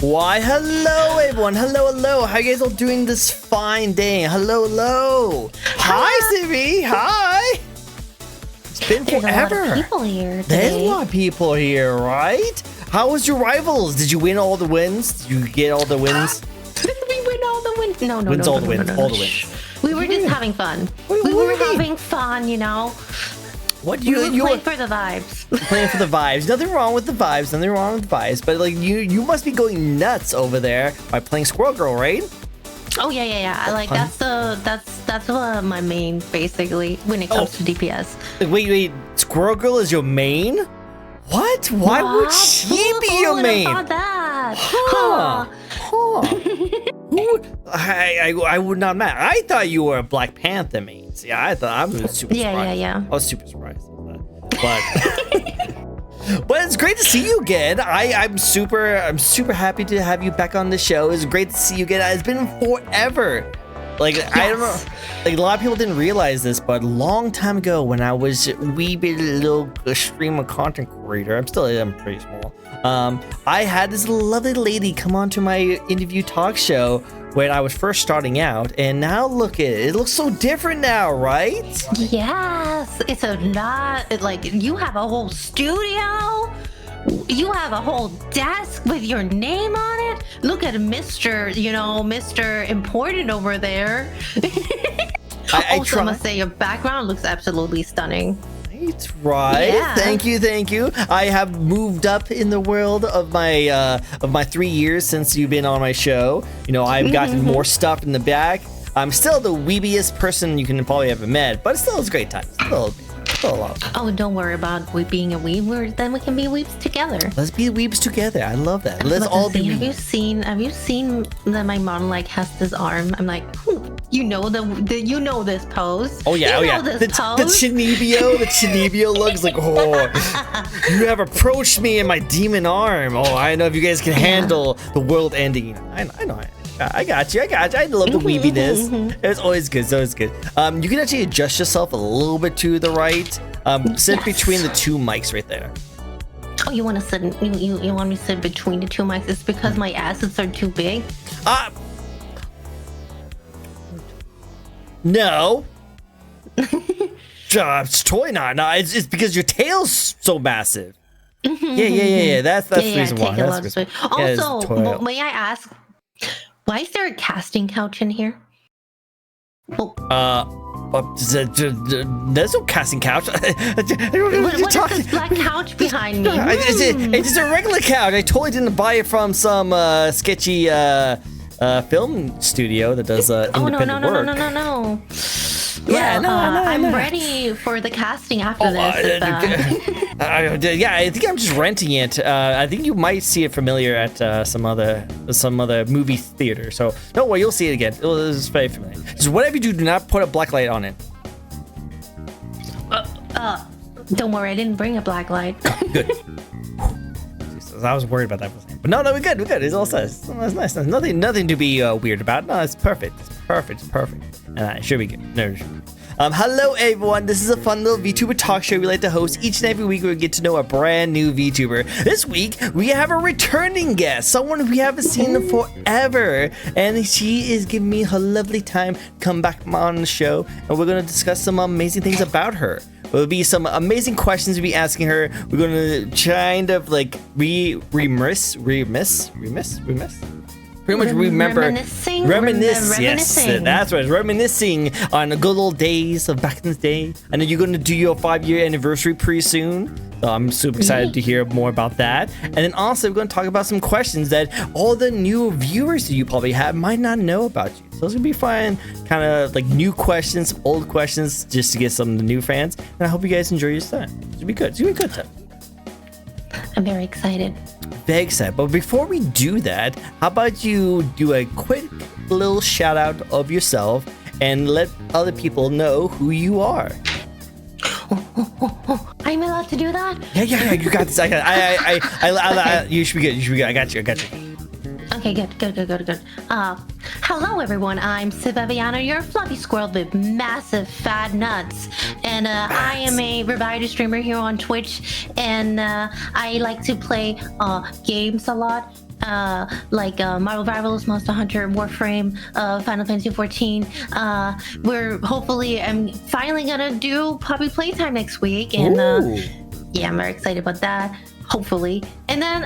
Why, hello everyone. Hello. How you guys all doing this fine day? Hello. Hi, Sivy. Hi. It's been forever. There's a lot of people here today. There's a lot of people here, right? How was your rivals? Did you win all the wins? Did you get all the wins? Did we win all the wins? No. All the wins. We were just having fun. We were having fun, you know. What you were playing for the vibes. Playing for the vibes. Nothing wrong with the vibes. But like you must be going nuts over there by playing Squirrel Girl, right? Oh yeah. Like that's my main basically when it comes to DPS. Wait. Squirrel Girl is your main? What? Why would she be your main? That? Huh. I would not matter. I thought you were a Black Panther main. See, I was super surprised. Yeah. I was super surprised. But it's great to see you again. I'm super happy to have you back on the show. It's great to see you again. It's been forever. Like, yes. I don't know, like a lot of people didn't realize this, but a long time ago when I was a wee bit little streamer content creator, I'm pretty small. I had this lovely lady come on to my interview talk show when I was first starting out, and now look at it. It looks so different now, right? Yes, it's a lot, like you have a whole studio. You have a whole desk with your name on it. Look at Mr. Important over there. I must say your background looks absolutely stunning. Right. Yeah. Thank you. I have moved up in the world of my 3 years since you've been on my show. You know, I've gotten more stuff in the back. I'm still the weebiest person you can probably ever met, but still it's a great time. Still a lot. Oh, don't worry about being a weeb. Then we can be weebs together. Let's be weebs together. I love that. Let's all be. Have you seen that my mom like has this arm? I'm like, you know this pose. Oh yeah. The Chinibio looks like, you have approached me in my demon arm. Oh, I know if you guys can handle the world ending. I know. I got you. I love the weebiness. It's always good. You can actually adjust yourself a little bit to the right. Sit between the two mics right there. Oh, you want to sit? You want me to sit between the two mics? It's because my assets are too big. No. It's totally not. No, it's because your tail's so massive. Yeah. That's the reason why. Also, may I ask? Why is there a casting couch in here? There's no casting couch. What is this black couch behind me? It's just a regular couch. I totally didn't buy it from some sketchy film studio that does independent work. No. Yeah, I'm ready for the casting after this. I think I'm just renting it. I think you might see it familiar at some other movie theater. So don't worry, you'll see it again. It's very familiar. Just whatever you do not put a black light on it. Don't worry, I didn't bring a black light. Good. I was worried about that. But no, we're good. It's all set. It's nice. Nothing to be weird about. No, it's perfect. It's perfect. And it should be good. No, it should be. Hello everyone, this is a fun little VTuber talk show we like to host. Each and every week we get to know a brand new VTuber. This week we have a returning guest, someone we haven't seen in forever, and she is giving me her lovely time to come back on the show, and we're going to discuss some amazing things about her. There'll be some amazing questions we'll be asking her. We're going to kind of like reminisce. Pretty much reminisce. Yes, that's right. Reminiscing on the good old days of back in the day. I know you're going to do your 5-year anniversary pretty soon. So I'm super excited to hear more about that. And then also we're going to talk about some questions that all the new viewers that you probably have might not know about you. So it's going to be fun, kind of like new questions, old questions, just to get some of the new fans. And I hope you guys enjoy your time. It's going to be good. It's going to be a good time. I'm very excited. But before we do that, how about you do a quick little shout out of yourself and let other people know who you are. I'm allowed to do that? Yeah, you got this. You should be good. I got you. Okay, good. Hello everyone, I'm Sibaviana, your fluffy squirrel with massive fat nuts. And I am a variety streamer here on Twitch, and I like to play games a lot. like Marvel Rivals, Monster Hunter, Warframe, Final Fantasy 14. We're hopefully I'm finally gonna do Poppy Playtime next week, and yeah, I'm very excited about that. Hopefully. And then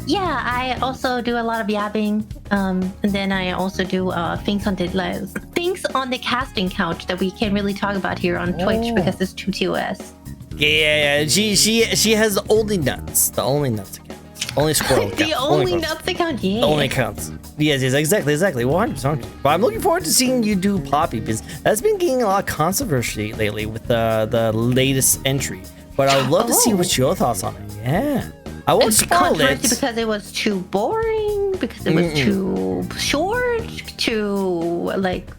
yeah, I also do a lot of yapping, and then I also do things on the casting couch that we can't really talk about here on Twitch because it's too TOS. Yeah. She has only nuts. The only nuts account. Only squirrel account. The only nuts account, yeah. The only accounts. Yes, exactly. 100%. But I'm looking forward to seeing you do Poppy, because that's been getting a lot of controversy lately with the latest entry. But I would love to see what's your thoughts on it. Yeah. I won't spoil it. Because it was too boring, because it was too short, too like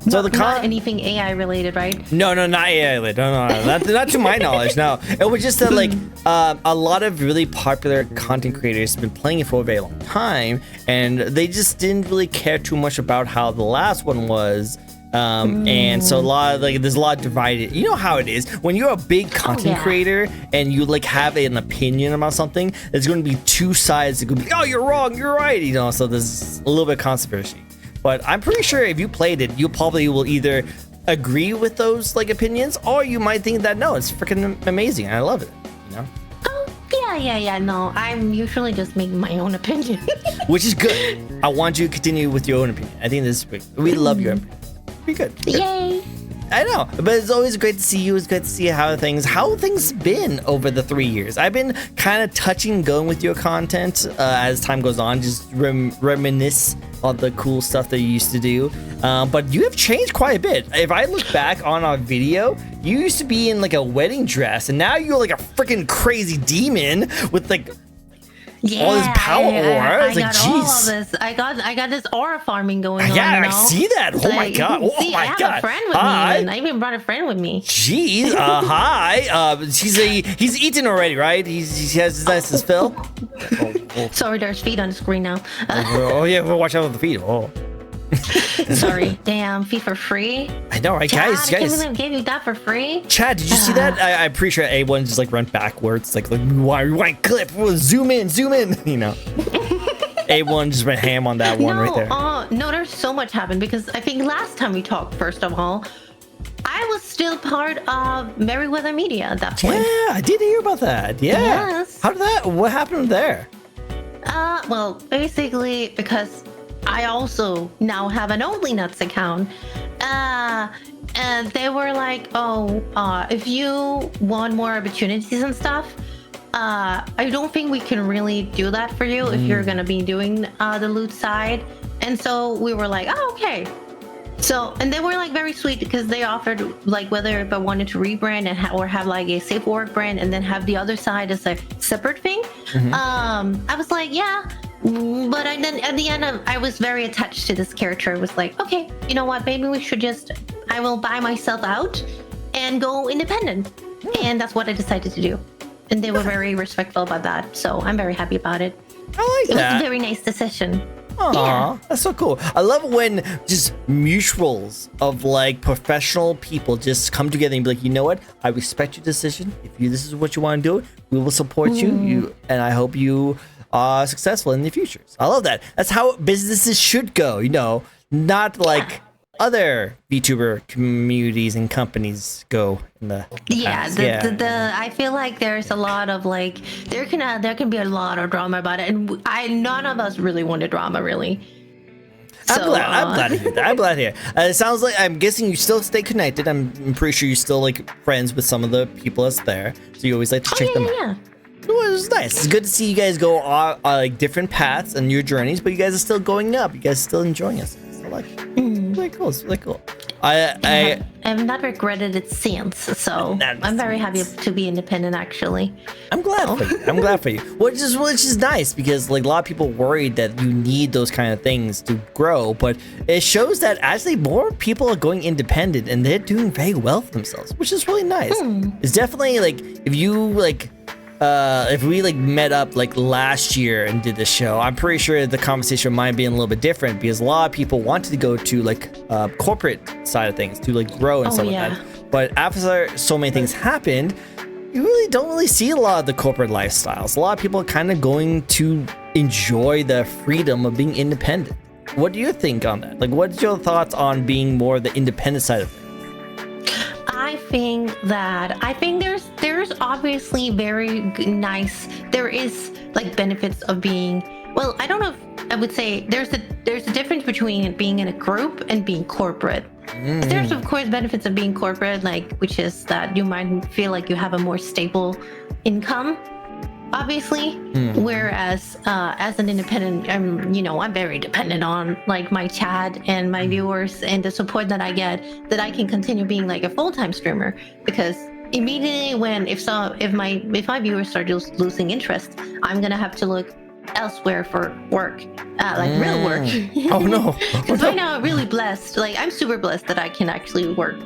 so not anything AI related, right? No, not AI related. No, not to my knowledge. No, it was just that like a lot of really popular content creators have been playing it for a very long time, and they just didn't really care too much about how the last one was. And so there's a lot divided. You know how it is when you're a big content creator and you like have an opinion about something. There's going to be two sides. It could be, oh, you're wrong, you're right. You know, so there's a little bit of controversy. But I'm pretty sure if you played it, you probably will either agree with those like opinions, or you might think that no, it's freaking amazing. I love it. You know. Yeah. No, I'm usually just making my own opinion, which is good. I want you to continue with your own opinion. I think this is great. We love your opinion. Pretty good. Yay! I know, but it's always great to see you. It's great to see how things been over the 3 years. I've been kind of touching and going with your content as time goes on, just reminisce on the cool stuff that you used to do. But you have changed quite a bit. If I look back on our video, you used to be in like a wedding dress, and now you're like a freaking crazy demon with like all this power aura. It's like, jeez. All of this. I got this aura farming going on. Yeah, I see that. Oh my god. I have a friend with me. And I even brought a friend with me. Jeez. Hi. He's eaten already, right? He has his fill. Sorry, there's feet on the screen now. Oh yeah, we'll watch out for the feet. Oh. Sorry, damn, feet for free. I know, right, Chad, guys. I can't believe I gave you that for free. Chad, did you see that? I'm pretty sure A1 just like run backwards, like rewind clip, zoom in, you know. A1 just went ham on that one right there. No, there's so much happened because I think last time we talked, first of all, I was still part of Merryweather Media at that point. Yeah, I did hear about that. Yeah. Yes. What happened there? Well, basically because I also now have an Only Nuts account. And they were like, if you want more opportunities and stuff, I don't think we can really do that for you if you're gonna be doing the loot side. And so we were like, oh, okay. So, and they were like very sweet because they offered like whether if I wanted to rebrand and or have like a safe work brand and then have the other side as a separate thing. I was like, yeah. But then at the end, I was very attached to this character. I was like, okay, you know what? Maybe we should I will buy myself out and go independent. And that's what I decided to do. And they were very respectful about that. So I'm very happy about it. I like that. It was a very nice decision. Aww, yeah. That's so cool. I love when just mutuals of like professional people just come together and be like, you know what? I respect your decision. If this is what you want to do, we will support you. And I hope you are successful in the future. So I love that. That's how businesses should go. You know, not like other VTuber communities and companies go in the past. I feel like there's a lot of like there can be a lot of drama about it, and none of us really wanted drama, really. I'm glad to hear that. I'm glad to hear. It sounds like I'm guessing you still stay connected. I'm pretty sure you're still like friends with some of the people that's there, so you always like to check them out. Yeah. It was nice. It's good to see you guys go on like different paths and your journeys, but you guys are still going up. You guys are still enjoying us. I like it. Really cool. It's really cool. I have not regretted it since, so I'm very happy to be independent. Actually, I'm glad for you. I'm glad for you. Which is nice because like a lot of people worried that you need those kind of things to grow, but it shows that actually more people are going independent and they're doing very well for themselves, which is really nice. It's definitely like if you like. If we like met up like last year and did this show, I'm pretty sure the conversation might be a little bit different because a lot of people wanted to go to like corporate side of things to like grow and stuff like that. But after so many things happened, you really don't see a lot of the corporate lifestyles. A lot of people are kind of going to enjoy the freedom of being independent. What do you think on that? Like, what's your thoughts on being more the independent side of things? I think there's obviously very nice. There is like benefits of being. Well, I don't know if I would say there's a difference between being in a group and being corporate. There's of course benefits of being corporate, like which is that you might feel like you have a more stable income, obviously. Whereas as an independent, I'm very dependent on like my chat and my viewers and the support that I get, that I can continue being like a full-time streamer, because immediately if my viewers start losing interest, I'm gonna have to look elsewhere for work, like real work. Oh no. Because right now I'm really blessed. Like I'm super blessed that I can actually work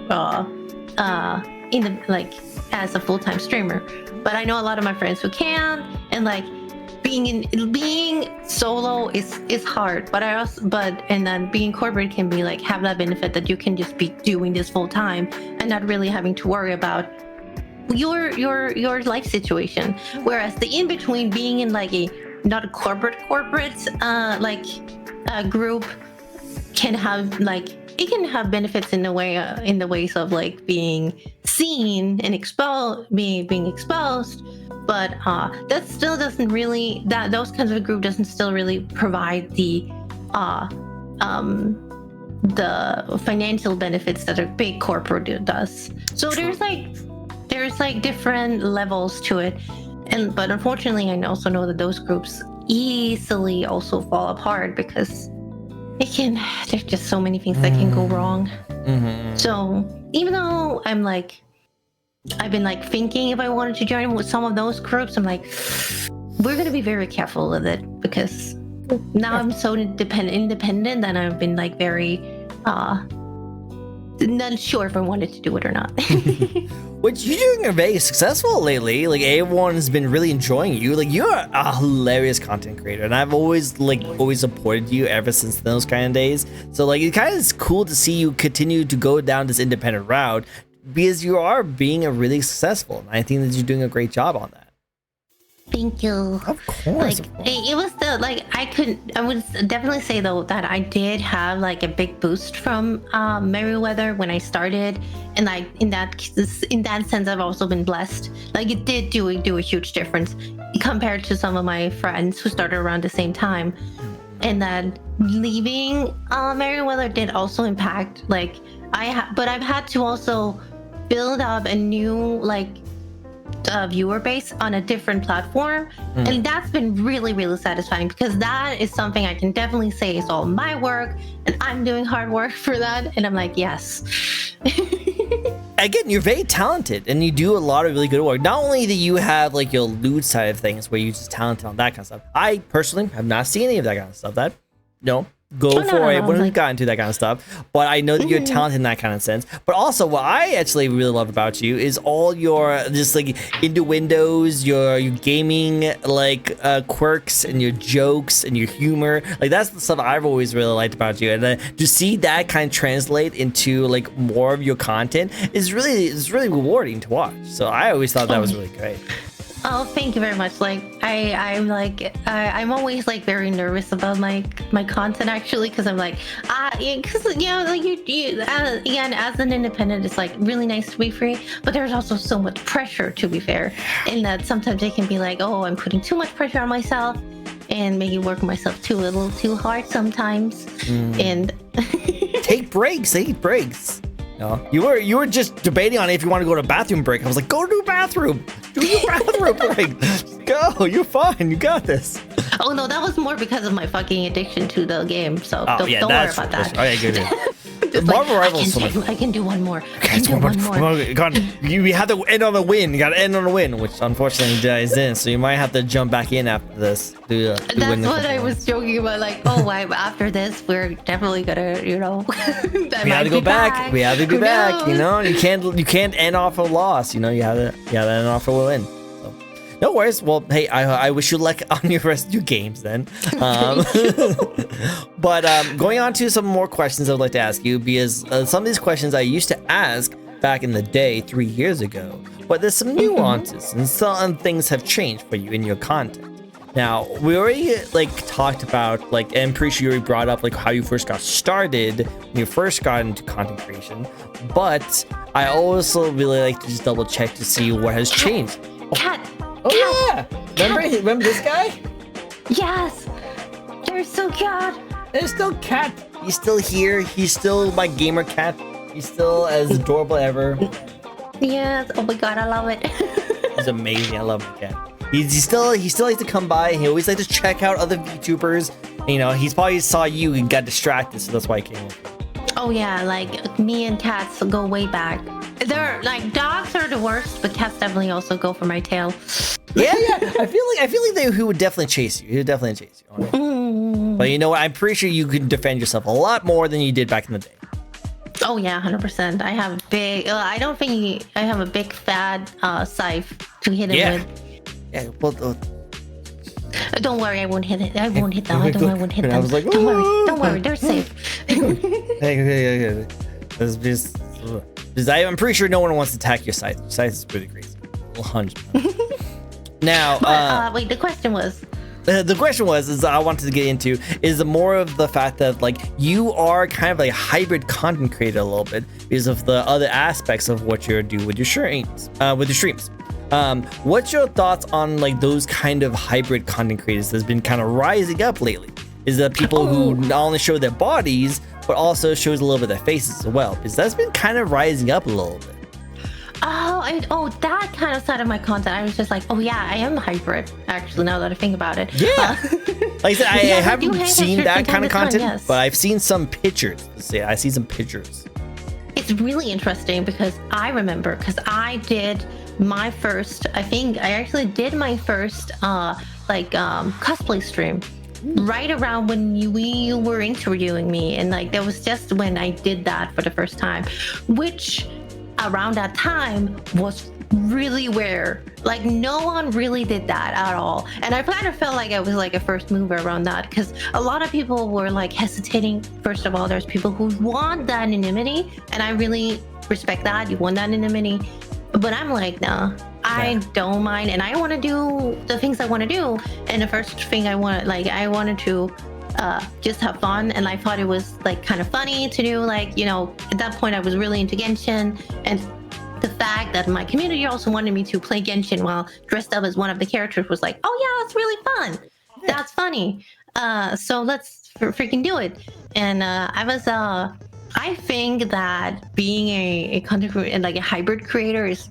in the like as a full-time streamer. But I know a lot of my friends who can, and like being solo is hard. But and then being corporate can be like have that benefit that you can just be doing this full time and not really having to worry about your life situation. Whereas the in between, being in like a not a corporate group, can have like it can have benefits in the ways of like being seen and being exposed, but that still doesn't really those kinds of a group doesn't still really provide the financial benefits that a big corporate does. So there's like different levels to it. But unfortunately, I also know that those groups easily also fall apart because there's just so many things that can go wrong. So even though I've been like thinking if I wanted to join with some of those groups, I'm like, we're gonna be very careful with it, because now I'm so independent that I've been like very not sure if I wanted to do it or not. Which you're doing very successful lately. Like everyone has been really enjoying you. Like you're a hilarious content creator, and I've always supported you ever since those kind of days. So like it kind of is cool to see you continue to go down this independent route, because you are being a really successful. And I think that you're doing a great job on that. Thank you. Of course. It was I would definitely say though that I did have like a big boost from Merryweather when I started, and like in that sense I've also been blessed. Like it did do a huge difference compared to some of my friends who started around the same time, and that leaving Merryweather did also impact like but I've had to also build up a new viewer base on a different platform, and that's been really, really satisfying, because that is something I can definitely say is all my work, and I'm doing hard work for that, and I'm like, yes. Again, you're very talented, and you do a lot of really good work. Not only do you have like your loot side of things where you're just talented on that kind of stuff. I personally have not seen any of that kind of stuff. Everyone who got into that kind of stuff, but I know that you're talented in that kind of sense. But also, what I actually really love about you is all your just like into Windows, your gaming quirks and your jokes and your humor. Like that's the stuff I've always really liked about you, and to see that kind of translate into like more of your content is really rewarding to watch. So I always thought that was really great. Oh, thank you very much. I'm always like very nervous about my content, actually, because I'm like, because you again, as an independent, it's like really nice to be free, but there's also so much pressure, to be fair, in that sometimes it can be like, oh, I'm putting too much pressure on myself and maybe work myself a little too hard sometimes. And take breaks. No, you were just debating on if you want to go to a bathroom break. I was like, go to a bathroom. Do your bathroom break. Just go. You're fine. You got this. Oh no, that was more because of my fucking addiction to the game. So don't worry about that. Okay, good. Marvel Rivals. I can do one more. Okay, one more. God, you have to end on a win. You got to end on a win, which unfortunately dies in. So you might have to jump back in after this. That's what I was joking about. Like, after this, we're definitely gonna, we have to go back. We have to be back. You can't end off a loss. You have to end off a win. So, no worries. Well, hey, I wish you luck on your rest of your games then. But going on to some more questions I would like to ask you, because some of these questions I used to ask back in the day 3 years ago, but there's some nuances and some things have changed for you in your content. Now, we already like talked about like, and I'm pretty sure you already brought up like how you first got started when you first got into content creation, but I also really like to just double check to see what has changed. Cat. Oh yeah, remember this guy? Yes, they're so cute. There's still Cat. He's still here. He's still my gamer cat. He's still as adorable ever. Yes. Oh my god, I love it. He's amazing. I love the cat. He still likes to come by. He always likes to check out other VTubers. You know, he's probably saw you and got distracted, so that's why he came. Oh yeah, like me and cats go way back. They're like dogs are the worst, but cats definitely also go for my tail. Yeah. I feel like he would definitely chase you. He would definitely chase you. But you know what? I'm pretty sure you can defend yourself a lot more than you did back in the day. Oh yeah, 100%. I have big. I don't think I have a big fat scythe to hit him with. Yeah, well, don't worry, I won't hit it. I won't hit them. I won't hit them. I was like, don't worry, they're safe. Hey. I'm pretty sure no one wants to attack your scythe. Your scythe is pretty crazy. 100. Now, wait. The question was. The question was I wanted to get into is more of the fact that like you are kind of like a hybrid content creator a little bit because of the other aspects of what you do with your streams. What's your thoughts on like those kind of hybrid content creators that's been kind of rising up lately? Is that people who not only show their bodies but also shows a little bit of their faces as well? Because that's been kind of rising up a little bit. That kind of side of my content, I was just like, oh yeah, I am hybrid. Actually, now that I think about it, yeah. Like I said, I haven't seen that kind of content, yes. but I've seen some pictures. I see some pictures. It's really interesting because I remember I did my first. I actually did my first cosplay stream right around when you were interviewing me, and like that was just when I did that for the first time, which around that time was really rare. Like no one really did that at all, and I kind of felt like I was like a first mover around that because a lot of people were like hesitating. First of all, there's people who want that anonymity, and I really respect that. You want that anonymity, but I'm like, nah, I don't mind, and I want to do the things I want to do. And the first thing I wanted to just have fun, and I thought it was like kind of funny to do. Like, you know, at that point I was really into Genshin, and the fact that my community also wanted me to play Genshin while dressed up as one of the characters was like, oh yeah, that's really fun. Yeah. That's funny. So let's freaking do it. And I think that being a content creator and like a hybrid creator is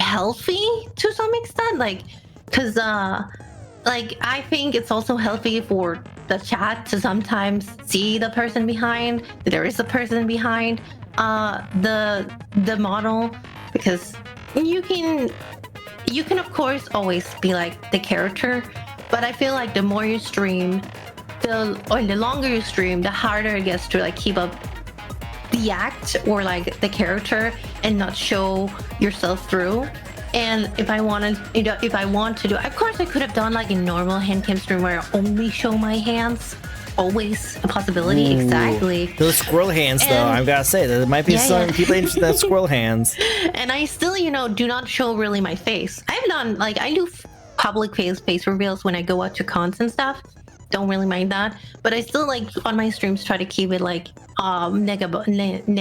healthy to some extent. Like, cause I think it's also healthy for the chat to sometimes see the person behind. There is a person behind the model, because you can of course always be like the character, but I feel like the more you stream, the longer you stream, the harder it gets to like keep up the act or like the character and not show yourself through. And if I want to do, of course I could have done like a normal hand cam stream where I only show my hands. Always a possibility. Ooh, exactly. Those squirrel hands, though, I've got to say, there might be some people interested in squirrel hands. And I still, do not show really my face. I've done, I do public face reveals when I go out to cons and stuff. Don't really mind that. But I still, on my streams, try to keep it, neck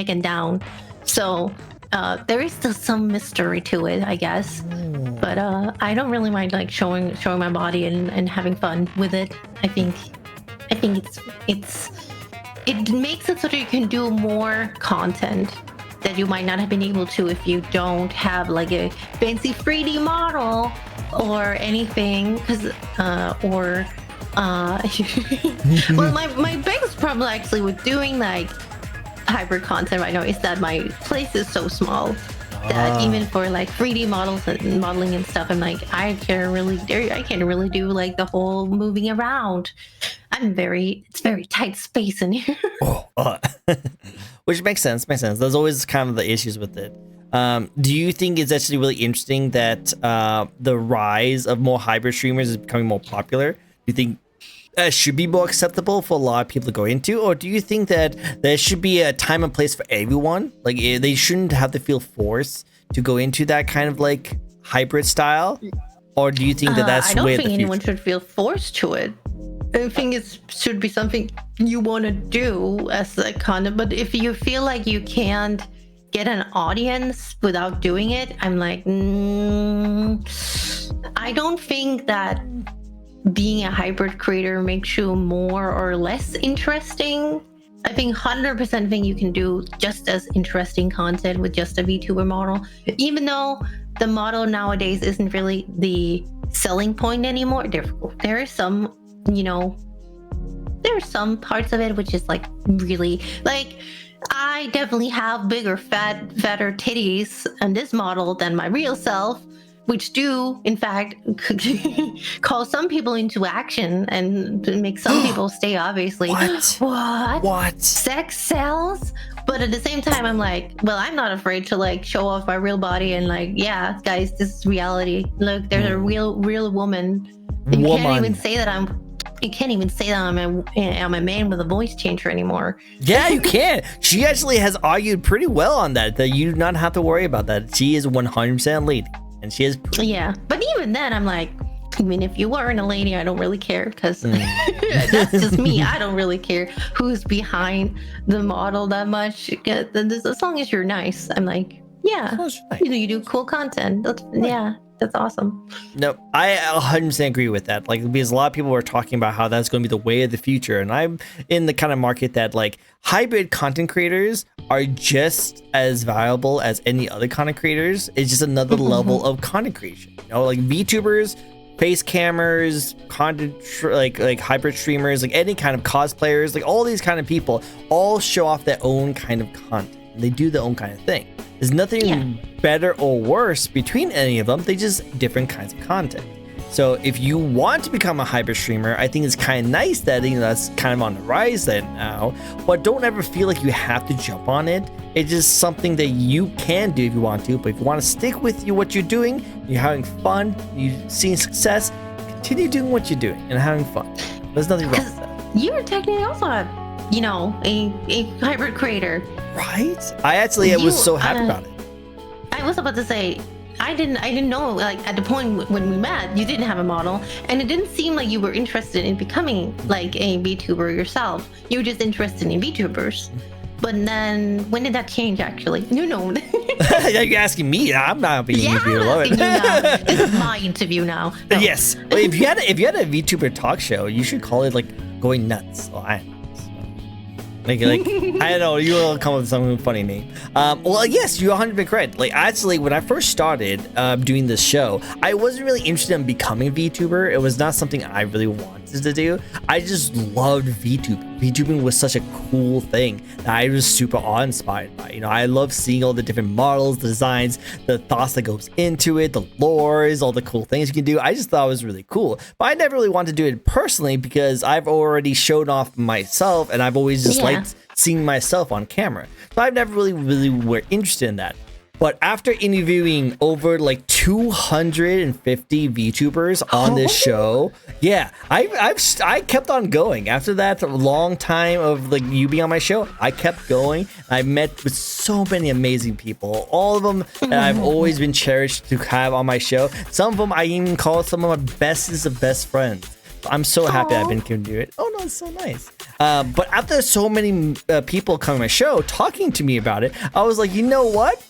and down. So, there is still some mystery to it, I guess. But I don't really mind, showing my body and having fun with it. I think it makes it so that you can do more content that you might not have been able to if you don't have like a fancy 3D model or anything. Well, my biggest problem actually with doing hybrid content right now is that my place is so small that even for 3D models and modeling and stuff, I'm like, I can't really do the whole moving around. It's very tight space in here. Which makes sense. There's always kind of the issues with it. Do you think it's actually really interesting that the rise of more hybrid streamers is becoming more popular? Do you think that should be more acceptable for a lot of people to go into, or do you think that there should be a time and place for everyone? Like they shouldn't have to feel forced to go into that kind of hybrid style? or do you think that that's I don't way think the anyone future? should feel forced to it. I think it should be something you want to do as a content. But if you feel like you can't get an audience without doing it, I'm like, I don't think that being a hybrid creator makes you more or less interesting. I think 100% think you can do just as interesting content with just a VTuber model, even though the model nowadays isn't really the selling point anymore. There is some, there are some parts of it which is like really like, I definitely have fatter titties in this model than my real self, which do in fact call some people into action and make some people stay, obviously. What? Sex sells? But at the same time, I'm like, well, I'm not afraid to like show off my real body and like, yeah, guys, this is reality. Look, there's a real woman. You can't even say that I'm a man with a voice changer anymore. Yeah, you can. She actually has argued pretty well on that you do not have to worry about that. She is 100% lady, and she is. Yeah, but even then, I'm like, I mean, if you weren't a lady, I don't really care, because that's just me. I don't really care who's behind the model that much. As long as you're nice, I'm like, yeah, nice. You do cool content. Yeah. That's awesome. No, I 100% agree with that. Like, because a lot of people are talking about how that's going to be the way of the future. And I'm in the kind of market that like hybrid content creators are just as valuable as any other content creators. It's just another level of content creation. Like VTubers, face cammers, content like hybrid streamers, like any kind of cosplayers, like all these kind of people all show off their own kind of content. They do their own kind of thing. There's nothing better or worse between any of them. They just different kinds of content. So if you want to become a hybrid streamer, I think it's kind of nice that that's kind of on the rise then now. But don't ever feel like you have to jump on it. It's just something that you can do if you want to. But if you want to stick with what you're doing, you're having fun, you're seeing success, continue doing what you're doing and having fun. There's nothing wrong with that. You're technically also a hybrid creator. Right? I actually was so happy about it. I was about to say, I didn't know, like, at the point when we met, you didn't have a model, and it didn't seem like you were interested in becoming like a VTuber yourself. You were just interested in VTubers. But then, when did that change, actually? You're asking me. I'm not being interviewed. This is my interview now. No. Yes. Well, if you had a VTuber talk show, you should call it like Going Nuts. Oh, I Like I don't know, you will come up with some funny name. Well, yes, you're 100% correct. Like, actually, when I first started doing this show, I wasn't really interested in becoming a VTuber. It was not something I really wanted to do. I just loved VTubing. VTubing was such a cool thing that I was super awe-inspired by. I love seeing all the different models, the designs, the thoughts that goes into it, the lores, all the cool things you can do. I just thought it was really cool. But I never really wanted to do it personally because I've already shown off myself, and I've always just liked seeing myself on camera. So I've never really were interested in that. But after interviewing over like 250 VTubers on this show, yeah, I kept on going. After that long time of like you being on my show, I kept going. I met with so many amazing people. All of them that I've always been cherished to have on my show. Some of them I even call some of my bestest of best friends. I'm so happy I've been able to do it. Oh no, it's so nice. But after so many people coming on my show talking to me about it, I was like, you know what?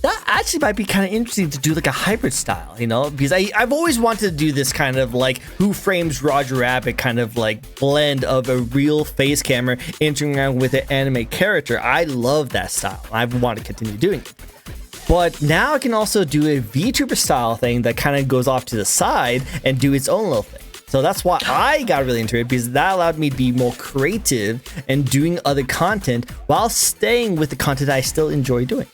That actually might be kind of interesting to do like a hybrid style, because I've always wanted to do this kind of like Who Frames Roger Rabbit kind of like blend of a real face camera interacting around with an anime character. I love that style. I want to continue doing it. But now I can also do a VTuber style thing that kind of goes off to the side and do its own little thing. So that's why I got really into it, because that allowed me to be more creative and doing other content while staying with the content I still enjoy doing.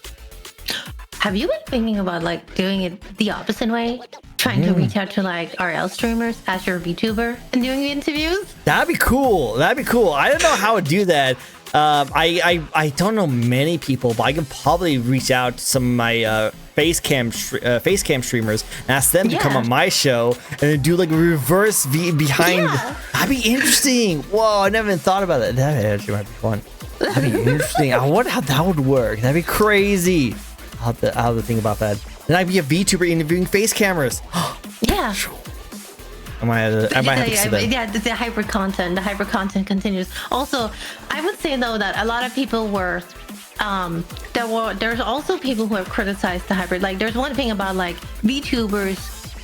Have you been thinking about like doing it the opposite way? Trying to reach out to like RL streamers as your VTuber and doing interviews? That'd be cool. I don't know how to do that. I don't know many people, but I can probably reach out to some of my face cam streamers and ask them to come on my show and then do like a reverse behind. Yeah. That'd be interesting. Whoa, I never even thought about that. That actually might be fun. That'd be interesting. I wonder how that would work. That'd be crazy. I'll have to think about that. Then I'd be a VTuber interviewing face cameras. Yeah. I might have to see that. Yeah, the hyper content. The hyper content continues. Also, I would say though that a lot of people were, there's also people who have criticized the hybrid. Like, there's one thing about like VTubers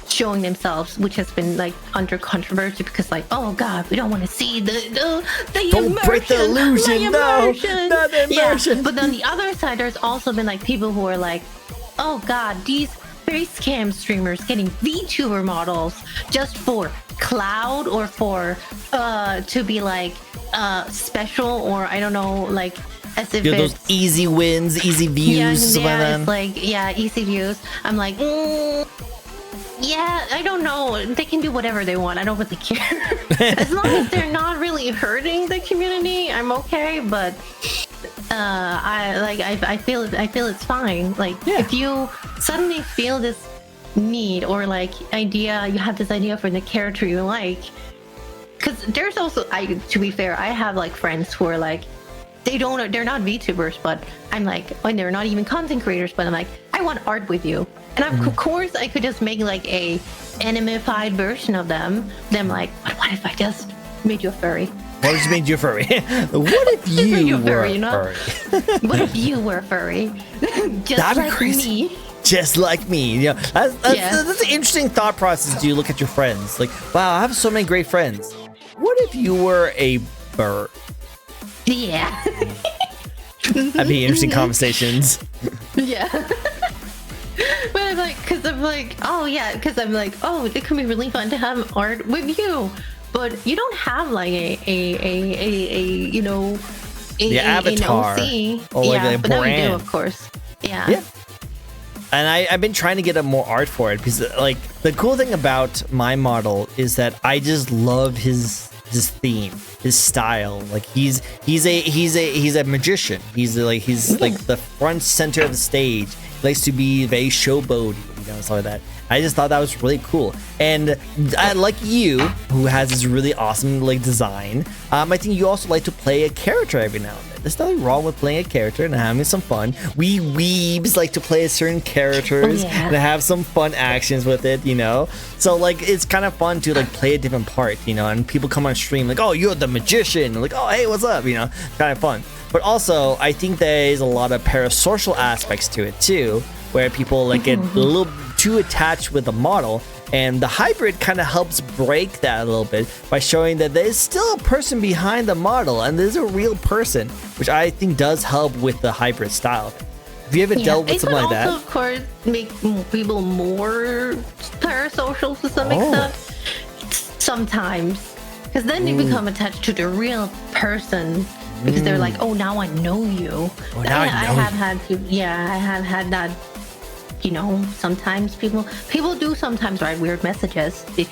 showing themselves, which has been like under controversy because like, oh god, we don't want to see the don't immersion, break the illusion. No, not the immersion. Yeah. But on the other side, there's also been like people who are like, oh god, these face cam streamers getting VTuber models just for cloud or for to be like special, or I don't know, like as if those easy wins, easy views. Yeah, it's like easy views. I'm like, yeah, I don't know. They can do whatever they want. I don't really care. As long as they're not really hurting the community, I'm okay. But I feel it's fine. Like, if you suddenly feel this need or like idea, you have this idea for the character you like, because there's also, to be fair, I have like friends who are like, they're not VTubers, but I'm like, when they're not even content creators, but I'm like, I want art with you. And of course I could just make like a animified version of them. Then like, what if I just made you a furry? What if made you a furry? What if you were a furry? What if you were a furry? Just like me. Just like me. You know, that's an interesting thought process. Do you look at your friends? Like, wow, I have so many great friends. What if you were a bird? Yeah. That'd be interesting conversations. Yeah. But I'm like, oh, it could be really fun to have art with you. But you don't have like a you know, the avatar, an OC. or like a but brand. Now you do, of course. Yeah. And I've been trying to get a more art for it because, like, the cool thing about my model is that I just love his theme, his style. Like, he's a magician. He's like the front center of the stage. He likes to be very showboaty, you know, stuff like that. I just thought that was really cool. And I, like you, who has this really awesome like design, I think you also like to play a character every now and then. There's nothing wrong with playing a character and having some fun. We weebs like to play certain characters and have some fun actions with it, you know? So like, it's kind of fun to like play a different part, you know? And people come on stream like, oh, you're the magician. Like, oh, hey, what's up? You know, kind of fun. But also, I think there is a lot of parasocial aspects to it too, where people like get a little too attached with the model, and the hybrid kind of helps break that a little bit by showing that there's still a person behind the model and there's a real person, which I think does help with the hybrid style. Have you ever dealt with something like that? It can also, of course, make people more parasocial to some extent. Sometimes, because then you become attached to the real person. Because they're like, oh, now I know you. Oh, now I have had that. You know, sometimes people do sometimes write weird messages to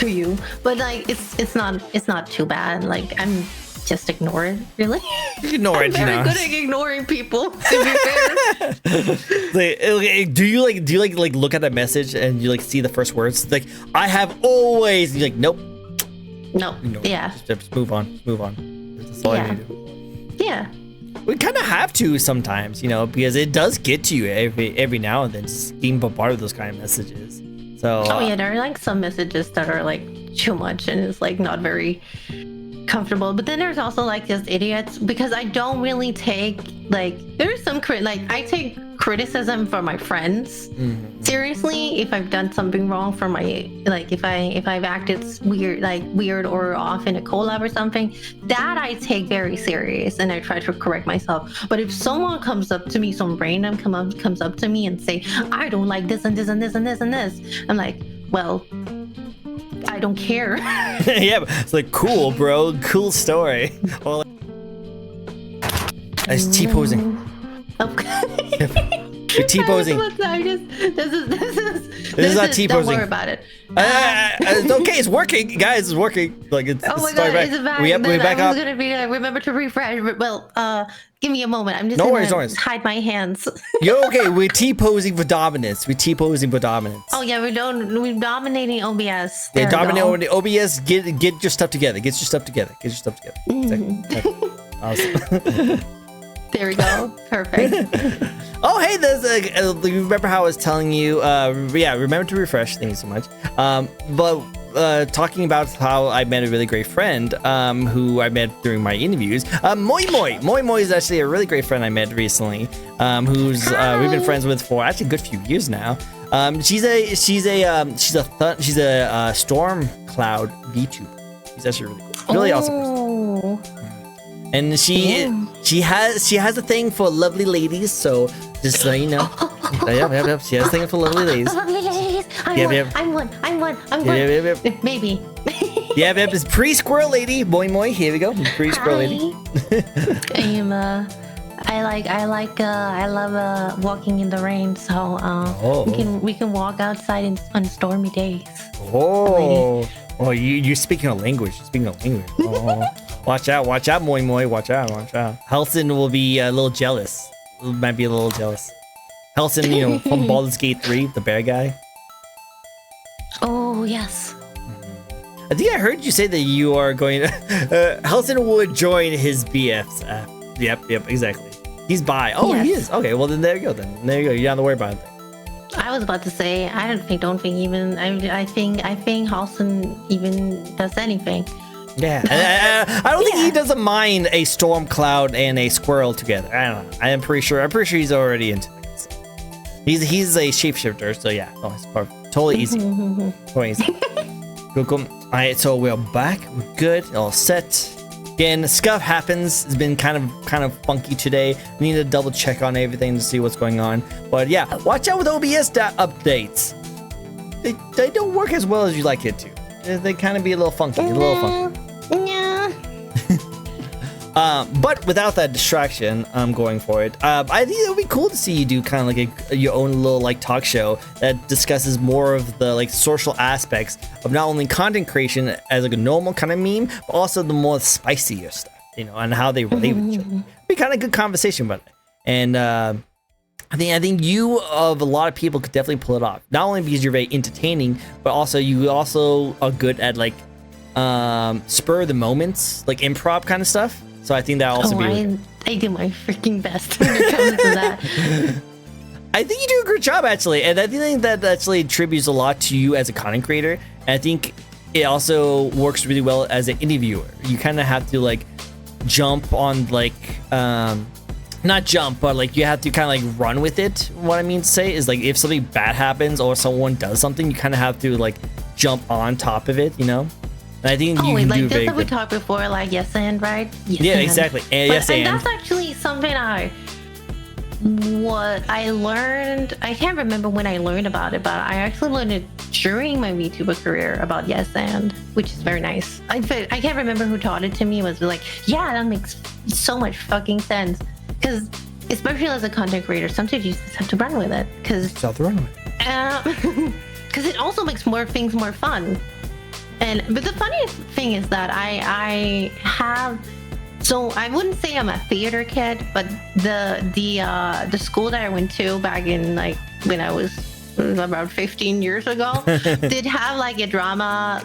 you, but like it's not too bad. Like, I'm just ignore it. Really, ignore it. I'm very good at ignoring people. To be fair. Do you look at that message and you like see the first words? It's like, I have always. You're like, nope. No. Yeah. Just move on. That's all I need to do. Yeah. We kind of have to sometimes, you know, because it does get to you every now and then, just being bombarded with those kind of messages. So there are like some messages that are like too much and it's like not very comfortable. But then there's also like just idiots, because I don't really take like, there's some I take criticism from my friends seriously if I've done something wrong for my, like if I've acted weird or off in a collab or something, that I take very serious and I try to correct myself. But if someone comes up to me, some random comes up to me and say, I don't like this and this and this and this and this, I'm like, well, I don't care. Yeah, but it's like, cool, bro, cool story. Well, it's T-posing. Okay. We're T-posing. This is not T-posing. Don't worry about it. It's okay, it's working, guys. It's working. Like, it's. Oh my god, back. is it back? We're back up. Gonna be remember to refresh. Well, give me a moment. I'm just gonna hide my hands. You're okay. We're T-posing for dominance. Oh yeah, we're dominating OBS. Yeah, dominating OBS. Get your stuff together. Exactly. Awesome. There we go. Perfect. Oh, hey, there's you remember how I was telling you? Yeah, remember to refresh. Thank you so much. But talking about how I met a really great friend who I met during my interviews. Moi Moi is actually a really great friend I met recently. Who's we've been friends with for actually a good few years now. She's a storm cloud VTuber. She's actually really awesome person. And she has a thing for lovely ladies, so just so you know. Yep. She has a thing for lovely ladies. Lovely ladies. I'm one. Yep. Maybe. Yep. It's pre-squirrel lady. Moi. Here we go. Pre-squirrel lady. I love walking in the rain, so we can walk outside on stormy days. Oh, you're speaking a language. Oh. Watch out, Moi, watch out. Helson will be a little jealous. Might be a little jealous. Helson, from Baldur's Gate 3, the bear guy. Oh, yes. I think I heard you say that you are going to... Helson would join his BFs. Yep, exactly. He's bi. Oh, yes. He is. Okay, well, then there you go. You don't have to worry about it. I was about to say, I think Halson even does anything. Yeah, I don't think he doesn't mind a storm cloud and a squirrel together. I don't know. I'm pretty sure he's already into it. So. He's a shapeshifter, so yeah, it's totally easy. Totally easy. Cool. All right, so we're back. We're good. All set. Again, stuff happens. It's been kind of funky today. We need to double check on everything to see what's going on. But yeah, watch out with OBS updates. They don't work as well as you like it to. They kind of be a little funky. Yeah. But without that distraction, I'm going for it. I think it would be cool to see you do kind of like your own little like talk show that discusses more of the like social aspects of not only content creation as like a normal kind of meme, but also the more spicier stuff, and how they relate with each other. It'd be kind of good conversation about it. And I think you of a lot of people could definitely pull it off. Not only because you're very entertaining, but also you also are good at like spur of the moments, like improv kind of stuff. So I think that also be. I do my freaking best when it comes to that. I think you do a great job actually, and I think that actually attributes a lot to you as a content creator. And I think it also works really well as an interviewer. You kind of have to like jump on like not jump, but like you have to kind of like run with it. What I mean to say is like if something bad happens or someone does something, you kind of have to like jump on top of it, And I think you can do very good. We talked before, like yes and, right? Yes yeah, and. Exactly. And yes and. And that's actually something what I learned. I can't remember when I learned about it, but I actually learned it during my VTuber career about yes and, which is very nice. I can't remember who taught it to me. It was like, yeah, that makes so much fucking sense. Because especially as a content creator, sometimes you just have to run with it. Because it also makes things more fun. But the funniest thing is that I wouldn't say I'm a theater kid, but the school that I went to back in like when I was about 15 years ago did have like a drama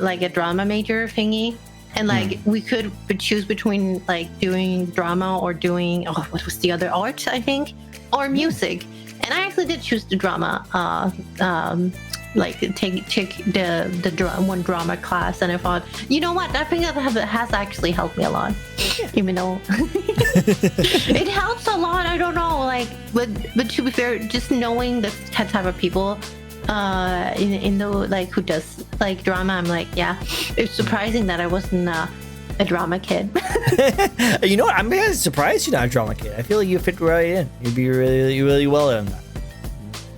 major thingy, and like we could choose between like doing drama or doing what was the other, art I think, or music, and I actually did choose the drama. Like take the one drama class, and I thought, you know what, I think that has actually helped me a lot. Even though it helps a lot, I don't know, like, but to be fair, just knowing the type of people in the like who does like drama, I'm like, yeah, it's surprising that I wasn't a drama kid. You know what, I'm really surprised you're not a drama kid. I feel like you fit right in. You'd be really well in that.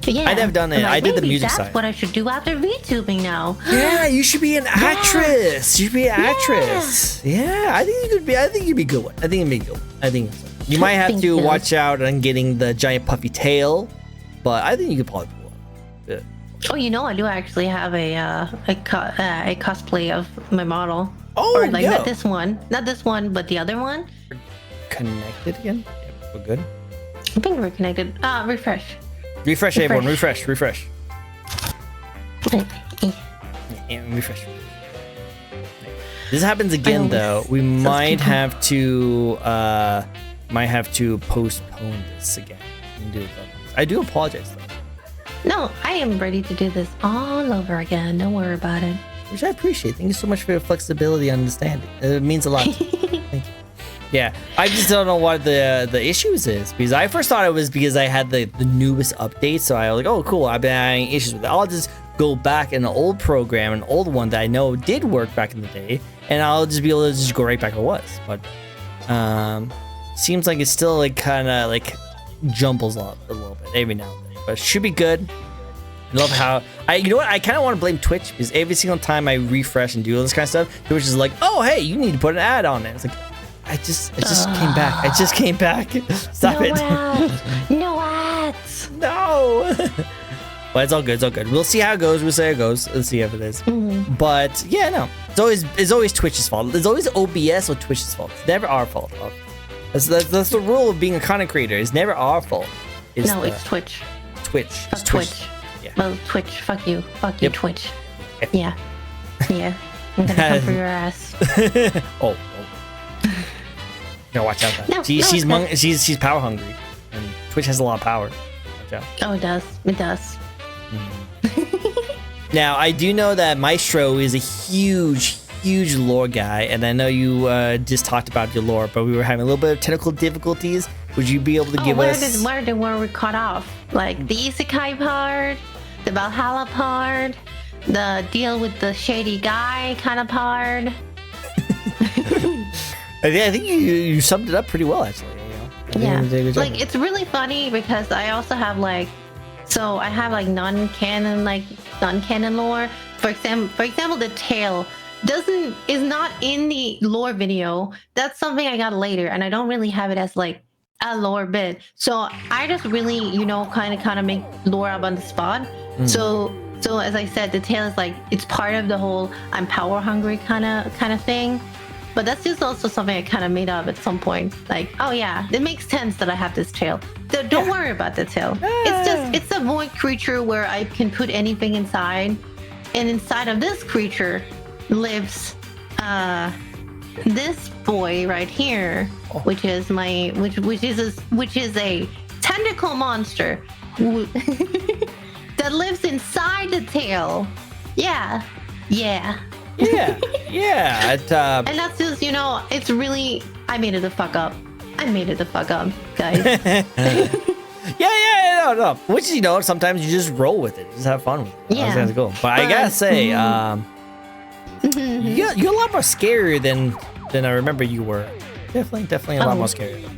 Yeah, I'd have done it. I did the music that's side. That's what I should do after VTubing now. Yeah, you should be an actress. You should be an actress. Yeah, I think you could be. I think you'd be good one. I think you'd be good one. I think so. You might have to watch out on getting the giant puffy tail, but I think you could probably pull it. Yeah. Oh, I do actually have a cosplay of my model. Oh, or like not this one, but the other one. Connected again? Yep, we're good. I think we're connected. Refresh. Refresh, everyone. Refresh. Yeah, refresh. This happens again, though. We might have to might have to postpone this again. And do it. I do apologize though. No, I am ready to do this all over again. Don't worry about it. Which I appreciate. Thank you so much for your flexibility and understanding. It means a lot. Thank you. Yeah, I just don't know what the issues is, because I first thought it was because I had the newest update, so I was like, oh cool, I've been having issues with it. I'll just go back in an old program, an old one that I know did work back in the day, and I'll just be able to just go right back where it was. But seems like it's still like kind of like jumbles a little bit every now and then, but it should be good. I love how you know what, I kind of want to blame Twitch, because every single time I refresh and do all this kind of stuff, Twitch is like, oh hey, you need to put an ad on it. It's like, I just came back. I just came back. Stop no it. Ads. No ads. No. But it's all good. It's all good. We'll see how it goes. We'll see how it goes. Let's see if it is. Mm-hmm. But yeah, no. It's always Twitch's fault. It's always OBS or Twitch's fault. It's never our fault. That's the rule of being a content creator. It's never our fault. It's Twitch. Twitch. Fuck Twitch. Yeah. Well, Twitch. Fuck you. Fuck you, Yep. Twitch. Yeah. Yeah. I'm gonna come for your ass. Oh. No, watch out. No, She's power hungry, and Twitch has a lot of power. Watch out. Oh, it does. It does. Now, I do know that Maestro is a huge lore guy, and I know you just talked about your lore, but we were having a little bit of technical difficulties. Would you be able to give us... Where were we cut off? Like the Isekai part, the Valhalla part, the deal with the shady guy kind of part. I think you summed it up pretty well, actually. You know? Yeah, like it's really funny because I also have like, so I have like non-canon lore. For example, the tail is not in the lore video. That's something I got later, and I don't really have it as like a lore bit. So I just really, kind of make lore up on the spot. So as I said, the tail is like, it's part of the whole I'm power hungry kind of thing. But that's just also something I kind of made up at some point. Like, oh yeah, it makes sense that I have this tail. Don't worry about the tail. It's a void creature where I can put anything inside, and inside of this creature lives this boy right here, which is a tentacle monster that lives inside the tail. Yeah. Yeah. And that's just, it's really, I made it the fuck up, guys. No. Which is, sometimes you just roll with it, just have fun with it. Yeah. That's cool. But I gotta say, you're a lot more scarier than I remember you were. Definitely a lot more scarier.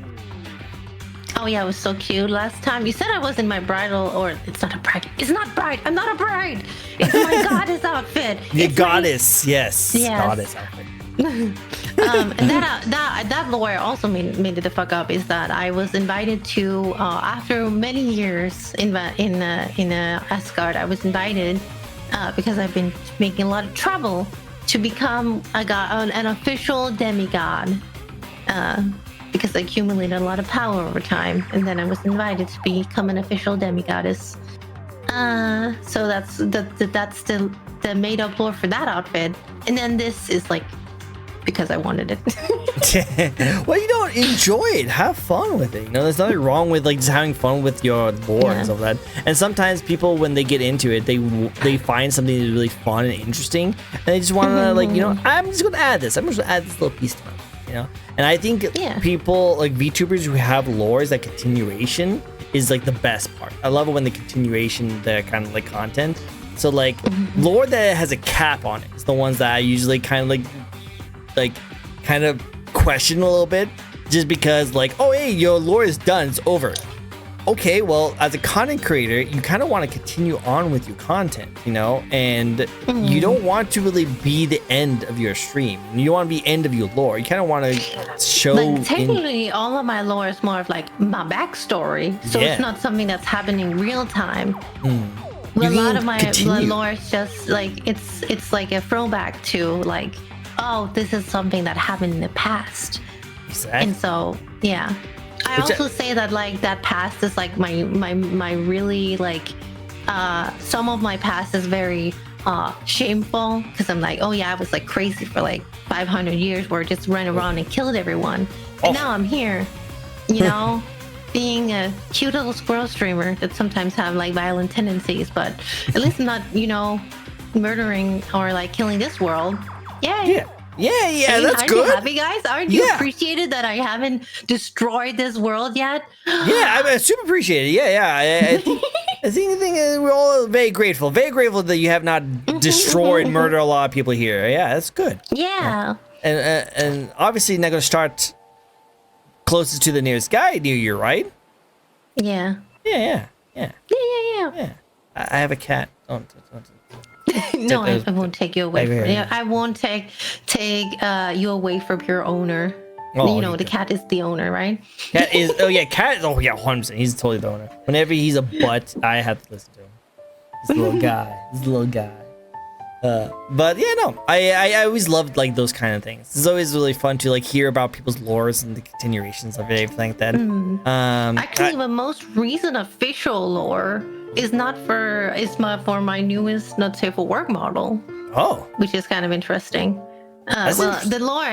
Oh yeah, it was so cute last time. You said I was in my bridal, or it's not a bride. It's not bride. I'm not a bride. It's my goddess outfit. The goddess, yes. Goddess outfit. And that lore also made it the fuck up. Is that I was invited to after many years in Asgard. I was invited because I've been making a lot of trouble to become an official demigod. Because I accumulated a lot of power over time, and then I was invited to become an official demigoddess. So that's the made up lore for that outfit, and then this is like because I wanted it. Well, enjoy it, have fun with it. There's nothing wrong with like just having fun with your lore and stuff like that. And sometimes people, when they get into it, they find something that's really fun and interesting, and they just want to I'm just gonna add this. I'm just gonna add this little piece to it. And I think people like VTubers who have lores, that continuation is like the best part. I love it when the continuation, the kind of like content. So like lore that has a cap on it is the ones that I usually kind of question a little bit, just because like, oh hey, your lore is done, it's over. Okay, well, as a content creator, you kind of want to continue on with your content, and you don't want to really be the end of your stream. You want to be end of your lore. You kind of want to show. Like, technically, all of my lore is more of like my backstory, so it's not something that's happening real time. A lot of my lore is just like it's like a throwback to like, oh, this is something that happened in the past. Exactly. And so, yeah. I also say that like that past is like my really like some of my past is very shameful, because I'm like, oh yeah, I was like crazy for like 500 years where I just ran around and killed everyone, and now I'm here you know, being a cute little squirrel streamer that sometimes have like violent tendencies, but at least not, you know, murdering or like killing this world. Yay. Yeah, that's aren't good. You happy, guys? Aren't you appreciated that I haven't destroyed this world yet? Yeah, I super appreciate it. I think we're all very grateful that you have not destroyed, murdered a lot of people here. Yeah, that's good. Yeah. And obviously not going to start closest to the nearest guy near you, right? Yeah. Yeah. I have a cat. No, I won't take you away from it. I won't take you away from your owner. You know, the cat is the owner, right? Cat is 100%. He's totally the owner. Whenever he's a butt, I have to listen to him. He's a little guy. But yeah, no, I always loved like those kind of things. It's always really fun to like hear about people's lores and the continuations of it, everything like that. Actually, the most recent official lore is for my newest Not Safe for Work model. Oh, which is kind of interesting. The lore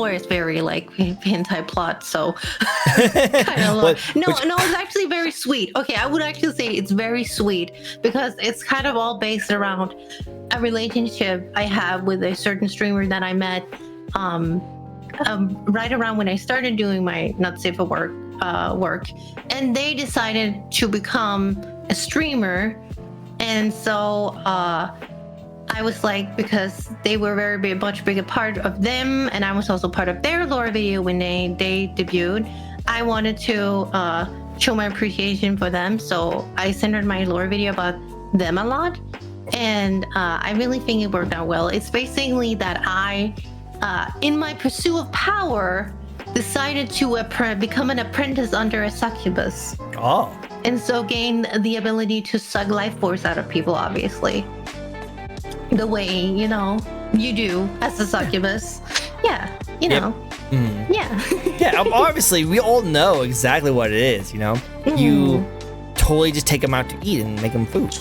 is very like hentai plot, so kind of no, it's actually very sweet. Okay, I would actually say it's very sweet because it's kind of all based around a relationship I have with a certain streamer that I met right around when I started doing my Not Safe for Work and they decided to become a streamer, and so I was like, because they were much bigger part of them, and I was also part of their lore video when they debuted. I wanted to show my appreciation for them, so I centered my lore video about them a lot, and I really think it worked out well. It's basically that I, in my pursuit of power, decided to become an apprentice under a succubus. Oh. And so gain the ability to suck life force out of people, obviously. The way, you know, you do as a succubus. Yeah, you know. Yeah. Obviously, we all know exactly what it is, you know? You totally just take them out to eat and make them food.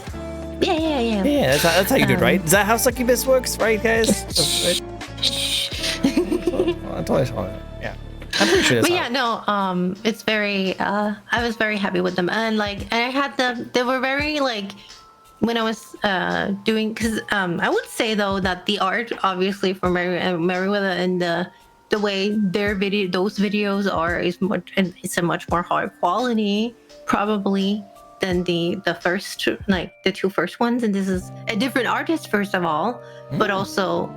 Yeah. Yeah, that's how you do it, right? Is that how succubus works, right, guys? I'm pretty sure that's it's very, I was very happy with them. And like, I had them, they were very like, when I was doing, because I would say though that the art obviously for Meriwether and the way those videos are it's a much more high quality probably than the first, like the two first ones, and this is a different artist first of all, but also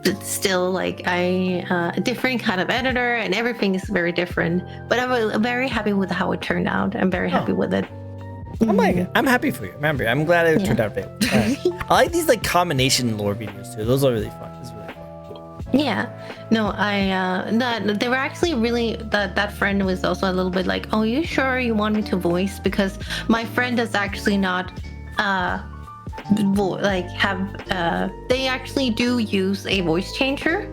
it's still like a different kind of editor, and everything is very different. But I'm very happy with how it turned out. I'm very happy with it. I'm happy for you. I'm glad it turned out big. I like these like combination lore videos too. Those are really fun. It's really fun. Yeah. No, they were actually really, that friend was also a little bit like, oh, you sure you want me to voice? Because my friend does actually not they actually do use a voice changer.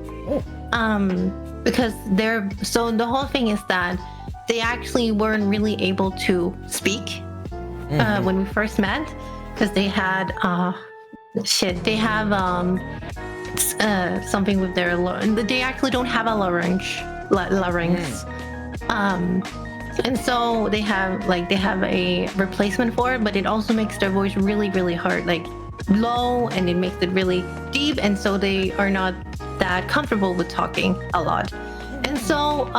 Because the whole thing is that they actually weren't really able to speak when we first met, because they had something with their they actually don't have a larynx. And so they have a replacement for it, but it also makes their voice really, really hard, like low, and it makes it really deep, and so they are not that comfortable with talking a lot. And so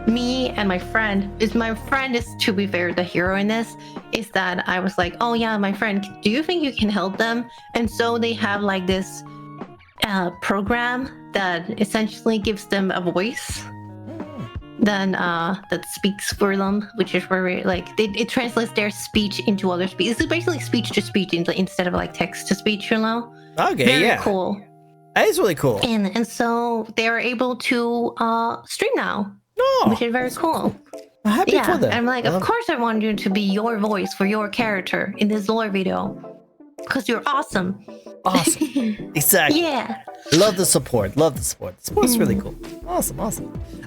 me and my friend is to be fair the hero in this, is that I was like, oh yeah, my friend, do you think you can help them? And so they have like this program that essentially gives them a voice that speaks for them, which is very like it translates their speech into other speech. It's basically speech to speech instead of like text to speech, you know. Okay, very cool. That is really cool. And so they are able to stream now, which is very cool. I'm happy for them. I'm like, of course I want you to be your voice for your character in this lore video, because you're awesome. Awesome. Exactly. Yeah. Love the support. The support's really cool. Awesome.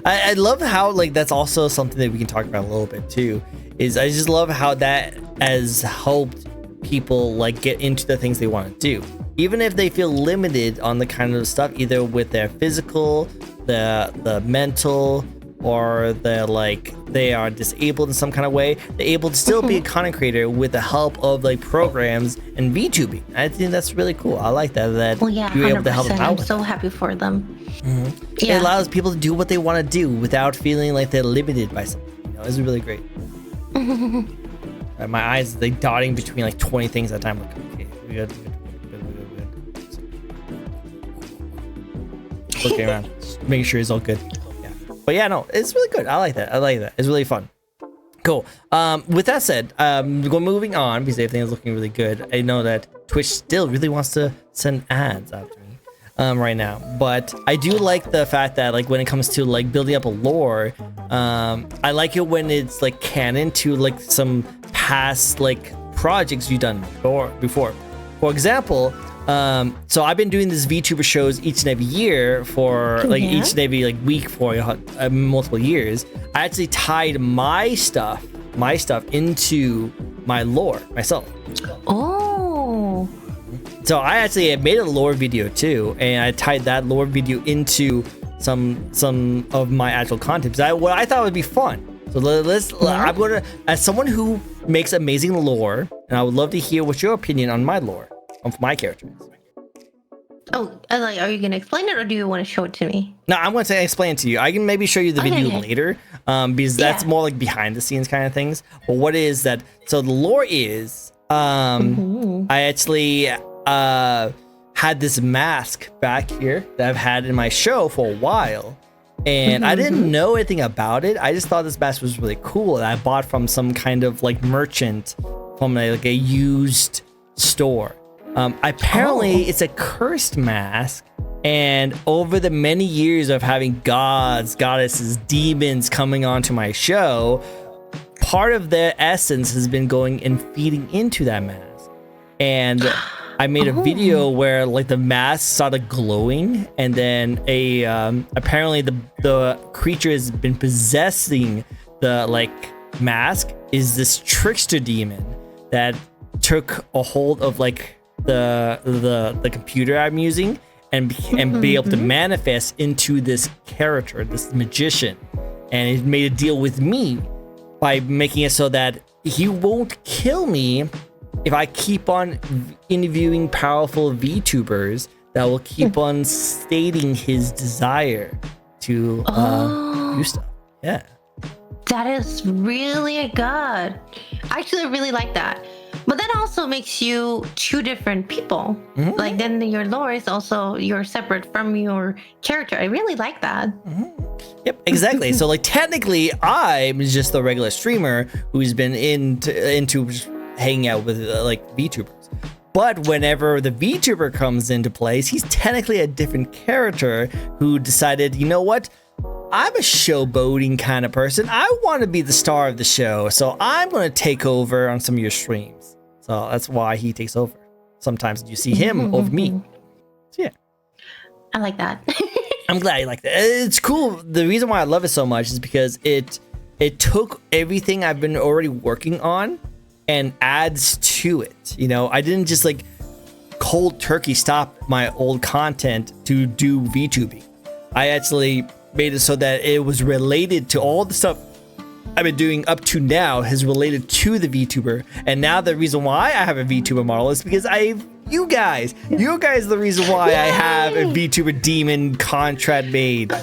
I love how like that's also something that we can talk about a little bit too. Is I just love how that has helped people like get into the things they want to do, even if they feel limited on the kind of stuff, either with their physical, the mental, or they are disabled in some kind of way, they're able to still be a content creator with the help of like programs and VTubing. I think that's really cool. I like that Well, yeah, you're able to help them 100%. out I'm with so happy for them. it allows people to do what they want to do without feeling like they're limited by something. It's really great. My eyes like dotting between like 20 things at a time. Like, okay, we good. Looking around, making sure it's all good. Yeah, but yeah, no, it's really good. I like that. It's really fun. Cool. With that said, moving on because everything is looking really good. I know that Twitch still really wants to send ads out to me right now, but I do like the fact that like when it comes to like building up a lore, I like it when it's like canon to like some past like projects you've done before. For example, so I've been doing this VTuber shows each and every year for like each and every like week for multiple years. I actually tied my stuff into my lore myself. Oh. So I actually made a lore video too, and I tied that lore video into some of my actual content. What I thought would be fun. So I'm gonna, as someone who makes amazing lore, and I would love to hear what's your opinion on my lore. Of my characters. Oh, like, are you gonna explain it or do you want to show it to me? No, I'm going to explain it to you. I can maybe show you the video later, because that's more like behind the scenes kind of things. But what is that? So the lore is, I actually had this mask back here that I've had in my show for a while, and I didn't know anything about it. I just thought this mask was really cool, and I bought from some kind of like merchant from like a used store. Apparently it's a cursed mask, and over the many years of having gods, goddesses, demons coming onto my show, part of their essence has been going and feeding into that mask. And I made a video where like the mask started glowing, and then apparently the creature has been possessing the like mask is this trickster demon that took a hold of like the computer I'm using and be able to manifest into this character, this magician, and it made a deal with me by making it so that he won't kill me if I keep on interviewing powerful VTubers that will keep on stating his desire to do stuff. Yeah. That is really good. I actually really like that. But that also makes you two different people. Like then your lore is also you're separate from your character. I really like that. Yep, exactly. So like technically I'm just the regular streamer who's been into just hanging out with like VTubers. But whenever the VTuber comes into place, he's technically a different character who decided, you know what? I'm a showboating kind of person. I want to be the star of the show, so I'm going to take over on some of your streams. So that's why he takes over. Sometimes you see him over me. So yeah. I like that. I'm glad you like that. It's cool. The reason why I love it so much is because it took everything I've been already working on and adds to it. You know, I didn't just like cold turkey stop my old content to do VTubing. I actually made it so that it was related to all the stuff I've been doing up to now has related to the VTuber. And now the reason why I have a VTuber model is because you guys are the reason why I have a VTuber demon contract made.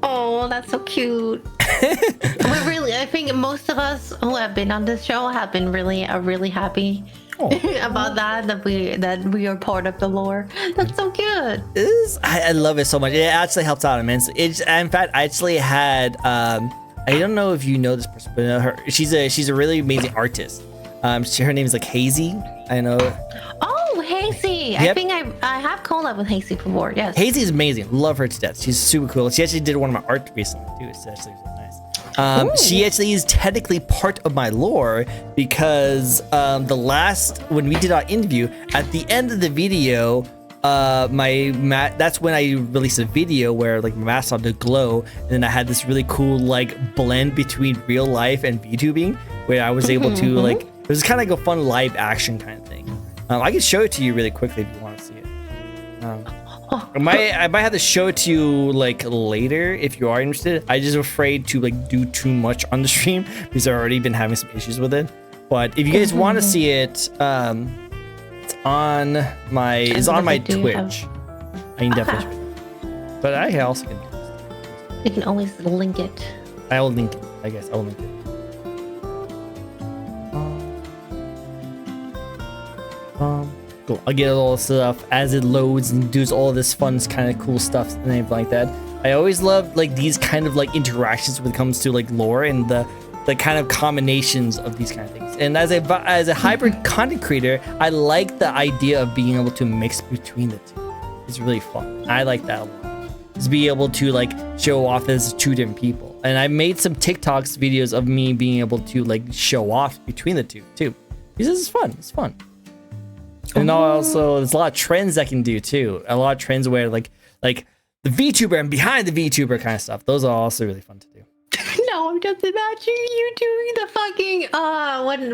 Oh, that's so cute. I think most of us who have been on this show have been really happy about that we are part of the lore. That's so good. I love it so much. It actually helps out immensely. In fact, I actually had I don't know if you know this person, but she's a really amazing artist. Her name is like Hazy. I know. Oh, Hazy. Yep. I think I have collabed with Hazy before. Yes. Hazy is amazing. Love her to death. She's super cool. She actually did one of my art recently too. It's actually really nice. She actually is technically part of my lore because when we did our interview, at the end of the video, that's when I released a video where like my mask started to glow, and then I had this really cool like blend between real life and VTubing where I was able to like, it was kind of like a fun live action kind of thing. I can show it to you really quickly if you want to see it. I might have to show it to you like later if you are interested. I just afraid to like do too much on the stream because I've already been having some issues with it. But if you guys want to see it, it's on my Twitch. I can definitely. But I also can. You can always link it. I'll link it. I guess I'll link it. Cool. I'll get all the stuff as it loads and does all this fun kind of cool stuff and everything like that. I always love like these kind of like interactions when it comes to like lore and the kind of combinations of these kind of things. And as a hybrid content creator, I like the idea of being able to mix between the two. It's really fun. I like that a lot. Just be able to like show off as two different people. And I made some TikToks videos of me being able to like show off between the two too. Because this is fun. It's fun. And also there's a lot of trends I can do too. A lot of trends where like the VTuber and behind the VTuber kind of stuff. Those are also really fun to do. No, I'm just imagining you doing the fucking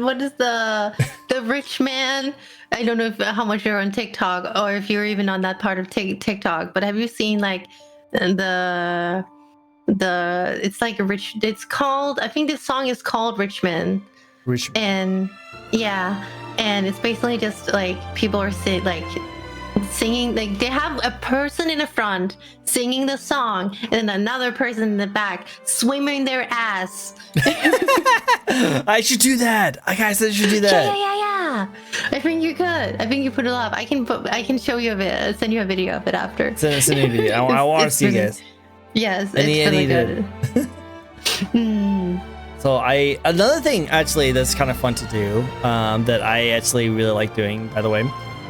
what is the rich man? I don't know how much you're on TikTok or if you're even on that part of TikTok, but have you seen like the it's like a rich, it's called, I think this song is called Richmond. And yeah, and it's basically just like people are singing, like they have a person in the front singing the song and then another person in the back swimming their ass. I should do that. I should do that. Yeah. I think you could. I think you put it up. I can show you a bit. Send you a video of it after. Send me a video. I want to see you guys. Yes, it's really good. So another thing actually that's kind of fun to do that I actually really like doing, by the way,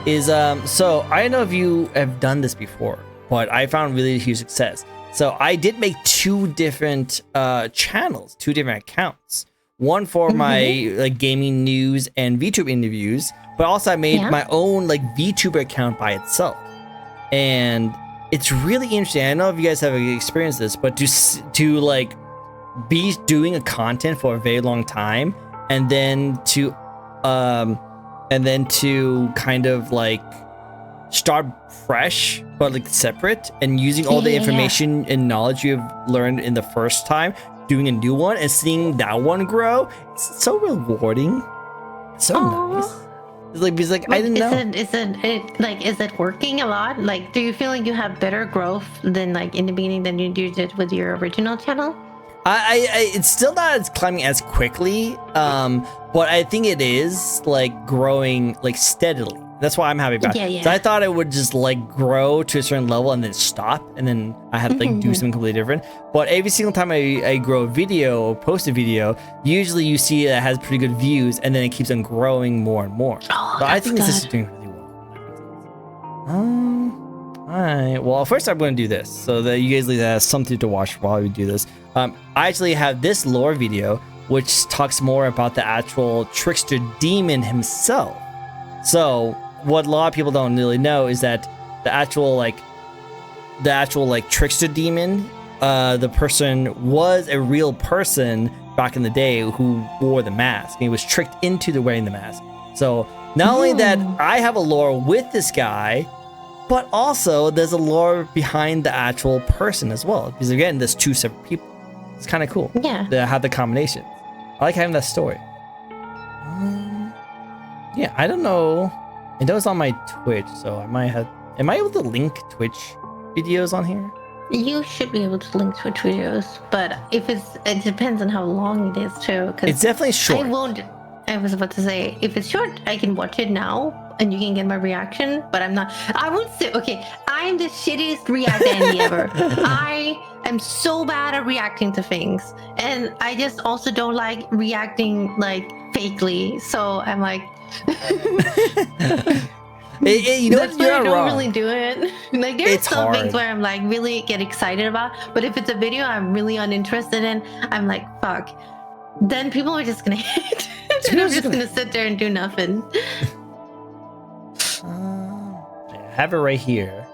is so I don't know if you have done this before, but I found really huge success. So I did make two different channels, two different accounts. One for my like gaming news and VTuber interviews, but also I made my own like VTuber account by itself. And it's really interesting. I don't know if you guys have experienced this, but to like be doing a content for a very long time and then to kind of like start fresh but like separate and using all the information and knowledge you've learned in the first time, doing a new one and seeing that one grow. It's so rewarding. It's so nice. It's like I didn't know. Is it working a lot? Like, do you feel like you have better growth than like in the beginning than you did with your original channel? It's still not climbing as quickly, but I think it is like growing like steadily. That's why I'm happy about it. So I thought it would just like grow to a certain level and then stop, and then I had to like do something completely different. But every single time I grow a video or post a video, usually you see that it has pretty good views, and then it keeps on growing more and more. So I think this is doing really well. Alright, well first I'm going to do this so that you guys have something to watch while we do this. I actually have this lore video which talks more about the actual trickster demon himself. So what a lot of people don't really know is that the actual trickster demon, the person was a real person back in the day who wore the mask, and he was tricked into wearing the mask. So not only that I have a lore with this guy, but also there's a lore behind the actual person as well. Because again, there's two separate people. It's kind of cool. Yeah. That have the combination. I like having that story. Yeah, I don't know. I know it's on my Twitch, so I might have. Am I able to link Twitch videos on here? You should be able to link Twitch videos, but it depends on how long it is too. It's definitely short. I was about to say, if it's short, I can watch it now and you can get my reaction, but I'm not. I would say, okay, I'm the shittiest react Andy ever. I am so bad at reacting to things, and I just also don't like reacting like fakely. So I'm like, you know, that's why I don't really do it. Like there's some things where I'm like really get excited about, but if it's a video I'm really uninterested in, I'm like, fuck. Then people are just gonna hate. And I'm just gonna sit there and do nothing. I have it right here.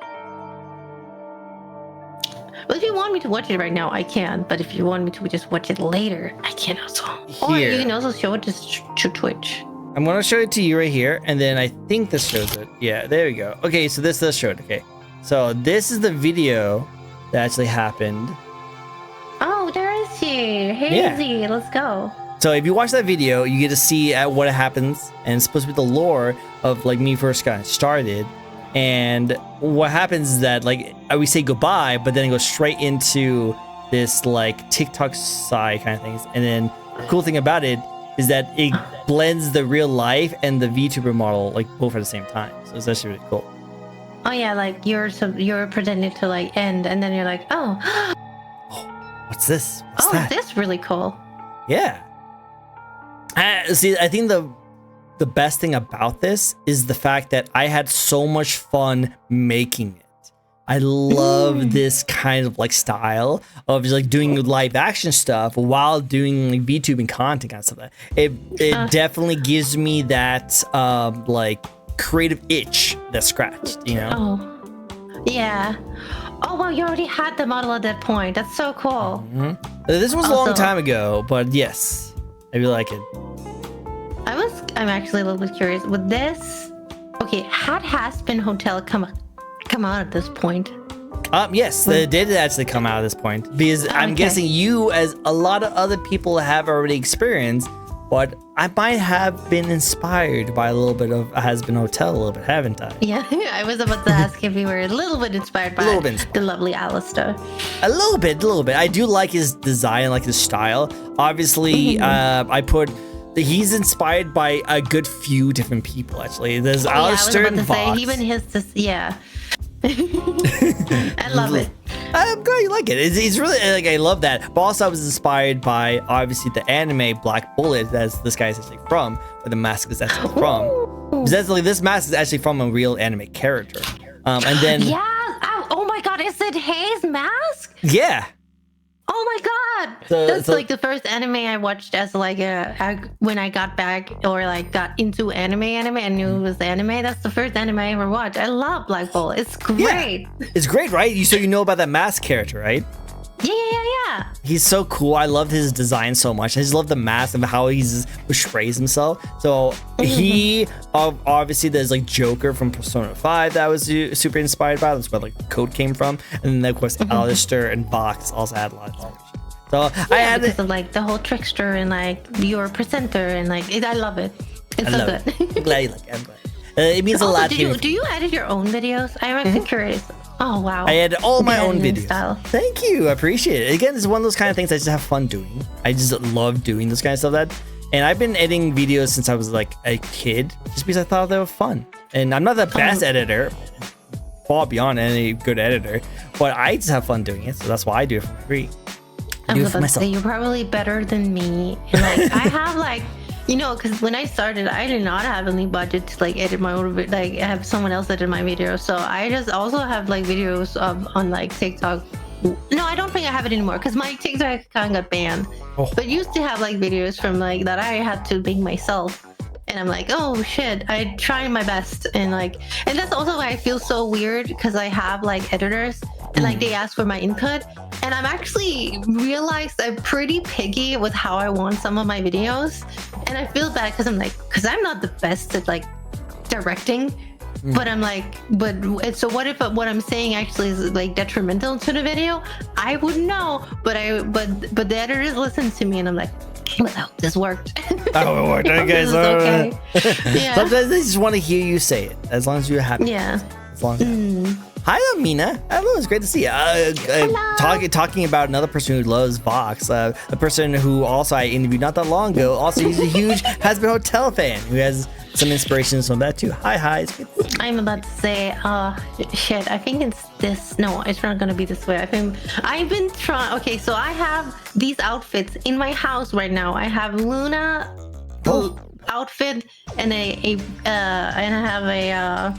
Well, if you want me to watch it right now, I can. But if you want me to just watch it later, I can also. Or you can also show it to Twitch. I'm going to show it to you right here, and then I think this shows it. Yeah, there we go. Okay, so this does show it. Okay, So this is the video that actually happened. Oh, there is he. Hazy, let's go. So if you watch that video, you get to see what happens, and it's supposed to be the lore of like me first got started. And what happens is that like we say goodbye, but then it goes straight into this like TikTok side kind of things. And then the cool thing about it is that it blends the real life and the VTuber model like both at the same time. So it's actually really cool. Oh yeah, like you're pretending to like end, and then you're like, oh, What's this? What's oh, that? this is really cool. Yeah. See, I think the best thing about this is the fact that I had so much fun making it. I love this kind of like style of just like doing live action stuff while doing like VTubing content kind of stuff. It definitely gives me that like creative itch that's scratched, you know? Oh, yeah. Oh, well, you already had the model at that point. That's so cool. This was a long time ago, but yes, I really like it. I'm actually a little bit curious. With this, okay, had Aspen Hotel come out at this point? Yes, they did actually come out at this point because I'm guessing you, as a lot of other people have already experienced, but I might have been inspired by a little bit of Aspen Hotel, a little bit, haven't I? Yeah, I was about to ask if you were a little bit inspired by the lovely Alistair. A little bit. I do like his design, like his style. Obviously, he's inspired by a good few different people, actually. There's Alistair and Vox. Even yeah. I love it. I'm glad you like it. It's really like, I love that. But also I was inspired by obviously the anime Black Bullet that's this guy is actually from, or the mask is actually from. Because that's like, this mask is actually from a real anime character. And then oh my god, is it Hayes' mask? Yeah. Oh my god, that's like the first anime I watched as like when I got back or like got into anime. I knew it was anime. That's the first anime I ever watched. I love Black Bull. It's great. Yeah. It's great, right? So you know about that mask character, right? Yeah. He's so cool. I love his design so much. I just love the mask and how he portrays himself. So he obviously there's like Joker from Persona 5 that I was super inspired by. That's where like the code came from. And then of course Alistair and Vox also had a lot of inspiration. So I had because of like the whole trickster and like your presenter and like I love it. It's so good. I'm glad you like it. I'm glad. It means a lot to me. Do you edit your own videos? I'm actually curious. Oh wow! I edit all my own videos. Style. Thank you, I appreciate it. Again, it's one of those kind of things I just have fun doing. I just love doing this kind of stuff. And I've been editing videos since I was like a kid, just because I thought they were fun. And I'm not the best editor, far beyond any good editor, but I just have fun doing it. So that's why I do it for free. I was about to say you're probably better than me. And like I have like. You know, because when I started, I did not have any budget to like edit my own, like have someone else edit my videos. So I just also have like videos on like TikTok. No, I don't think I have it anymore because my TikTok account got banned. But used to have like videos from like that I had to make myself. And I'm like, oh shit, I try my best. And that's also why I feel so weird because I have like editors and like they ask for my input. And I'm actually realized I'm pretty picky with how I want some of my videos. And I feel bad because I'm not the best at like directing. But I'm like, so what if what I'm saying actually is like detrimental to the video? I wouldn't know, but the editors listen to me and I'm like, well, this worked. Oh, it worked. Okay, so okay. Yeah. Sometimes they just want to hear you say it, as long as you're happy. Yeah. As long as you're happy. Hi, Mina. Hello, it's great to see you. Talking about another person who loves Vox, a person who also I interviewed not that long ago. Also, he's a huge Aspen Hotel fan who has some inspirations from that too. Hi, it's good to see you. I'm about to say, shit. I think it's this. No, it's not gonna be this way. I've been trying. Okay, so I have these outfits in my house right now. I have Luna outfit and and I have a.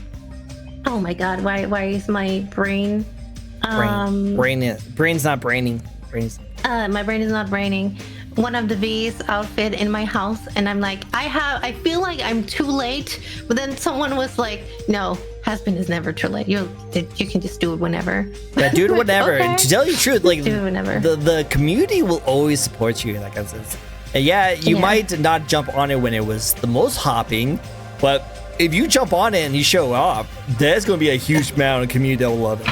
Oh my god, why is my brain brain's not braining. My brain is not braining. One of the V's outfit in my house and I'm like, I feel like I'm too late, but then someone was like, no, husband is never too late. You can just do it whenever. Yeah, do it whenever. Okay. To tell you the truth, like do it whenever. The community will always support you in that sense. And you might not jump on it when it was the most hopping, but if you jump on it and you show up, there's gonna be a huge amount of community that will love it.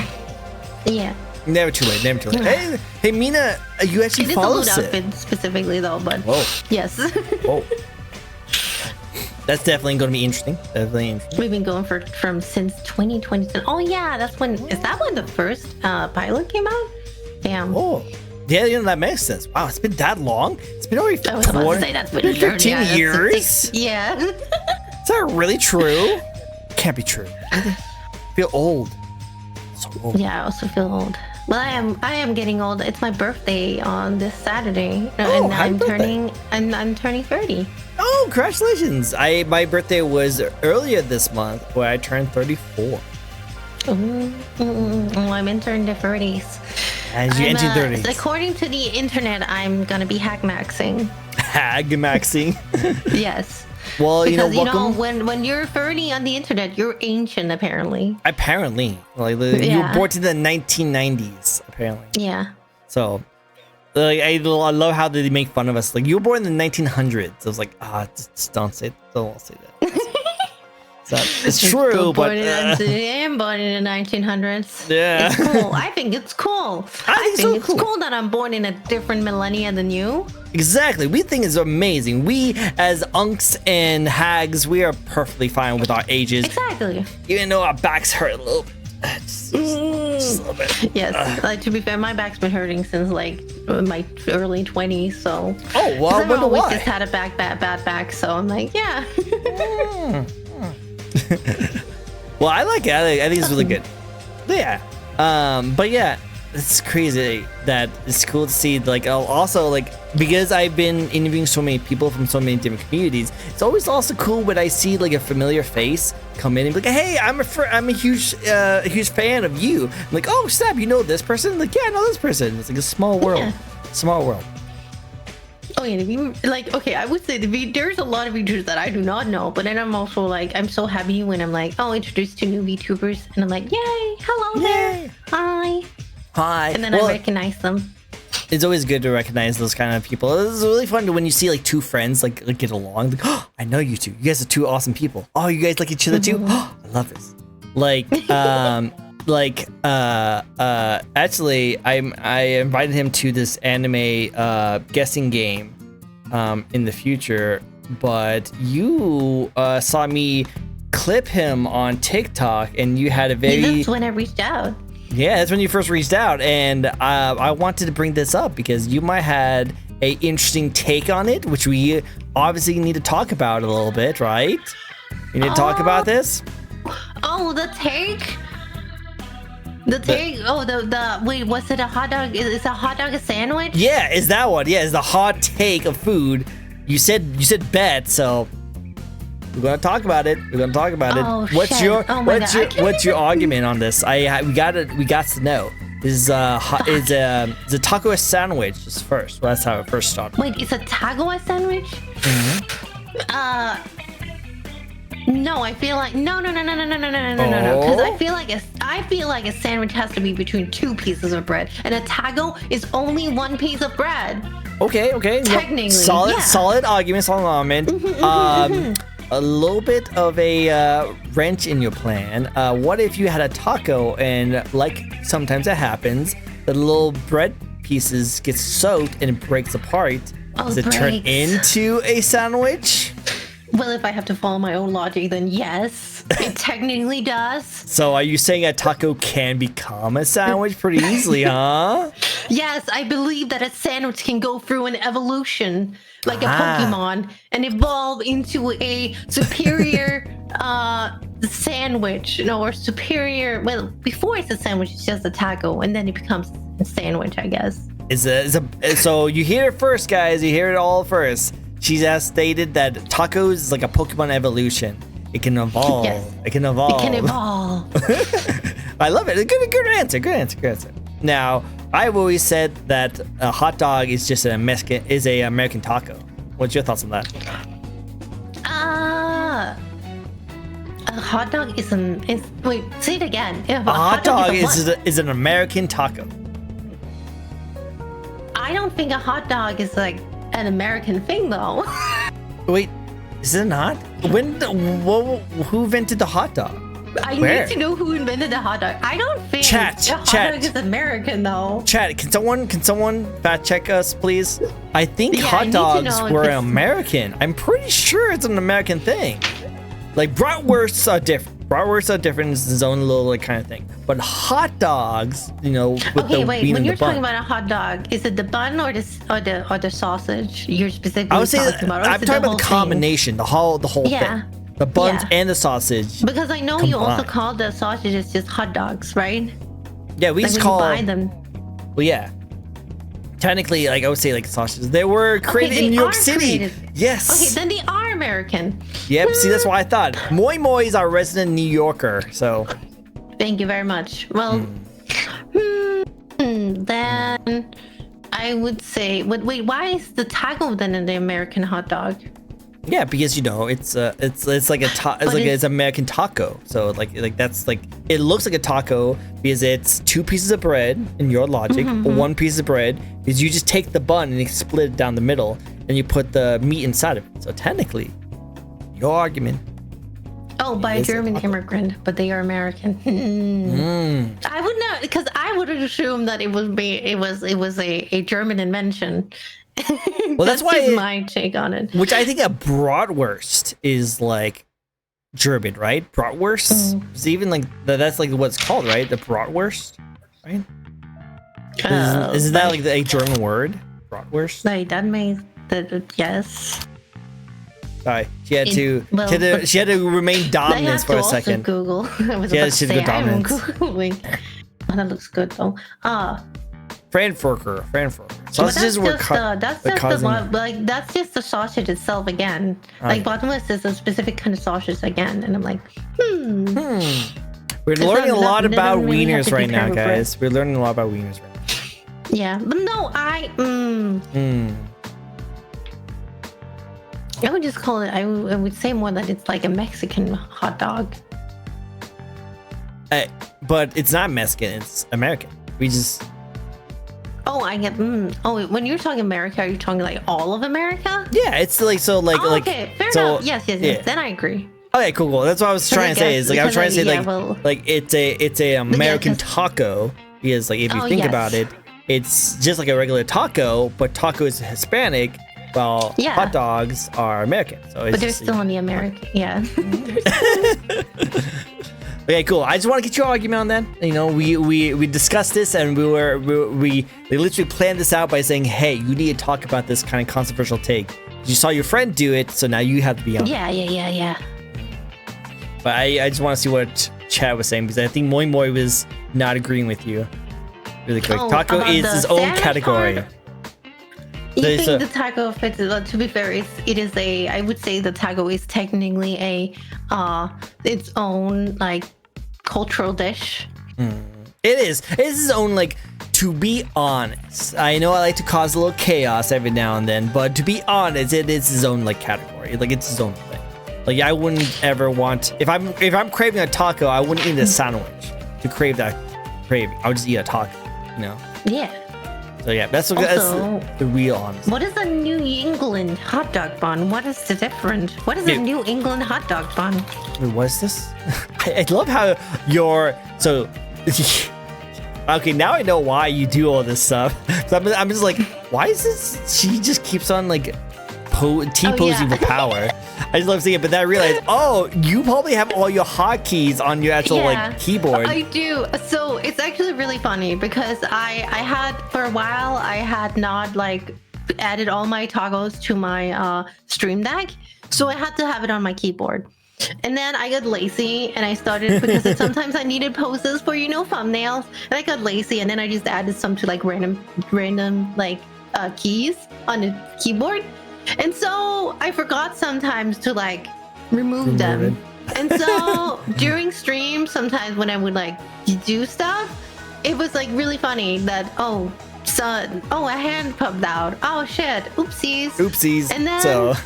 Yeah. Never too late. Never too late. Hey, Mina, you actually follow it. It is a loot outfit specifically though, but yes. Whoa. That's definitely going to be interesting. We've been going since 2020. Oh yeah, that's when. Is that when the first pilot came out? Damn. Oh. Yeah, that makes sense. Wow, it's been that long. It's been already 15 years. Yeah. Is that really true? Can't be true. I feel old. So old. Yeah, I also feel old. Well, I am getting old. It's my birthday on this Saturday, Oh, and I'm turning 30. Oh, congratulations! My birthday was earlier this month, where I turned 34. I'm entering the 30s. As you enter 30s. According to the internet, I'm gonna be hag-maxing. Hag-maxing? Yes. Well, because, welcome. When you're 30 on the internet, you're ancient, apparently. Apparently. Like, you were born in the 1990s, apparently. Yeah. So, like, I love how they make fun of us. Like, you were born in the 1900s. I was like, just don't say that. It's true, but... I am born in the 1900s. Yeah. It's cool. I think it's cool. I think it's cool that I'm born in a different millennia than you. Exactly. We think it's amazing. We, as unks and hags, we are perfectly fine with our ages. Exactly. Even though our backs hurt a little bit. Just a little bit. Yes. Like, to be fair, my back's been hurting since, like, my early 20s, so... Oh, well, I wonder why. I've always just had a bad back, so I'm like, yeah. Well, I like it. I think it's really good. But yeah, it's crazy that it's cool to see. Like, also, like, because I've been interviewing so many people from so many different communities, it's always also cool when I see like a familiar face come in and be like, "Hey, I'm a huge fan of you." I'm like, "Oh, snap! You know this person?" Like, "Yeah, I know this person." It's like a small world. Yeah. Small world. Oh yeah, okay, I would say there's a lot of VTubers that I do not know, but then I'm also like, I'm so happy when I'm like, introduced to new VTubers, and I'm like, yay, hello there, hi, and then I recognize them. It's always good to recognize those kind of people. It's really fun when you see like two friends like get along. Like, oh, I know you two. You guys are two awesome people. Oh, you guys like each other too. Oh, I love this. Like, actually, I invited him to this anime guessing game in the future, but you saw me clip him on TikTok, and you had a very... That's when I reached out. Yeah, that's when you first reached out, and I wanted to bring this up because you might had a interesting take on it, which we obviously need to talk about a little bit, right? You need to talk about this? Oh, the take? The take? Wait, was it a hot dog? Is a hot dog a sandwich? Yeah, is that one? Yeah, is the hot take of food. You said bet, so we're gonna talk about it. Oh, What's shit. what's your argument on this? We got to know. Is a taco a sandwich just first? Well, that's how it first started. Wait, is a taco a sandwich? Mm-hmm. No, I feel like no. Because I feel like a sandwich has to be between two pieces of bread, and a taco is only one piece of bread. Okay. Technically, solid argument. A little bit of a wrench in your plan. What if you had a taco and, like sometimes it happens, the little bread pieces get soaked and it breaks apart? Does it turn into a sandwich? Well, if I have to follow my own logic, then yes, it technically does. So are you saying a taco can become a sandwich pretty easily, huh? Yes, I believe that a sandwich can go through an evolution, like a Pokemon, and evolve into a superior sandwich, or superior. Well, before it's a sandwich, it's just a taco, and then it becomes a sandwich, I guess. So you hear it first, guys. You hear it all first. She has stated that tacos is like a Pokemon evolution. It can evolve. Yes. It can evolve. I love it. Good answer. Now, I've always said that a hot dog is just an American taco. What's your thoughts on that? A hot dog is wait, say it again. A hot dog is an American taco. I don't think a hot dog is like an American thing, though. Wait, Is it not? Who invented the hot dog? I Where? need to know who invented the hot dog. I don't think Chat, the hot chat. dog is American though. Chat, can someone fact check us, please? I think Yeah, I hot need to dogs know if were it's- American. I'm pretty sure it's an American thing. Like bratwursts are different. Bratwursts are different. It's its own little like kind of thing. But hot dogs, with Okay, the wait. bean When and you're the bun. talking about a hot dog, is it the bun or the sausage? You're specifically I would say talking about. Or I'm is it talking the about the whole thing? combination, the whole Yeah. thing. The buns Yeah. and the sausage. Because I know you also combined. call the sausages just hot dogs, right? Yeah, we Like just when call. you buy them. Well, yeah. Technically, like I would say, like sausages. They were created they in New York are City. created. Yes. Okay, then they are American. Yep. See, that's why I thought Moi Moi is our resident New Yorker. So. Thank you very much. Well, then I would say, wait, why is the taco then in the American hot dog? Yeah, because it's like it's American taco. So like that's like it looks like a taco because it's two pieces of bread in your logic, or one piece of bread is you just take the bun and you split it down the middle and you put the meat inside of it. So technically, your argument. Oh, by a Is it German taco? immigrant, but they are American. I would not, because I would assume that it was a German invention. Well, that's why just my take on it. Which I think a bratwurst is like German, right? Bratwurst. It's even like that's like what it's called, right? The bratwurst, right? Isn't that like a German word? Bratwurst. Like that makes that yes. Sorry, she had Well, she had to remain I dominant have for to a also second. Google. I was Yeah, about to she's say good I'm dominance. Googling. Oh, that looks good though. Frankfurter. But Sausages were that's just the sausage itself again. Like bottomless is a specific kind of sausage again, and I'm like, We're learning a lot doesn't about really have wieners to be right now, kind of bread. guys. We're learning a lot about wieners right now. Yeah, but no, I would just call it. I would say more that it's like a Mexican hot dog. But it's not Mexican. It's American. We just. Oh, I get. Oh, when you're talking America, are you talking like all of America? Yeah, it's like so like Oh, like. okay, fair so, enough. Yes. yeah. Then I agree. Okay, cool. That's what I was trying to say. Is like I was trying to say like it's a American 'cause- taco because like if you think yes. about it, it's just like a regular taco, but taco is Hispanic, while Yeah. hot dogs are American. So it's But they're just, still on the American. Yeah. okay, cool. I just want to get your argument on that. We discussed this and we literally planned this out by saying, hey, you need to talk about this kind of controversial take. You saw your friend do it, so now you have to be on. Yeah. But I just want to see what Chad was saying because I think Moi Moi was not agreeing with you. Really quick. Oh, Taco about is the his own sandwich category. part? You There's think a- the taco fits? To be fair, it is a. I would say the taco is technically a its own like cultural dish. It is. It's his own, like, to be honest. I know I like to cause a little chaos every now and then, but to be honest, it is his own, like, category. Like, it's his own thing. Like, I wouldn't ever want... If I'm craving a taco, I wouldn't eat a sandwich to crave that craving. I would just eat a taco, you know? Yeah. So, yeah, that's the real honest. What is a New England hot dog bun? What is the difference? What is a Dude. New England hot dog bun? Wait, what is this? I love how you're... So... Okay, now I know why you do all this stuff. So I'm just like, why is this? She just keeps on like T-posing yeah. for power. I just love seeing it, but then I realized, oh, you probably have all your hotkeys on your actual like keyboard. I do. So it's actually really funny because I had for a while I had not like added all my toggles to my Stream Deck, so I had to have it on my keyboard. And then I got lazy and I started because sometimes I needed poses for thumbnails, and I got lazy and then I just added some to like random like keys on the keyboard, and so I forgot sometimes to like remove them. And so during stream, sometimes when I would like do stuff, it was like really funny that a hand popped out. Oh shit! Oopsies. And then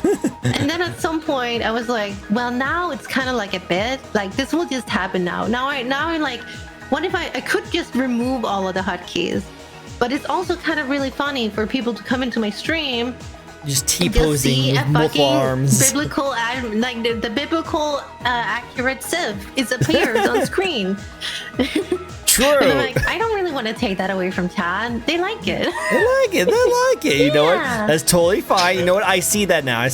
and then at some point I was like, well, now it's kind of like a bit like this will just happen now. Now I'm like, what if I could just remove all of the hotkeys? But it's also kind of really funny for people to come into my stream just T-posing with multiple arms. Biblical, like the biblical accurate Civ appears on screen. True. And I'm like, I don't really want to take that away from Chad. They like it. They like it. You know what? That's totally fine. You know what? I see that now.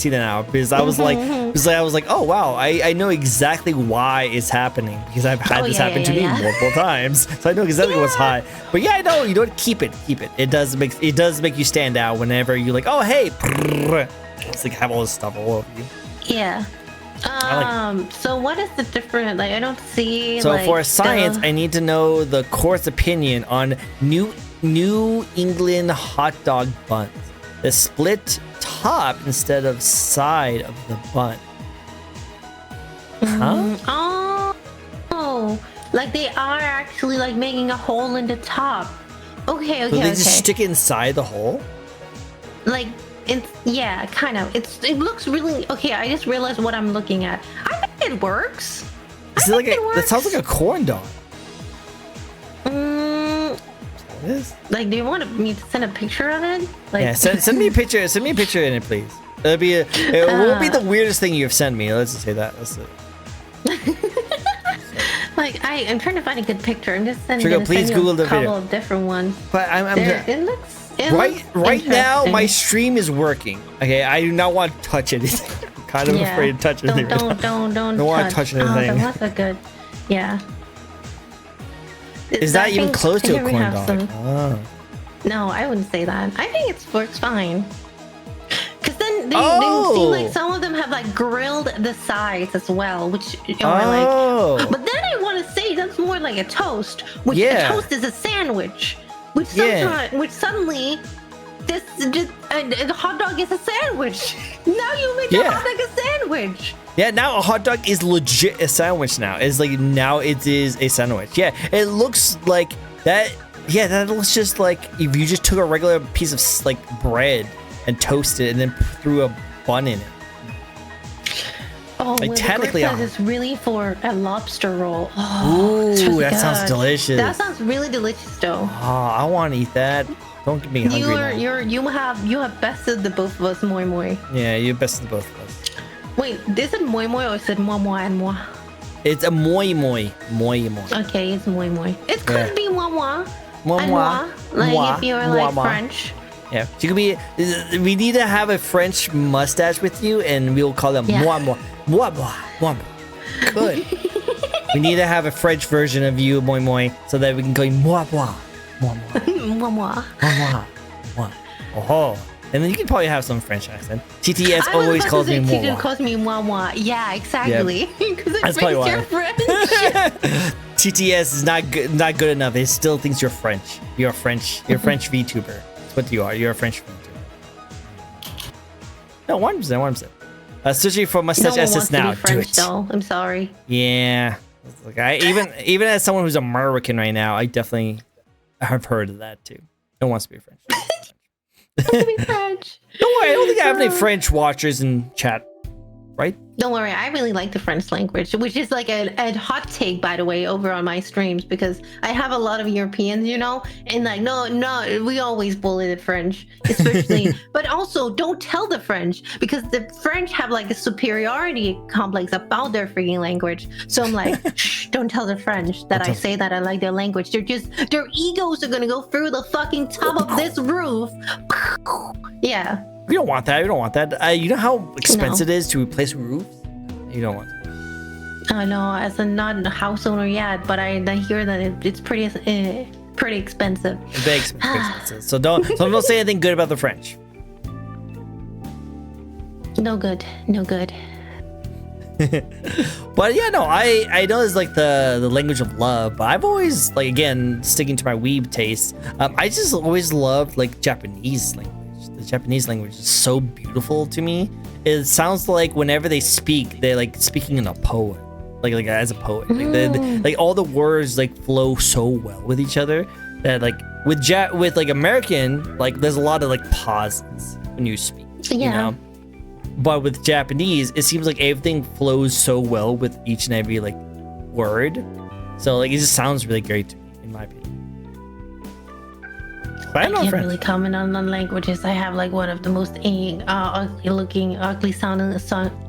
Because I was like, oh wow, I know exactly why it's happening because I've had this happen to me multiple times, so I know exactly what's hot. But yeah, I know. You know what? Keep it. It does make you stand out whenever you like. Oh hey, it's like have all this stuff all over you. Yeah. So what is the different, like, I don't see, so like, for science, I need to know the court's opinion on New England hot dog buns. The split top instead of side of the bun. Huh? Oh, like they are actually like making a hole in the top. Okay, so they just stick it inside the hole? Like, yeah, kind of. It looks really okay. I just realized what I'm looking at. I think it works. That sounds like a corn dog. Like, do you want me to send a picture of it? Like, yeah, send me a picture. Send me a picture in it, please. It won't be the weirdest thing you've sent me. Let's just say that. That's it. Like, I'm trying to find a good picture. I'm just sending Google the a couple video. of different ones. But it looks. Right now, my stream is working. Okay, I do not want to touch anything. I'm kind of afraid to touch anything. Don't want to touch anything. Oh, that's a good. Yeah. Is that even close to a corn dog? No, I wouldn't say that. I think it works fine. Because then they seem like some of them have like grilled the sides as well, which are like. But then I want to say that's more like a toast, which a toast is a sandwich. Which suddenly, a hot dog is a sandwich. Now you make a hot dog a sandwich. Yeah, now a hot dog is legit a sandwich now. It's like now it is a sandwich. Yeah, it looks like that. Yeah, that looks just like if you just took a regular piece of like bread and toasted it and then threw a bun in it. Oh, like technically, it's really for a lobster roll. Oh, ooh, that sounds delicious. That sounds really delicious, though. Oh, I want to eat that. Don't get me hungry. You have bested the both of us, moi moi. Yeah, you bested the both of us. Wait, is it moi moi or is it moi moi and moi? It's a moi moi. Okay, it's moi moi. It could be moi moi. Moi. Like if you're like French. Yeah, she could be. We need to have a French mustache with you, and we'll call them moi moi. Moi moi, moi moi. Good. We need to have a French version of you, moi moi, so that we can go moi moi, moi moi, moi moi, moi moi. Oh, and then you can probably have some French accent. TTS always calls me moi moi. Calls me moi moi. Yeah, exactly. Because that's probably why. You're French. TTS is not good enough. It still thinks you're French. You're French. You're French VTuber. That's what you are. You're a French VTuber. No, 100%. Especially for mustache SS now. Do it. Though. I'm sorry. Yeah. Like even as someone who's American right now, I definitely have heard of that too. No one wants to be French. To be French. Don't worry, I don't think I have any French watchers in chat. Right? Don't worry, I really like the French language, which is like a hot take, by the way, over on my streams, because I have a lot of Europeans, you know, and like, no, we always bully the French, especially, but also don't tell the French, because the French have like a superiority complex about their freaking language. So I'm like, shh, don't tell the French that I say that I like their language. Their egos are gonna go through the fucking top of this roof. Yeah. We don't want that. We don't want that. You know how expensive it is to replace roofs? You don't want that. I know, as a not a house owner yet, but I hear that it's pretty expensive. Very expensive. So don't say anything good about the French. No good. But yeah, no, I know it's like the language of love, but I've always, like, again, sticking to my weeb taste, I just always loved like Japanese language. The Japanese language is so beautiful to me. It sounds like whenever they speak, they're like speaking in a poem, like as a poet. Like all the words like flow so well with each other that like with like American, like there's a lot of like pauses when you speak. Yeah. You know? But with Japanese, it seems like everything flows so well with each and every like word. So like it just sounds really great to me, in my opinion. But I know can't friends. really comment on languages. I have like one of the most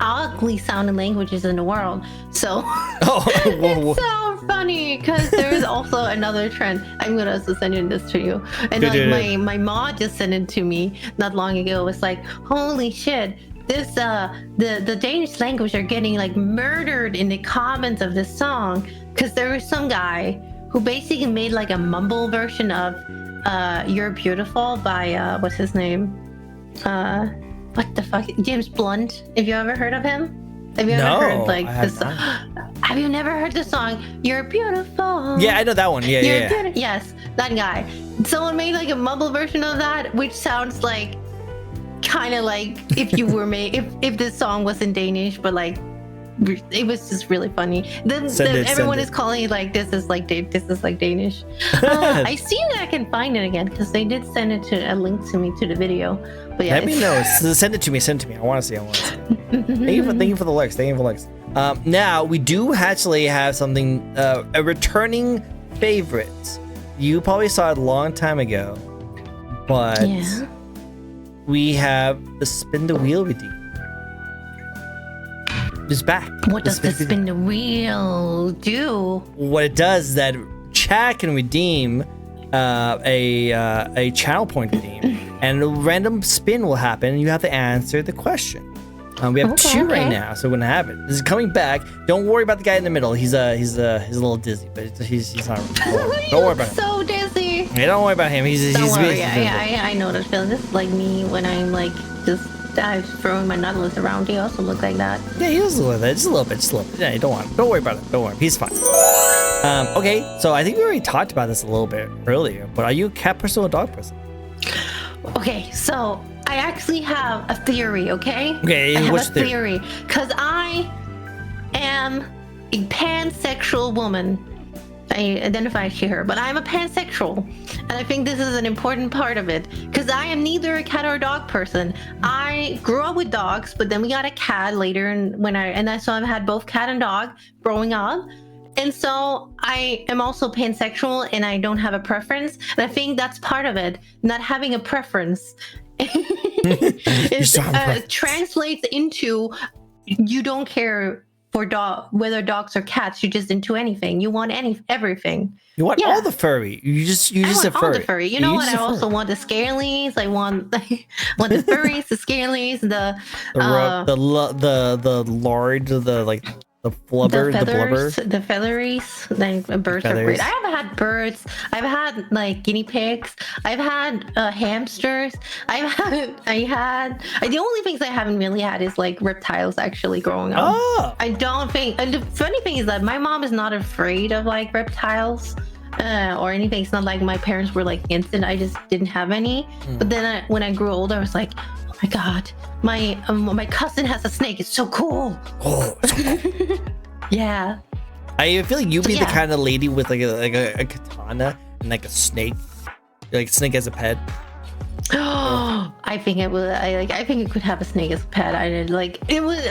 ugly sounding languages in the world. So it's so funny because there's also another trend. I'm gonna also send this to you. And like my mom just sent it to me not long ago. It's like, holy shit. This the Danish language are getting like murdered in the comments of this song because there was some guy who basically made like a mumble version of You're Beautiful by what's his name? What the fuck? James Blunt. Have you ever heard of him? Have you ever heard like this? Have you never heard the song You're Beautiful? Yeah, I know that one. Yeah, yeah. Yes, that guy. Someone made like a mumble version of that, which sounds like kind of like if you were made if this song was in Danish, but like it was just really funny. Then everyone is calling it like this is like Danish. I see that I can find it again because they did send it to a link to me to the video. But yeah, let me know. Send it to me. I want to see. Thank you for the likes. Now we do actually have something, a returning favorite. You probably saw it a long time ago, but yeah. We have the spin the wheel redeem. It's back. What does the spin the wheel do? What it does is that chat can redeem a channel point redeem, and a random spin will happen, and you have to answer the question. We have two right now, so we're gonna have it. This is coming back. Don't worry about the guy in the middle. He's a little dizzy, but he's not. Don't worry about him. So dizzy. Hey, don't worry about him. He's I know that feeling. This is like me when I'm like just throwing my nutless around. He also looks like that. Yeah, he does look like that. Just a little bit. Yeah, don't worry about it. Don't worry. He's fine. Okay, so I think we already talked about this a little bit earlier, but are you a cat person or a dog person? Okay, so I actually have a theory, okay? Okay, I have what's a theory? Because I am a pansexual woman. I identify as she, her, but I'm a pansexual. And I think this is an important part of it. Because I am neither a cat or a dog person. I grew up with dogs, but then we got a cat later, and so I've had both cat and dog growing up. And so I am also pansexual, and I don't have a preference. And I think that's part of it, not having a preference. Translates into you don't care for whether dogs or cats. You're just into anything. You want everything. You want all the furry. You just a furry. All the furry. You know what? I also want the scalies. I want the furries, the scalies, the large, the flubbers, the featheries, like birds are great. I have had birds. I've had like guinea pigs. I've had hamsters. The only things I haven't really had is like reptiles actually growing up. Oh. I don't think. And the funny thing is that my mom is not afraid of like reptiles. Or anything. It's not like my parents were like against it. I just didn't have any. But then when I grew older, I was like, oh my god, my cousin has a snake. It's so cool. Oh, so cool. Yeah. I feel like you'd be the kind of lady with like a katana and like a snake, like snake as a pet. I think it would. I think it could have a snake as a pet. I did like it was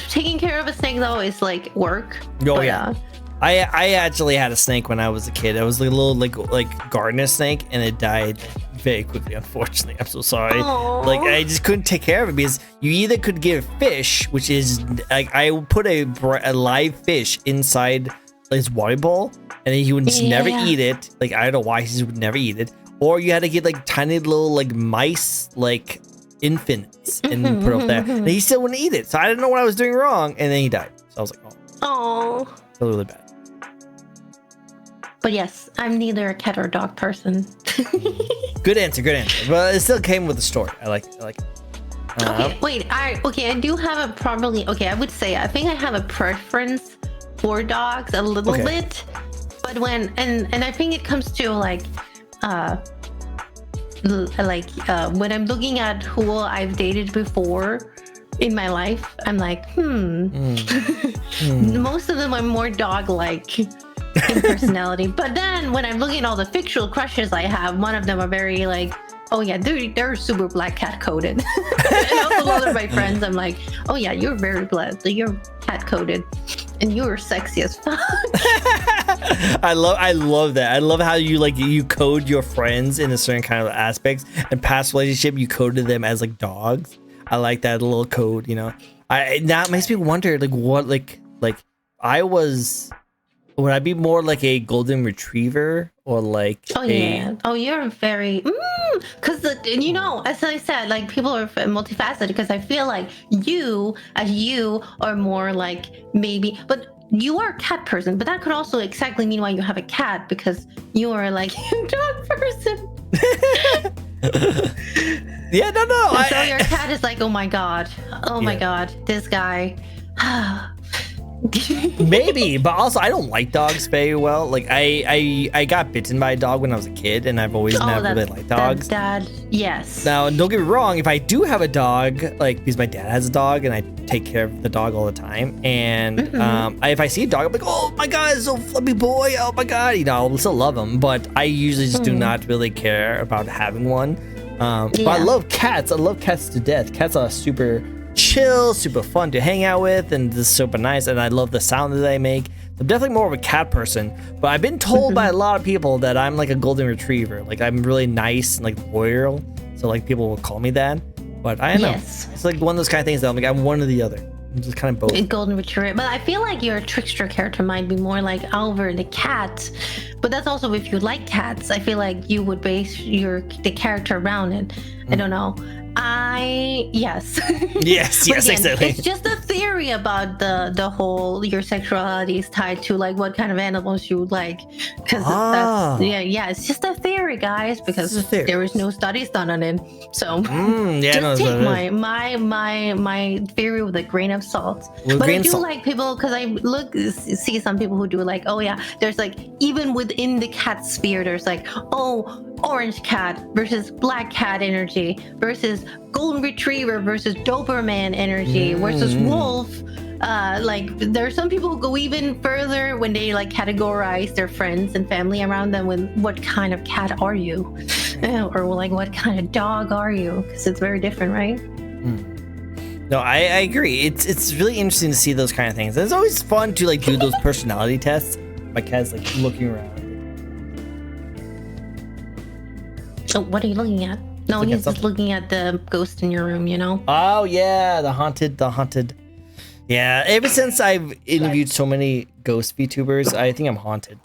taking care of a snake though is like work. Oh yeah. I actually had a snake when I was a kid. It was a little like gardener snake, and it died very quickly. Unfortunately, I'm so sorry. Aww. Like I just couldn't take care of it because you either could give fish, which is like I would put a live fish inside his water bowl, and he would just never eat it. Like I don't know why he just would never eat it. Or you had to get like tiny little like mice, like infants, and put it up there, and he still wouldn't eat it. So I didn't know what I was doing wrong, and then he died. So I was like, oh, really bad. But yes, I'm neither a cat or a dog person. Good answer. But it still came with a story. I like it. Okay, wait. I do have I would say I think I have a preference for dogs a little bit. But when I think it comes to when I'm looking at who I've dated before in my life, I'm like, most of them are more dog-like in personality. But then when I'm looking at all the fictional crushes I have, one of them are very like, oh yeah, they're super black cat coded. And also a lot of my friends, I'm like, oh yeah, you're very black, you're cat coded. And you were sexy as fuck. I love that. I love how you code your friends in a certain kind of aspects. And past relationship, you coded them as like dogs. I like that little code, you know. Now it makes me wonder would I be more like a golden retriever or like you're very because as I said, like people are multifaceted, because I feel like you are more like maybe, but you are a cat person, but that could also exactly mean why you have a cat, because you are like a dog person. Yeah, no. So your cat is like, oh my god, this guy. Maybe, but also I don't like dogs very well. Like I got bitten by a dog when I was a kid, and I've always never really liked dogs. Yes. Now, don't get me wrong, if I do have a dog, like because my dad has a dog and I take care of the dog all the time, and if I see a dog, I'm like, oh my god, it's so fluffy boy, oh my god, I'll still love him, but I usually just do not really care about having one. But I love cats. I love cats to death. Cats are super chill, super fun to hang out with, and just super nice, and I love the sound that they make. I'm definitely more of a cat person, but I've been told by a lot of people that I'm like a golden retriever. Like I'm really nice and like loyal, so like people will call me that. But I don't know. It's like one of those kind of things that I'm like, I'm one or the other. I'm just kind of both. A golden retriever, but I feel like your trickster character might be more like Oliver the cat. But that's also if you like cats. I feel like you would base the character around it. I don't know. Yes, again, exactly. It's just a theory about the whole your sexuality is tied to like what kind of animals you would like, because it's just a theory, guys, because there is no studies done on it. So just take my theory with a grain of salt. But I do like people, because I see some people who do like, oh yeah, there's like even within the cat sphere, there's like, oh, orange cat versus black cat energy versus golden retriever versus Doberman energy versus wolf. Like there are some people who go even further when they like categorize their friends and family around them with what kind of cat are you, or like what kind of dog are you, because it's very different, right? No, I agree. It's really interesting to see those kind of things. And it's always fun to like do those personality tests. My cat's like looking around. So what are you looking at? No, he's just looking at the ghost in your room, you know? Oh yeah, the haunted. Yeah, ever since I've interviewed so many ghost VTubers, I think I'm haunted.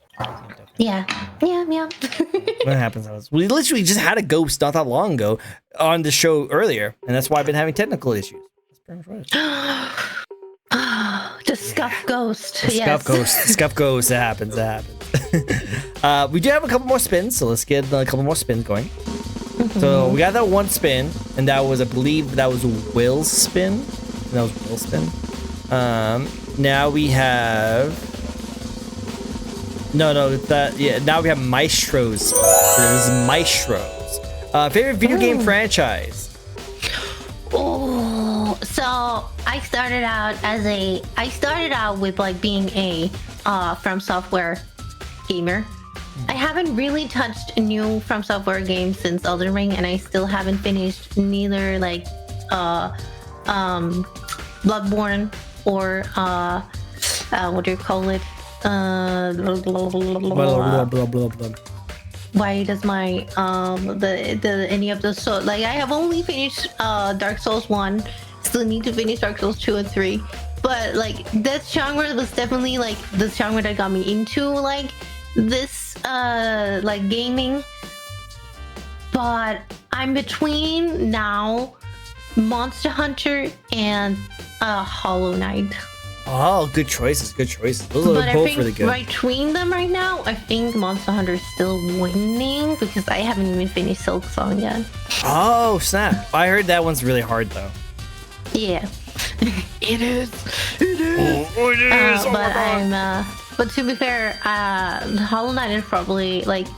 Yeah. What happens? We literally just had a ghost not that long ago on the show earlier, and that's why I've been having technical issues. That's pretty much The scuff ghost. Scuff ghost. It happens. We do have a couple more spins, so let's get a couple more spins going. So we got that one spin, and that was, I believe, that was Will's spin. Now we have now we have Maestro's. This is Maestro's favorite video game franchise. Oh, so I started out with like being a From Software gamer. I haven't really touched a new From Software game since Elden Ring, and I still haven't finished neither like Bloodborne or what do you call it? Why does my the any of the like I have only finished Dark Souls 1, still need to finish Dark Souls 2 and 3, but like that genre was definitely like the genre that got me into like this like gaming. But I'm between now Monster Hunter and Hollow Knight. Oh, good choices. Those are both really good. Between them right now, I think Monster Hunter is still winning because I haven't even finished Silk Song yet. Oh, snap. I heard that one's really hard though. Yeah. It is. Oh, it is. But to be fair, Hollow Knight is probably like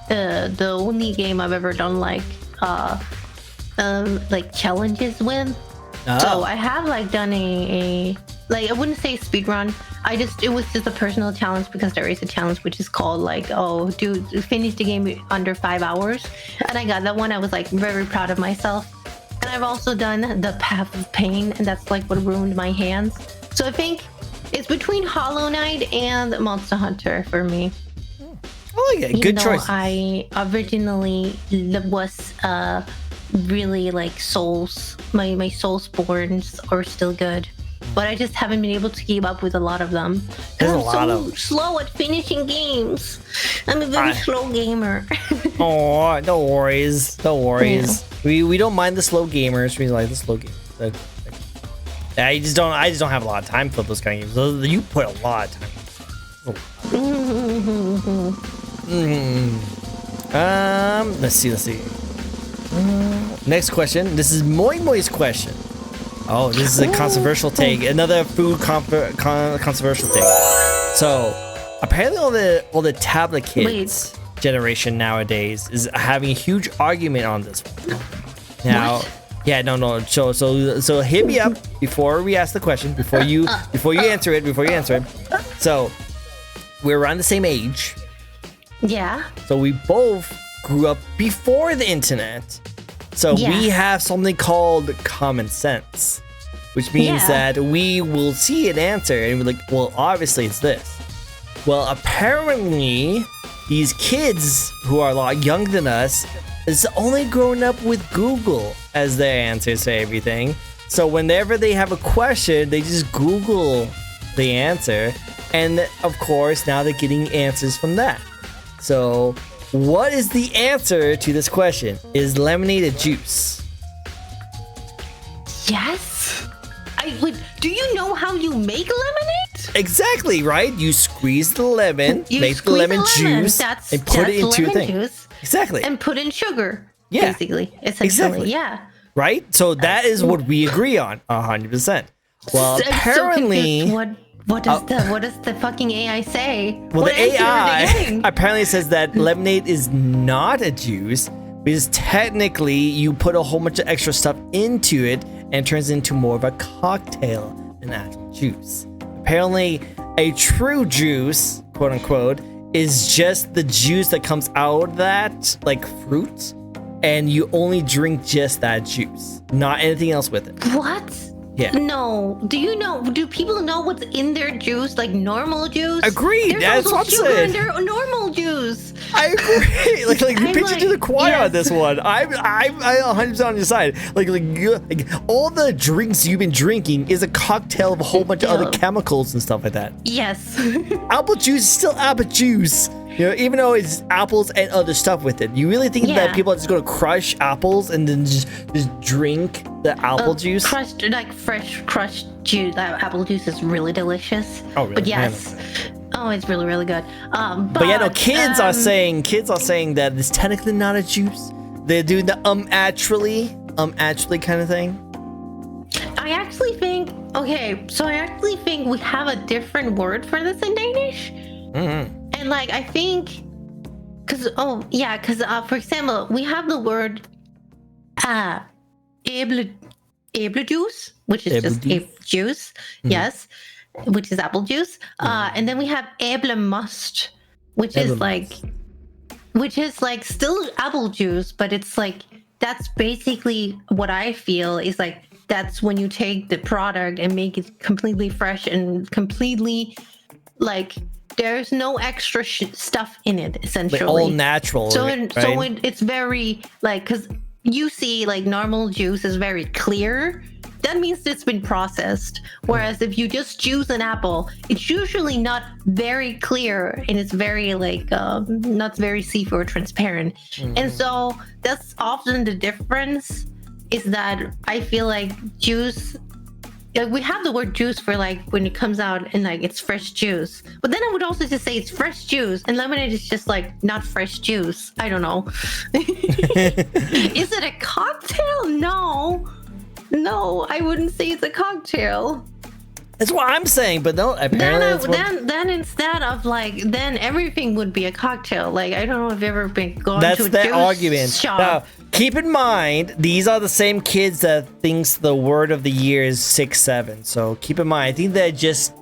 the only game I've ever done like challenges with. Oh. So I have like done a like, I wouldn't say speed run. It was just a personal challenge, because there is a challenge which is called like, oh, dude, finish the game under 5 hours. And I got that one. I was like very proud of myself. And I've also done the Path of Pain, and that's like what ruined my hands. So I think It's between Hollow Knight and Monster Hunter for me. Oh yeah, good choice. I originally was really like Souls. My Soulsborns are still good, but I just haven't been able to keep up with a lot of them. There's I'm a lot so of slow at finishing games. I'm a very slow gamer. Oh, no worries. No worries. Yeah. We don't mind the slow gamers. We like the slow gamers. I just don't have a lot of time for those kind of games. You put a lot of time. Let's see. Next question. This is Moi Moi's question. Oh, this is a controversial take. Another food controversial take. So, apparently all the tablet kids generation nowadays is having a huge argument on this one. Now, yeah, no. So hit me up before we ask the question. Before you answer it. So, we're around the same age. Yeah. So we both grew up before the internet. So we have something called common sense, which means that we will see an answer and we're like, well, obviously it's this. Well, apparently these kids who are a lot younger than us is only growing up with Google as their answers to everything. So whenever they have a question, they just Google the answer. And of course, now they're getting answers from that. So, what is the answer to this question? Is lemonade a juice? Yes. Do you know how you make lemonade? Exactly, right? You squeeze the lemon, make the lemon juice, and put it into a thing. Juice, exactly. And put in sugar. Yeah. Basically. Essentially. Exactly. Yeah. Right? So that is what we agree on, 100%. Well, apparently... What does the fucking AI say? Well, the AI apparently says that lemonade is not a juice because technically you put a whole bunch of extra stuff into it and it turns into more of a cocktail than actual juice. Apparently, a true juice, quote unquote, is just the juice that comes out of that, like fruit, and you only drink just that juice, not anything else with it. What? Yeah. No. Do people know what's in their juice? Like normal juice? Agreed. That's what I'm saying. In their normal juice. I agree. like you preach to the choir on this one. I'm 100% on your side. Like all the drinks you've been drinking is a cocktail of a whole bunch of other chemicals and stuff like that. Yes. Apple juice is still apple juice. You know, even though it's apples and other stuff with it. You really think that people are just going to crush apples and then just drink the apple juice? Crushed, like fresh crushed juice. That apple juice is really delicious. Oh, really? But yes. Oh, it's really, really good. But yeah, no, kids are saying that it's technically not a juice. They're doing the actually kind of thing. I actually think we have a different word for this in Danish. Mm-hmm. And like I think, because for example, we have the word æblejuice, which is just a juice, yes, which is apple juice, and then we have æblemost, which is like still apple juice, but it's like that's basically what I feel is like that's when you take the product and make it completely fresh and completely like. There's no extra stuff in it, essentially. Like all natural. So it's very, like, because you see, like, normal juice is very clear. That means it's been processed. Whereas if you just juice an apple, it's usually not very clear and it's very, like, not very see-through or transparent. Mm-hmm. And so that's often the difference is that I feel like juice... Like we have the word juice for like when it comes out and like it's fresh juice, but then I would also just say it's fresh juice, and lemonade is just like not fresh juice. I don't know. Is it a cocktail? No, I wouldn't say it's a cocktail. That's what I'm saying, but no, apparently then instead of like, then everything would be a cocktail. Like I don't know if you've ever been going to a juice argument. Shop. Now, keep in mind, these are the same kids that thinks the word of the year is 6-7. So keep in mind, I think they're just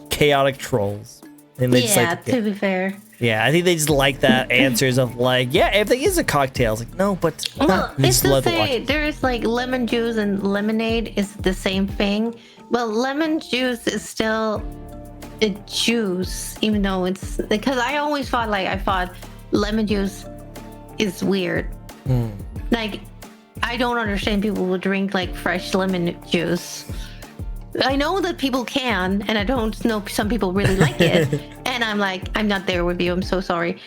chaotic trolls. And they to be fair. Yeah, I think they just like that answers of like, yeah, everything is a cocktail. It's like, no, but it's to say there's like lemon juice and lemonade is the same thing. Well, lemon juice is still a juice, even though it's because I always thought lemon juice is weird. Like, I don't understand people who drink like fresh lemon juice. I know that people can, and I don't know some people really like it. And I'm like, I'm not there with you. I'm so sorry.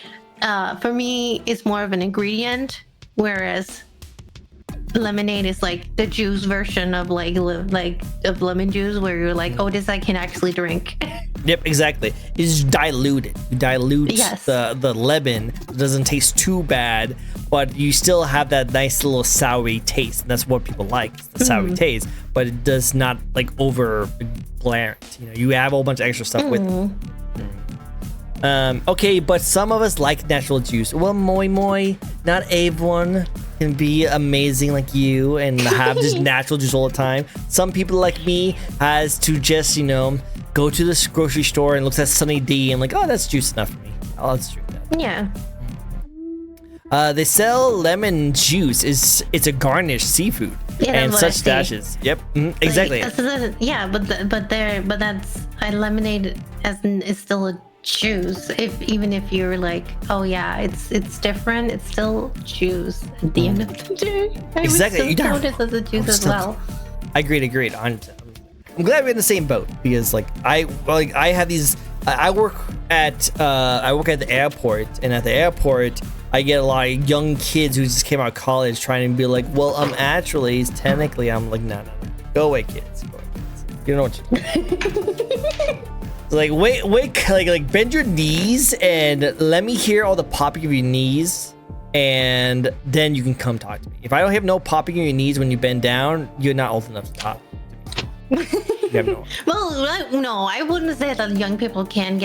For me, it's more of an ingredient, whereas lemonade is like the juice version of of lemon juice, where you're like, oh, this I can actually drink. Yep, exactly. It's diluted. You dilute the lemon. It doesn't taste too bad, but you still have that nice little soury taste. And that's what people like, the soury taste. But it does not like over blare it. You know, you have a whole bunch of extra stuff with it. Okay, but some of us like natural juice. Well, moi, not everyone can be amazing like you and have just natural juice all the time. Some people like me has to just, you know, go to this grocery store and looks at Sunny D and like, oh, that's juice enough for me. Oh, let's drink that. Yeah. They sell lemon juice. It's a garnished seafood and such stashes. Yep, exactly. Yeah, but that's lemonade is still a juice. Even if you're like, oh yeah, it's different. It's still juice at the end of the day. Exactly. You count it as a juice as well. Agreed. I'm glad we're in the same boat because I have these. I work at the airport, and at the airport I get a lot of young kids who just came out of college trying to be like, well, actually, technically, I'm like, no, go away, kids. You don't know what you're doing. Like, wait, like bend your knees and let me hear all the popping of your knees, and then you can come talk to me. If I don't have no popping of your knees when you bend down, you're not old enough to talk. Well, no, I wouldn't say that young people can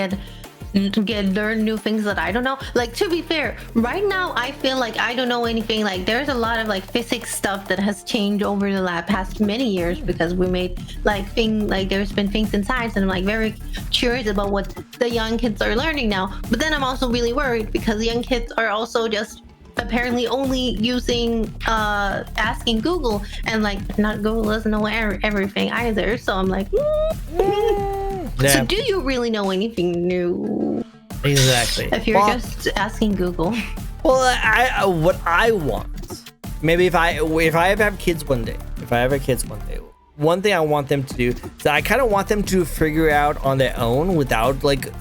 learn new things that I don't know. Like, to be fair, right now I feel like I don't know anything. Like, there's a lot of like physics stuff that has changed over the past many years because we made there's been things in science, and I'm like very curious about what the young kids are learning now. But then I'm also really worried because young kids are also just apparently only using asking Google, and like not Google doesn't know everything either. So I'm like, So do you really know anything new? Exactly. If you're just asking Google. Well, what I want, maybe if I ever have kids one day, one thing I want them to do is I kind of want them to figure out on their own without like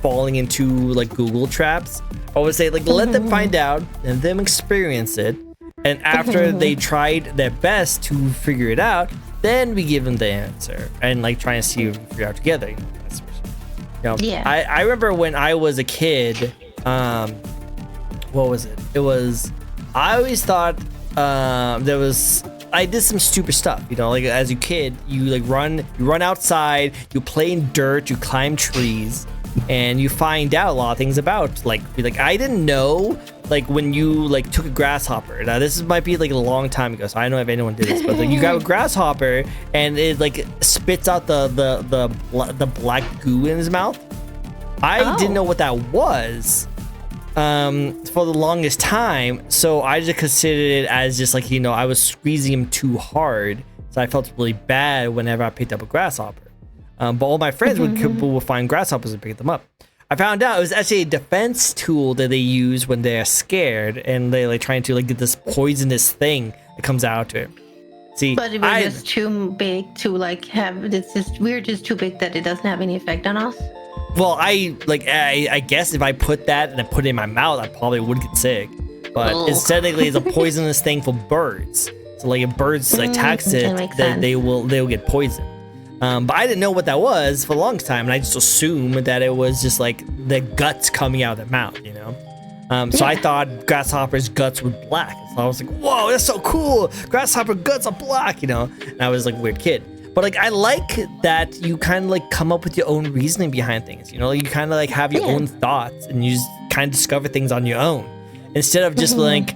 falling into like Google traps. I would say, like, let them find out and them experience it, and after they tried their best to figure it out, then we give them the answer and like try and see if we figure it out together. Yeah. I remember when I was a kid. What was it? It was. I always thought I did some stupid stuff. You know, like as a kid, you like run outside, you play in dirt, you climb trees. And you find out a lot of things about like I didn't know like when you like took a grasshopper. Now this might be like a long time ago, so I don't know if anyone did this, but like you grab a grasshopper and it like spits out the black goo in his mouth. I didn't know what that was for the longest time, so I just considered it as just like, you know, I was squeezing him too hard, so I felt really bad whenever I picked up a grasshopper. But all my friends would find grasshoppers and pick them up. I found out it was actually a defense tool that they use when they're scared and they're like trying to like get this poisonous thing that comes out to it. See, but it was just too big to like have. We're just too big that it doesn't have any effect on us. Well, I guess if I put that and I put it in my mouth, I probably would get sick. But it's technically a poisonous thing for birds. So like if birds like attacks it, then they'll get poisoned. But I didn't know what that was for a long time, and I just assumed that it was just like the guts coming out of their mouth, you know? So I thought grasshoppers' guts were black. So I was like, whoa, that's so cool. Grasshopper guts are black, you know? And I was like a weird kid. But like I like that you kind of like come up with your own reasoning behind things, you know? You kind of like have your own thoughts, and you just kind of discover things on your own. Instead of just like,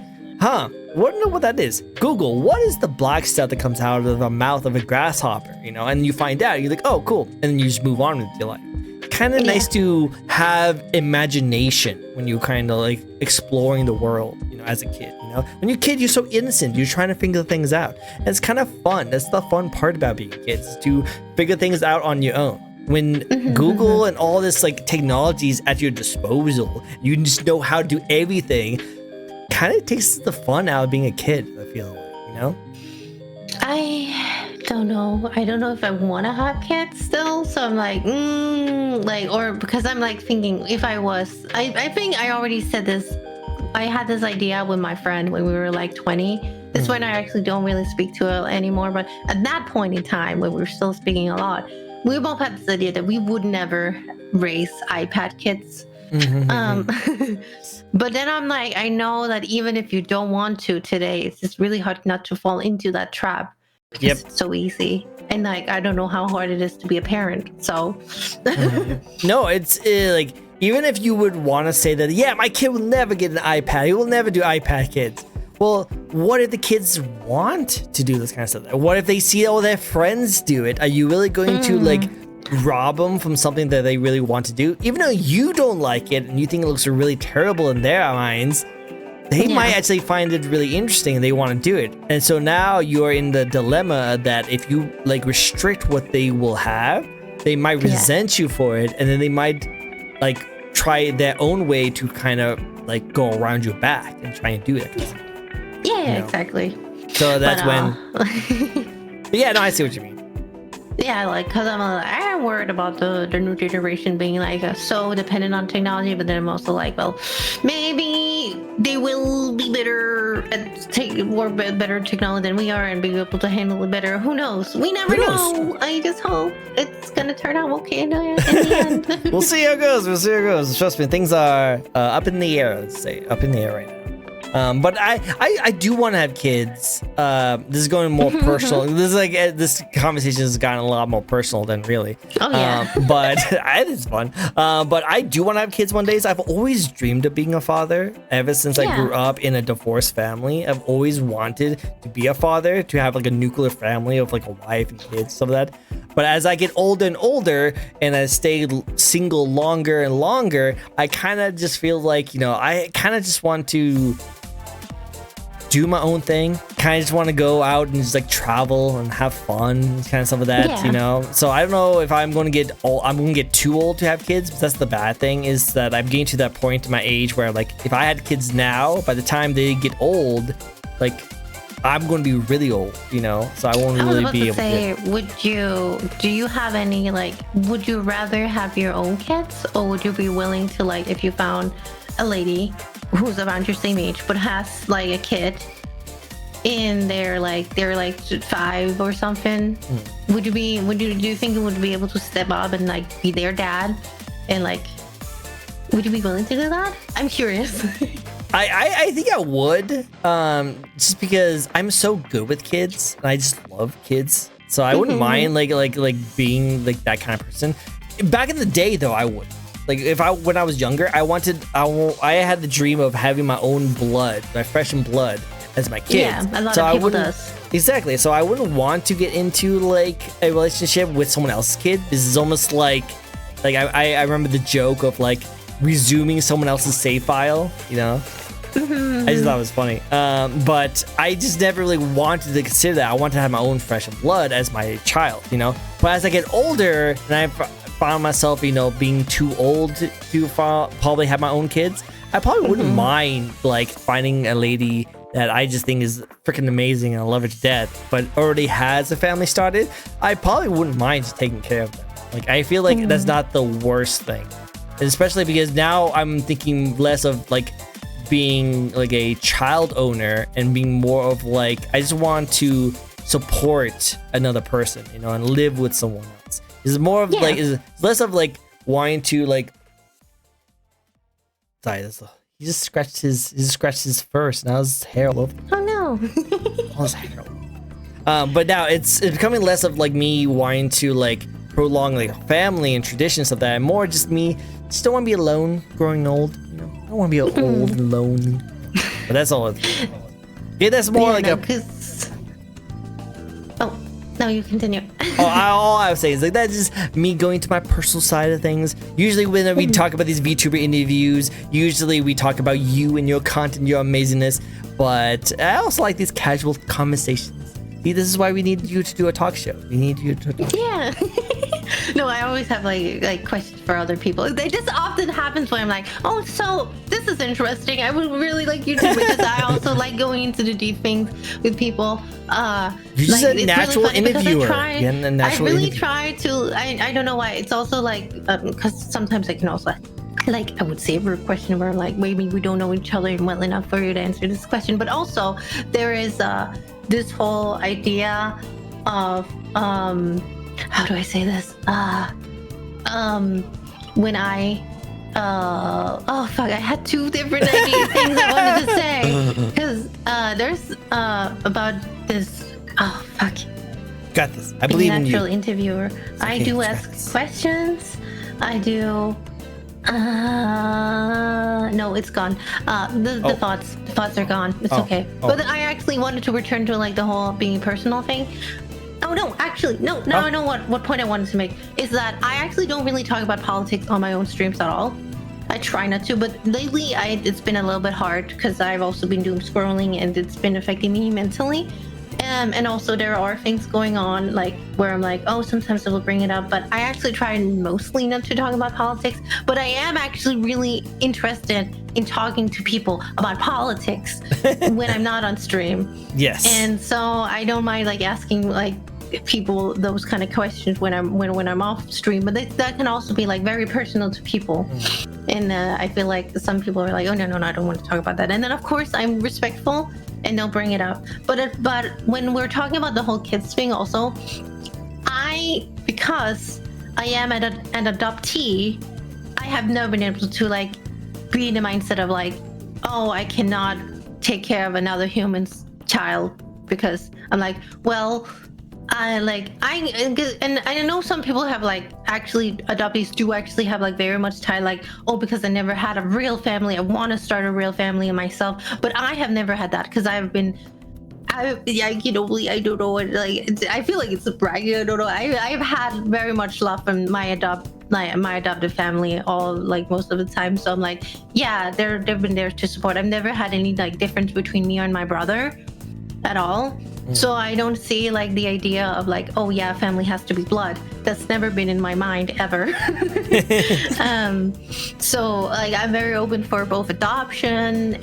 wouldn't know what that is. Google, what is the black stuff that comes out of the mouth of a grasshopper, you know? And you find out, you're like, oh, cool. And then you just move on with your life. Kind of nice to have imagination when you're kind of like exploring the world, you know, as a kid, you know? When you're a kid, you're so innocent. You're trying to figure things out. And it's kind of fun. That's the fun part about being kids, is to figure things out on your own. when Google and all this like technology is at your disposal, you just know how to do everything. Kind of takes the fun out of being a kid, I feel like, you know? I don't know. I don't know if I want to have kids still. So I'm like, or because I'm like thinking if I was, I think I already said this. I had this idea with my friend when we were like 20. This one I actually don't really speak to her anymore. But at that point in time, when we were still speaking a lot, we both had this idea that we would never raise iPad kids. But then I'm like, I know that even if you don't want to today, it's just really hard not to fall into that trap. Yep. It's so easy. And like, I don't know how hard it is to be a parent. So no, it's like, even if you would want to say that, yeah, my kid will never get an iPad. He will never do iPad kids. Well, what if the kids want to do this kind of stuff? What if they see all their friends do it? Are you really going to like rob them from something that they really want to do? Even though you don't like it and you think it looks really terrible in their minds, they might actually find it really interesting and they want to do it. And so now you're in the dilemma that if you like restrict what they will have, they might resent you for it, and then they might like try their own way to kind of like go around your back and try and do it. Exactly. So that's when. Yeah, no, I see what you mean. Yeah, like, because I'm worried about the new generation being like so dependent on technology, but then I'm also like, well, maybe they will be better at better technology than we are and be able to handle it better. Who knows? We never know. I just hope it's gonna turn out okay in the end. We'll see how it goes. Trust me, things are up in the air. Let's say up in the air right now. But I do want to have kids. This is going more personal. This is like this conversation has gotten a lot more personal than really. Oh yeah. But it's fun. But I do want to have kids one day. So I've always dreamed of being a father ever since I grew up in a divorced family. I've always wanted to be a father, to have like a nuclear family of like a wife and kids, stuff like that. But as I get older and older and I stay single longer and longer, I kind of just feel like, you know, I kind of just want to do my own thing. Kind of just want to go out and just like travel and have fun, kind of stuff like that, you know? So I don't know if I'm going to get old. I'm going to get too old to have kids, but that's the bad thing, is that I'm getting to that point in my age where like if I had kids now, by the time they get old, like I'm going to be really old, you know? So I won't really be able to. Do you have any like, would you rather have your own kids, or would you be willing to, like, if you found a lady who's around your same age but has like a kid and they're like 5 or something, do you think you would be able to step up and like be their dad, and like would you be willing to do that? I'm curious. I think I would, just because I'm so good with kids and I just love kids, so I wouldn't mind like being like that kind of person. Back in the day though, I would. Like when I was younger, I had the dream of having my own blood, my fresh blood as my kids. Yeah, a lot of people does. Exactly. So I wouldn't want to get into like a relationship with someone else's kid. This is almost like I remember the joke of like resuming someone else's save file, you know? I just thought it was funny. But I just never really wanted to consider that. I wanted to have my own fresh blood as my child, you know? But as I get older and I found myself, you know, being too old to probably have my own kids, I probably wouldn't mind like finding a lady that I just think is freaking amazing and I love her to death, but already has a family started. I probably wouldn't mind just taking care of them. Like, I feel like that's not the worst thing, especially because now I'm thinking less of like being like a child owner and being more of like, I just want to support another person, you know, and live with someone else. It's more of like, is less of like wanting to like. Sorry, he just scratched his first. Now his hair all over. Oh no! All his hair. But now it's becoming less of like me wanting to like prolong like family and traditions of that, and more just me just don't want to be alone, growing old. You know, I don't want to be old and lonely. But that's all. Yeah, that's more like No, you continue. All I was saying is like that's just me going to my personal side of things. Usually when we talk about these VTuber interviews, usually we talk about you and your content, your amazingness. But I also like these casual conversations. See, this is why we need you to do a talk show. We need you to talk. Yeah. No, I always have like questions for other people. It just often happens when I'm like, oh, so this is interesting. I would really like you to, because I also like going into the deep things with people. You're just like, a natural really interviewer. I really try to. I don't know why. It's also like because sometimes I can also. Like I would say a question where like maybe we don't know each other well enough for you to answer this question, but also there is this whole idea of how do I say this? When I oh fuck, I had two different things I wanted to say because there's about this. Oh fuck. Got this. I believe in you. Natural interviewer. I do ask questions. I do. No, it's gone. The thoughts are gone. It's okay. But I actually wanted to return to like the whole being personal thing. Oh no, actually, no. Now I know what point I wanted to make is that I actually don't really talk about politics on my own streams at all. I try not to, but lately it's been a little bit hard because I've also been doom scrolling and it's been affecting me mentally. And also there are things going on like where I'm like, oh, sometimes I will bring it up, but I actually try mostly not to talk about politics, but I am actually really interested in talking to people about politics when I'm not on stream. Yes. And so I don't mind like asking like people those kind of questions when I'm off stream, but that can also be like very personal to people. And I feel like some people are like, oh no, I don't want to talk about that. And then of course I'm respectful and they'll bring it up. But when we're talking about the whole kids thing also, because I am an adoptee, I have never been able to like be in the mindset of like, oh, I cannot take care of another human's child because I'm like, well, I know some people have like actually adoptees do actually have like very much tie like, oh, because I never had a real family, I want to start a real family myself, but I have never had that because I don't know what, like I feel like it's a bragging. I don't know. I've had very much love from my adopted family all like most of the time, so I'm like, yeah, they've been there to support. I've never had any like difference between me and my brother at all. So I don't see like the idea of like, oh yeah, family has to be blood. That's never been in my mind ever. So like I'm very open for both adoption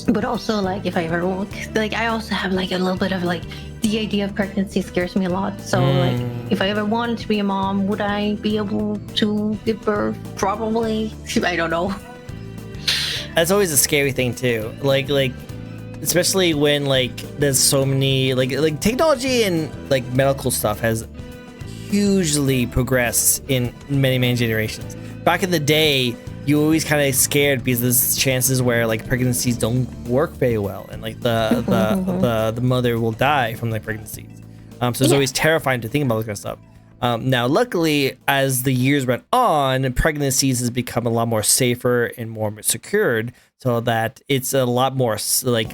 but also like if I ever like I also have like a little bit of like the idea of pregnancy scares me a lot. So like if I ever wanted to be a mom, would I be able to give birth? Probably. I don't know. That's always a scary thing too. Like especially when like there's so many like technology and like medical stuff has hugely progressed in many generations. Back in the day, you always kind of scared because there's chances where like pregnancies don't work very well and like the mother will die from the pregnancies. So it's always terrifying to think about this kind of stuff. Now, luckily, as the years went on, pregnancies has become a lot more safer and more secured, so that it's a lot more like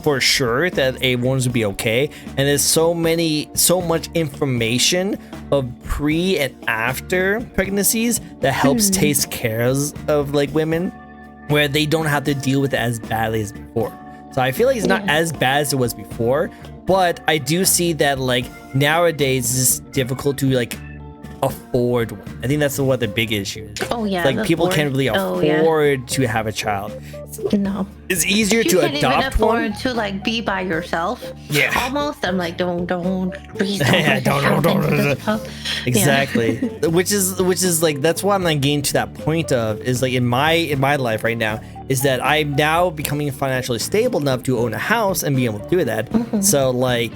for sure that a woman's would be okay. And there's so much information of pre and after pregnancies that helps take care of like women, where they don't have to deal with it as badly as before. So I feel like it's not as bad as it was before. But I do see that like nowadays it's difficult to like afford one. I think that's what the big issue is. Oh yeah, like people can't really afford to have a child. No, it's easier to adopt one. You can't even afford to like be by yourself. Yeah, almost. I'm like, don't, please don't. Exactly. which is like that's what I'm like getting to that point of is like in my life right now is that I'm now becoming financially stable enough to own a house and be able to do that. So like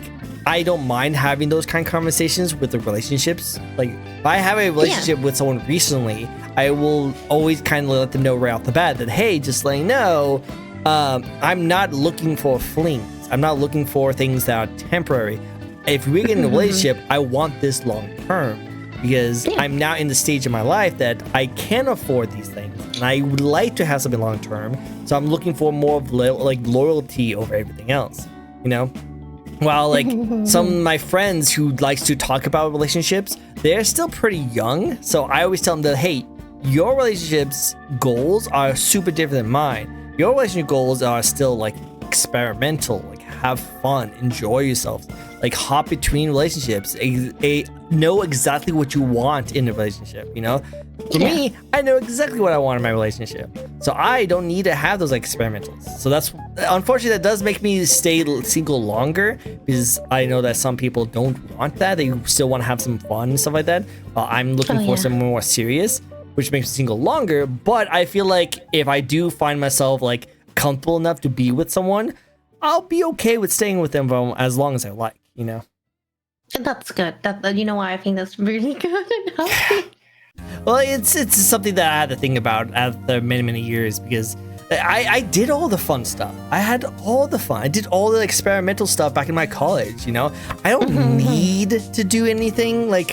I don't mind having those kind of conversations with the relationships. Like if I have a relationship with someone recently, I will always kind of let them know right off the bat that, hey, just letting you know, I'm not looking for flings. I'm not looking for things that are temporary. If we get in a relationship, I want this long term because I'm now in the stage of my life that I can afford these things and I would like to have something long term. So I'm looking for more of like loyalty over everything else, you know? While like some of my friends who likes to talk about relationships, they're still pretty young. So I always tell them that, hey, your relationship's goals are super different than mine. Your relationship goals are still like experimental. Like have fun, enjoy yourself, like hop between relationships, know exactly what you want in a relationship, you know? For me, I know exactly what I want in my relationship. So I don't need to have those like experimentals. So that's, unfortunately, that does make me stay single longer, because I know that some people don't want that. They still want to have some fun and stuff like that. I'm looking for something more serious, which makes me single longer. But I feel like if I do find myself like comfortable enough to be with someone, I'll be okay with staying with them for as long as I like, you know? That's good. That you know why I think that's really good and healthy. Well, it's something that I had to think about after many years, because I did all the fun stuff. I had all the fun. I did all the experimental stuff back in my college, you know? I don't need to do anything like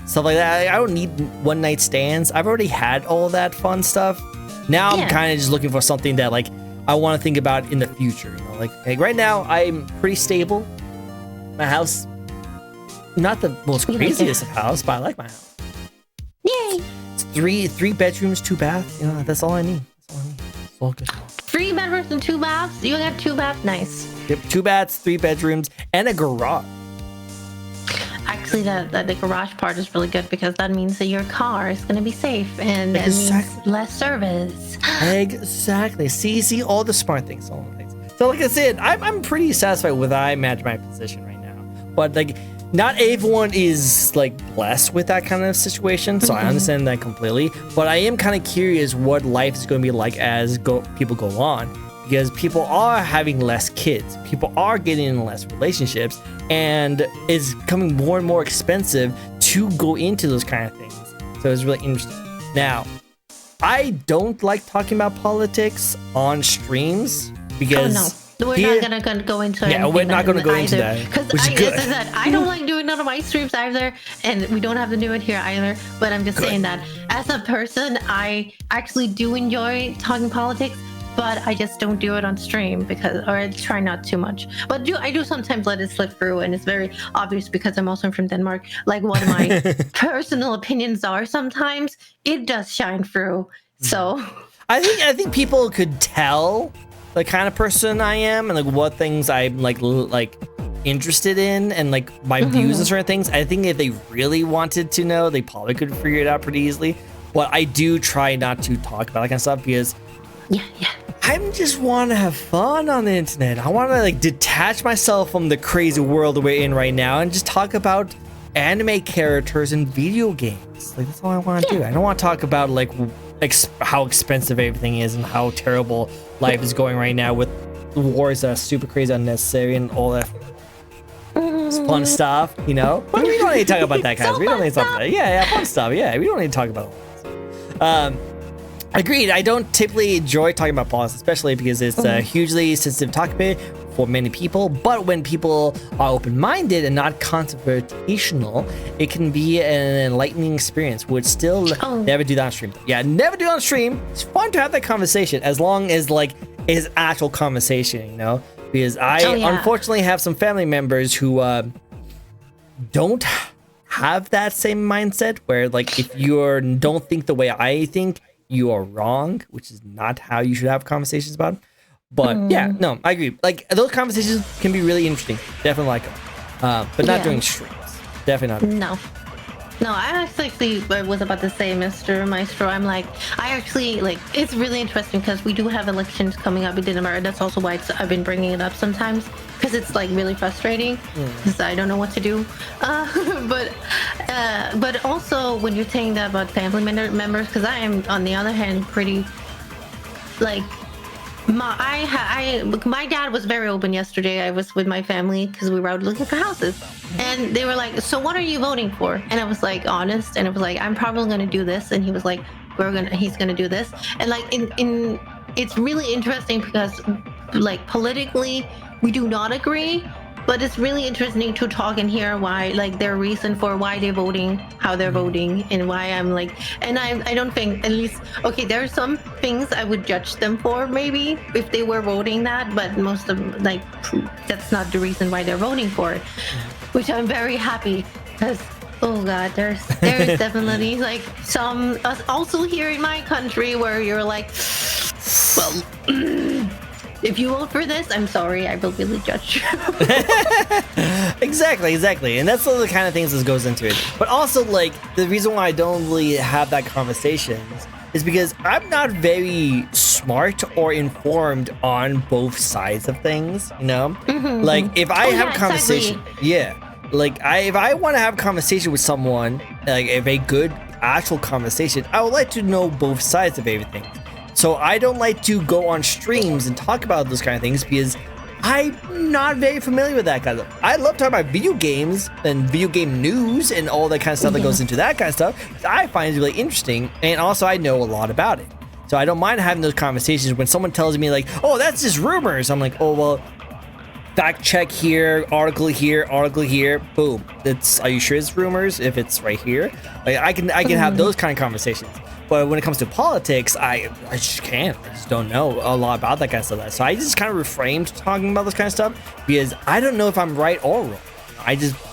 stuff like that. I don't need one night stands. I've already had all that fun stuff. Now I'm kind of just looking for something that like I want to think about in the future, you know? Like right now I'm pretty stable. My house, not the most craziest of house, but I like my house. Yay! It's three bedrooms, 2 baths. You know, that's all I need. It's all good. 3 bedrooms and 2 baths. You got 2 baths. Nice. Yep, 2 baths, 3 bedrooms, and a garage. Actually, the garage part is really good, because that means that your car is going to be safe, and that means less service. Exactly. See all the smart things, all the things. So like I said, I'm pretty satisfied with how I manage my position right now. But like, not everyone is like blessed with that kind of situation, so I understand that completely. But I am kind of curious what life is going to be like as people go on, because people are having less kids, people are getting in less relationships, and it's becoming more and more expensive to go into those kind of things. So it's really interesting. Now, I don't like talking about politics on streams, because we're not gonna go into it. Yeah, we're not gonna go into that. Because I don't like doing none of my streams either, and we don't have to do it here either. But I'm just saying that as a person, I actually do enjoy talking politics, but I just don't do it on stream, or I try not too much. But I do sometimes let it slip through, and it's very obvious because I'm also from Denmark. Like, what my personal opinions are, sometimes it does shine through. So I think people could tell the kind of person I am, and like what things I'm like interested in, and like my views and certain things. I think if they really wanted to know, they probably could figure it out pretty easily. But I do try not to talk about that kind of stuff, because I just want to have fun on the internet. I want to like detach myself from the crazy world that we're in right now and just talk about anime characters and video games. Like, that's all I want to do. I don't want to talk about like how expensive everything is and how terrible life is going right now with wars that are super crazy, unnecessary, and all that fun stuff, you know? But we don't need to talk about that, guys. We don't need to talk about that. Yeah, fun stuff. Yeah, we don't need to talk about all that. Agreed. I don't typically enjoy talking about politics, especially because it's a hugely sensitive topic for many people. But when people are open-minded and not confrontational, it can be an enlightening experience. Would still never do that on stream. Yeah, never do it on stream. It's fun to have that conversation, as long as like it's actual conversation, you know? Because I unfortunately have some family members who don't have that same mindset, where like if you don't think the way I think, you are wrong, which is not how you should have conversations about it. But yeah, no, I agree. Like, those conversations can be really interesting. Definitely like them. But not during streams. Definitely not. No, I actually was about to say, Mr. Maestro, I'm like, I actually, like, it's really interesting because we do have elections coming up in Denmark. That's also why I've been bringing it up sometimes, because it's like really frustrating because I don't know what to do. But also when you're saying that about family members, because I am, on the other hand, pretty, like, my dad was very open yesterday. I was with my family because we were out looking for houses, and they were like, so what are you voting for? And I was like, honest, and it was like, I'm probably gonna do this, and he was like, he's gonna do this. And like it's really interesting because like politically we do not agree, but it's really interesting to talk and hear why, like, their reason for why they're voting, how they're voting, and why I'm like, and I don't think, at least, okay, there are some things I would judge them for maybe if they were voting that, but most of them, like, that's not the reason why they're voting for it, which I'm very happy, because oh god, there's definitely like some also here in my country where you're like, well, if you vote for this, I'm sorry, I will really judge you. Exactly. And that's the kind of things that goes into it. But also, like, the reason why I don't really have that conversation is because I'm not very smart or informed on both sides of things, you know? Like, if I have a conversation, like, if I want to have a conversation with someone, like, if a good actual conversation, I would like to know both sides of everything. So I don't like to go on streams and talk about those kind of things because I'm not very familiar with that kind of stuff. I love talking about video games and video game news and all that kind of stuff that goes into that kind of stuff. I find it really interesting, and also I know a lot about it. So I don't mind having those conversations when someone tells me like, oh, that's just rumors. I'm like, oh, well, fact check here, article here, boom. Are you sure it's rumors if it's right here? Like, I can have those kind of conversations. But when it comes to politics, I just can't. I just don't know a lot about that kind of stuff. So I just kind of refrain from talking about this kind of stuff because I don't know if I'm right or wrong.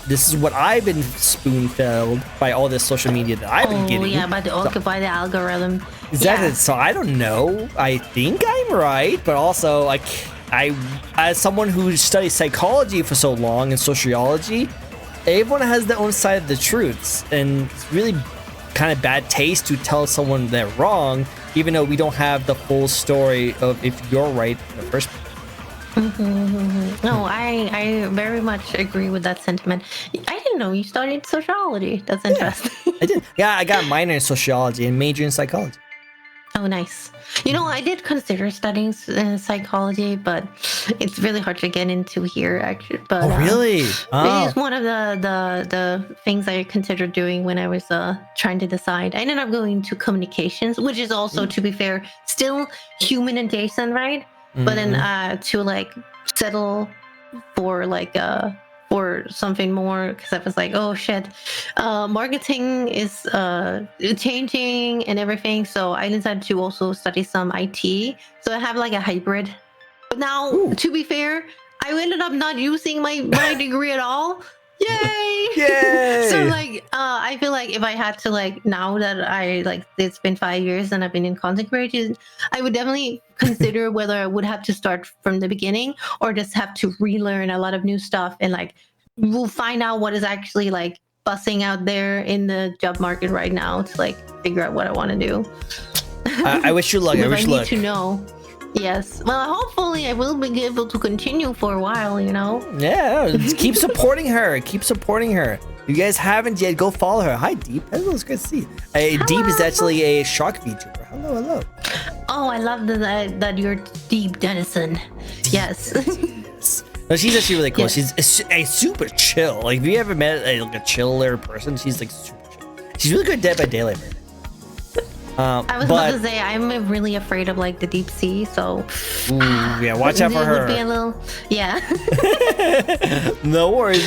This is what I've been spoon-fed by all this social media that I've been getting. Oh yeah, by the algorithm. Exactly. Yeah. So I don't know. I think I'm right, but also I as someone who studied psychology for so long and sociology, everyone has their own side of the truths, and it's really kind of bad taste to tell someone they're wrong, even though we don't have the full story of if you're right in the first place. No, I very much agree with that sentiment. I didn't know you studied sociology. That's interesting. I did. Yeah, I got a minor in sociology and major in psychology. Oh, nice. You know, I did consider studying psychology, but it's really hard to get into here, actually. But really? It is one of the things I considered doing when I was trying to decide. I ended up going to communications, which is also, to be fair, still human adjacent, right? But then to like settle for like for something more, because I was like, oh shit, marketing is changing and everything. So I decided to also study some IT. So I have like a hybrid. But now, to be fair, I ended up not using my degree at all. Yay! Yay! So like, I feel like if I had to like, now that it's been 5 years and I've been in content creation, I would definitely consider whether I would have to start from the beginning or just have to relearn a lot of new stuff, and like we'll find out what is actually like buzzing out there in the job market right now to like figure out what I want to do. I wish you luck. I wish you luck. I need to know. Yes. Well, hopefully I will be able to continue for a while, you know? Yeah, keep supporting her. Keep supporting her. If you guys haven't yet, go follow her. Hi, Deep. Hello, it's good to see you. Deep is actually a shark VTuber. Hello. Oh, I love that you're Deep Dennison. Yes. No, she's actually really cool. Yes. She's a super chill. Like, if you ever met a chiller person, she's like super chill. She's really good at Dead by Daylight. I was about to say, I'm really afraid of like the deep sea, so yeah, watch out for her. Would be a little, yeah. No worries.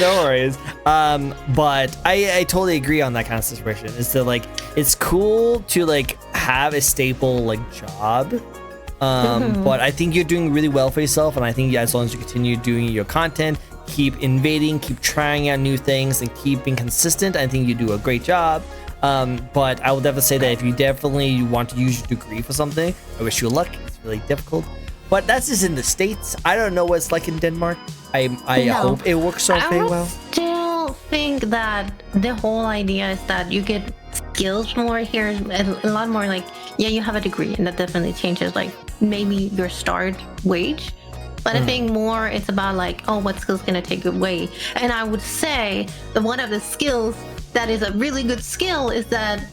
But I totally agree on that kind of situation. Is that like it's cool to like have a staple like job, but I think you're doing really well for yourself, and I think as long as you continue doing your content, keep innovating, keep trying out new things, and keep being consistent, I think you do a great job. But I will definitely say that if you definitely want to use your degree for something, I wish you luck. It's really difficult. But that's just in the States. I don't know what it's like in Denmark. I hope it works out very well. I still think that the whole idea is that you get skills more here, a lot more like, yeah, you have a degree, and that definitely changes like maybe your start wage. But I think more it's about like, oh, what skills can I take away? And I would say that one of the skills that is a really good skill is that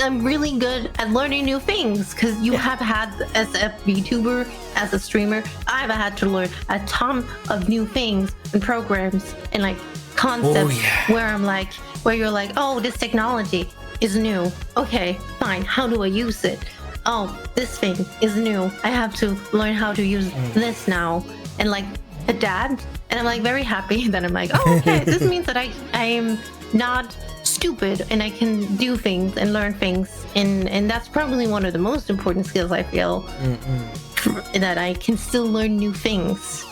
I'm really good at learning new things, because you have had, as a VTuber, as a streamer, I've had to learn a ton of new things and programs and like concepts where you're like, oh, this technology is new. Okay, fine. How do I use it? Oh, this thing is new. I have to learn how to use this now and like adapt. And I'm like very happy that I'm like, oh, okay, this means that I am not stupid and I can do things and learn things, and that's probably one of the most important skills I feel, that I can still learn new things.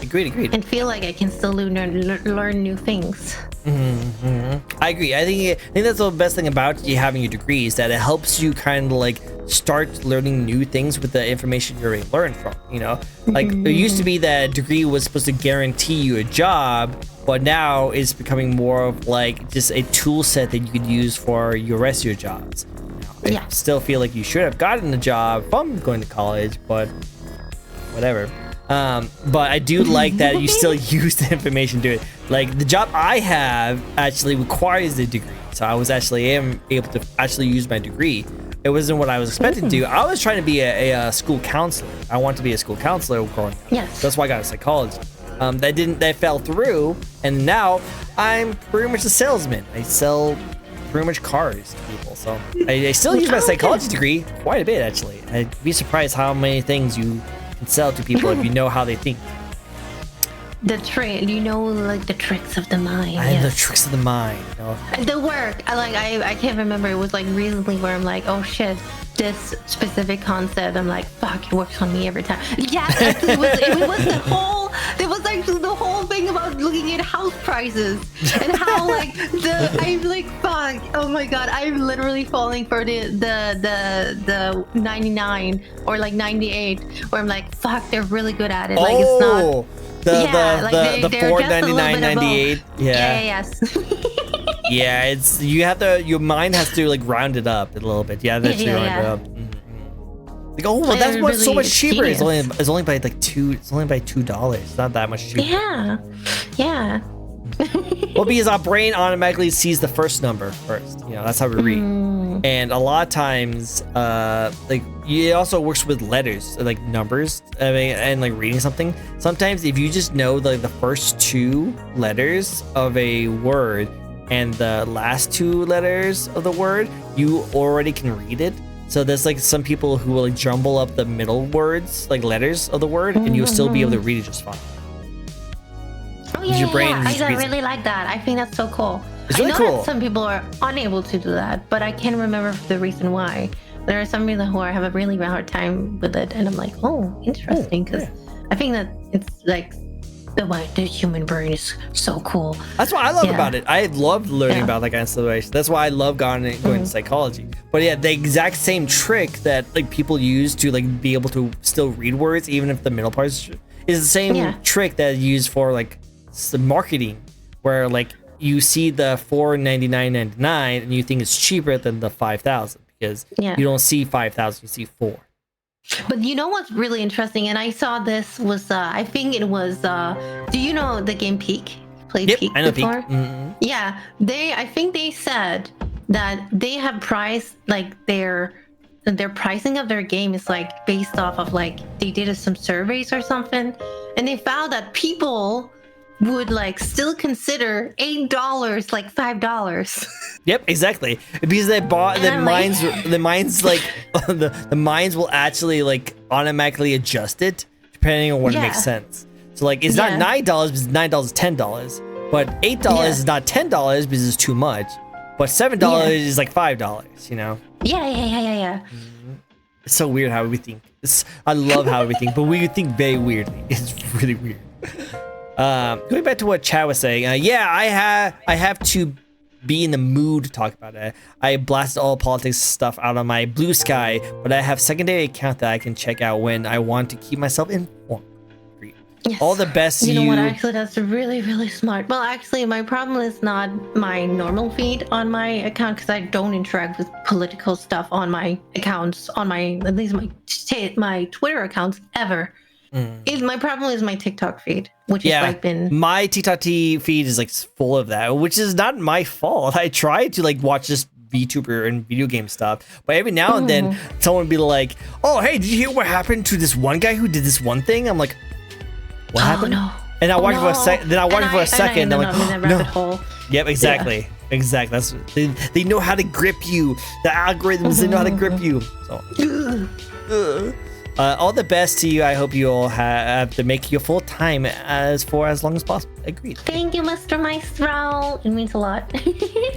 Agreed. and feel like I can still learn new things. I agree. I think that's the best thing about you having your degree is that it helps you kind of like start learning new things with the information you already learned from. You know, like it used to be that a degree was supposed to guarantee you a job, but now it's becoming more of like just a tool set that you could use for your rest of your jobs. I still feel like you should have gotten a job from going to college, but whatever. But I do like that you still use the information to it. Like the job I have actually requires a degree, so I was actually able to actually use my degree. It wasn't what I was expecting to. I was trying to be a school counselor. I wanted to be a school counselor growing up. Yes. That's why I got a psychology. That fell through, and now I'm pretty much a salesman. I sell pretty much cars to people. So I still use my psychology degree quite a bit actually. I'd be surprised how many things you can sell to people if you know how they think. The trick, like the tricks of the mind. I have the tricks of the mind. You know? The work, I can't remember. It was like recently where I'm like, oh shit, this specific concept. I'm like, fuck, it works on me every time. Yeah, actually, it was the whole. There was actually the whole thing about looking at house prices and how like I'm like, fuck, oh my god, I'm literally falling for the 99 or like 98, where I'm like, fuck, they're really good at it. Like it's not. The 499.98. Yes. Yeah, it's your mind has to like round it up a little bit. Yeah, that's round it up. Like, oh, well, that's what's so much cheaper. It's only by like $2. It's not that much cheaper. Yeah. Well, because our brain automatically sees the first number first. You know, that's how we read. And a lot of times, like it also works with letters, like numbers. I mean, and like reading something. Sometimes, if you just know like the first two letters of a word and the last two letters of the word, you already can read it. So there's like some people who will like jumble up the middle words, like letters of the word, and you'll still be able to read it just fine. Oh yeah, your brain I really like that. I think that's so cool. It's really cool. That some people are unable to do that, but I can't remember the reason why. There are some people who have a really hard time with it, and I'm like, oh, interesting, because I think that it's like the human brain is so cool. That's what I love about it. I love learning about that kind of situation. That's why I love going to psychology. But yeah, the exact same trick that like people use to like be able to still read words, even if the middle part is the same trick that is used for like marketing, where like you see the $499.99 and you think it's cheaper than the 5,000 because you don't see 5,000, you see 4. But you know what's really interesting, and I saw this was I think it was do you know the game Peak? Played Peak I know before? Peak. Mm-hmm. Yeah, I think they said that they have priced like their pricing of their game is like based off of like they did some surveys or something, and they found that people would like still consider $8 like $5. Yep, exactly. Because they bought the minds like the minds will actually like automatically adjust it depending on what makes sense. So like it's not $9 because $9 is $10, but $8 is not $10 because it's too much, but $7 is like $5. You know? Yeah. It's so weird how we think. I love how we think, but we think very weirdly. It's really weird. Going back to what Chad was saying, I have to be in the mood to talk about it. I blasted all politics stuff out on my Blue Sky, but I have secondary account that I can check out when I want to keep myself informed. Yes. All the best. You know what? Actually, that's really, really smart. Well, actually, my problem is not my normal feed on my account because I don't interact with political stuff on my accounts, on my at least my Twitter accounts ever. My problem is my TikTok feed, which has like been my TikTok feed is like full of that, which is not my fault. I try to like watch this VTuber and video game stuff, but every now and then someone would be like, "Oh, hey, did you hear what happened to this one guy who did this one thing?" I'm like, "What happened?" No. And I watch it for a second. Then I watch it for a second. I'm like, "No." Hole. Yep, exactly. Yeah. Exactly. That's they know how to grip you. The algorithms they know how to grip you. So. All the best to you. I hope you all have to make your full time as long as possible. Agreed. Thank you, Mr. Maestro. It means a lot.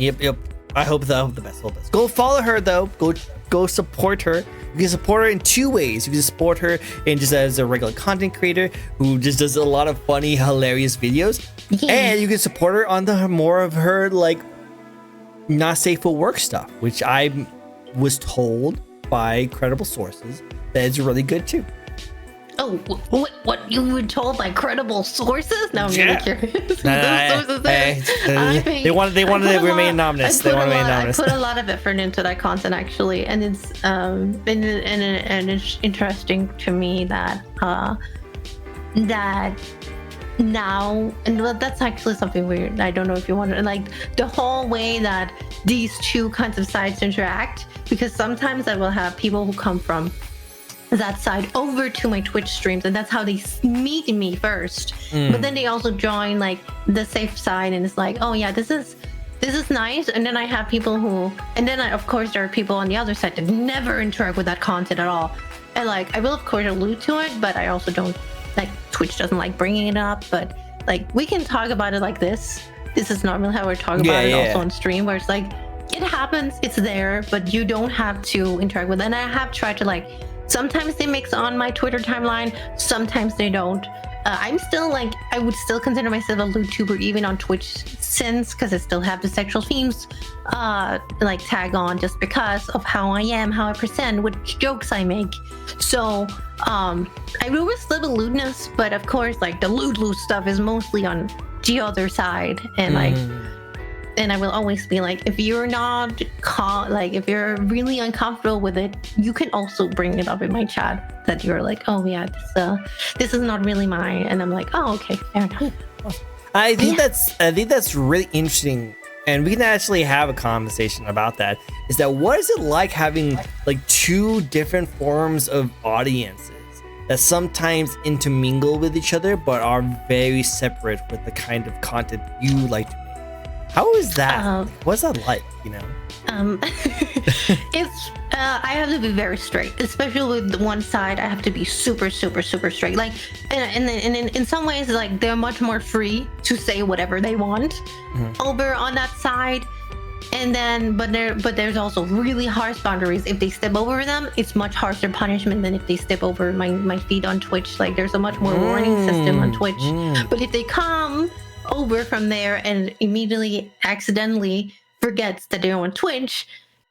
Yep. I hope the best. Go follow her though. Go go support her. You can support her in two ways. You can support her in just as a regular content creator who just does a lot of funny, hilarious videos. And you can support her on the more of her like not safe for work stuff, which I was told by credible sources that it's really good too. Oh, what you were told by credible sources? Now I'm really curious. They wanted to remain anonymous. I put a lot of effort into that content actually, and it's and it's interesting to me that that now, and that's actually something weird. I don't know if you want to like the whole way that these two kinds of sides interact, because sometimes I will have people who come from that side over to my Twitch streams, and that's how they meet me first. But then they also join like the safe side, and it's like, oh yeah, this is nice. And then I have people who, and then of course there are people on the other side that never interact with that content at all. And like I will of course allude to it, but I also don't like, Twitch doesn't like bringing it up. But like we can talk about it like this. This is normally how we're talking about it also on stream, where it's like it happens, it's there, but you don't have to interact with it. And I have tried to like, sometimes they mix on my Twitter timeline, sometimes they don't. I'm still like, I would still consider myself a Vtuber even on Twitch since, because I still have the sexual themes like tag on, just because of how I am, how I present, which jokes I make. So I will still have lewdness, but of course like the lewd stuff is mostly on the other side. And like, and I will always be like, if you're not like, if you're really uncomfortable with it, you can also bring it up in my chat that you're like, oh yeah, this is not really mine. And I'm like, oh, okay, fair enough. I think that's really interesting, and we can actually have a conversation about that. Is that what is it like having like two different forms of audiences that sometimes intermingle with each other but are very separate with the kind of content you like to make? How is that? What's that like, you know? It's I have to be very straight, especially with the one side. I have to be super straight. Like, and in some ways, like they're much more free to say whatever they want over on that side. And then, but there's also really harsh boundaries. If they step over them, it's much harsher punishment than if they step over my feed on Twitch. Like, there's a much more warning system on Twitch. But if they come over from there and immediately accidentally forgets that they're on Twitch,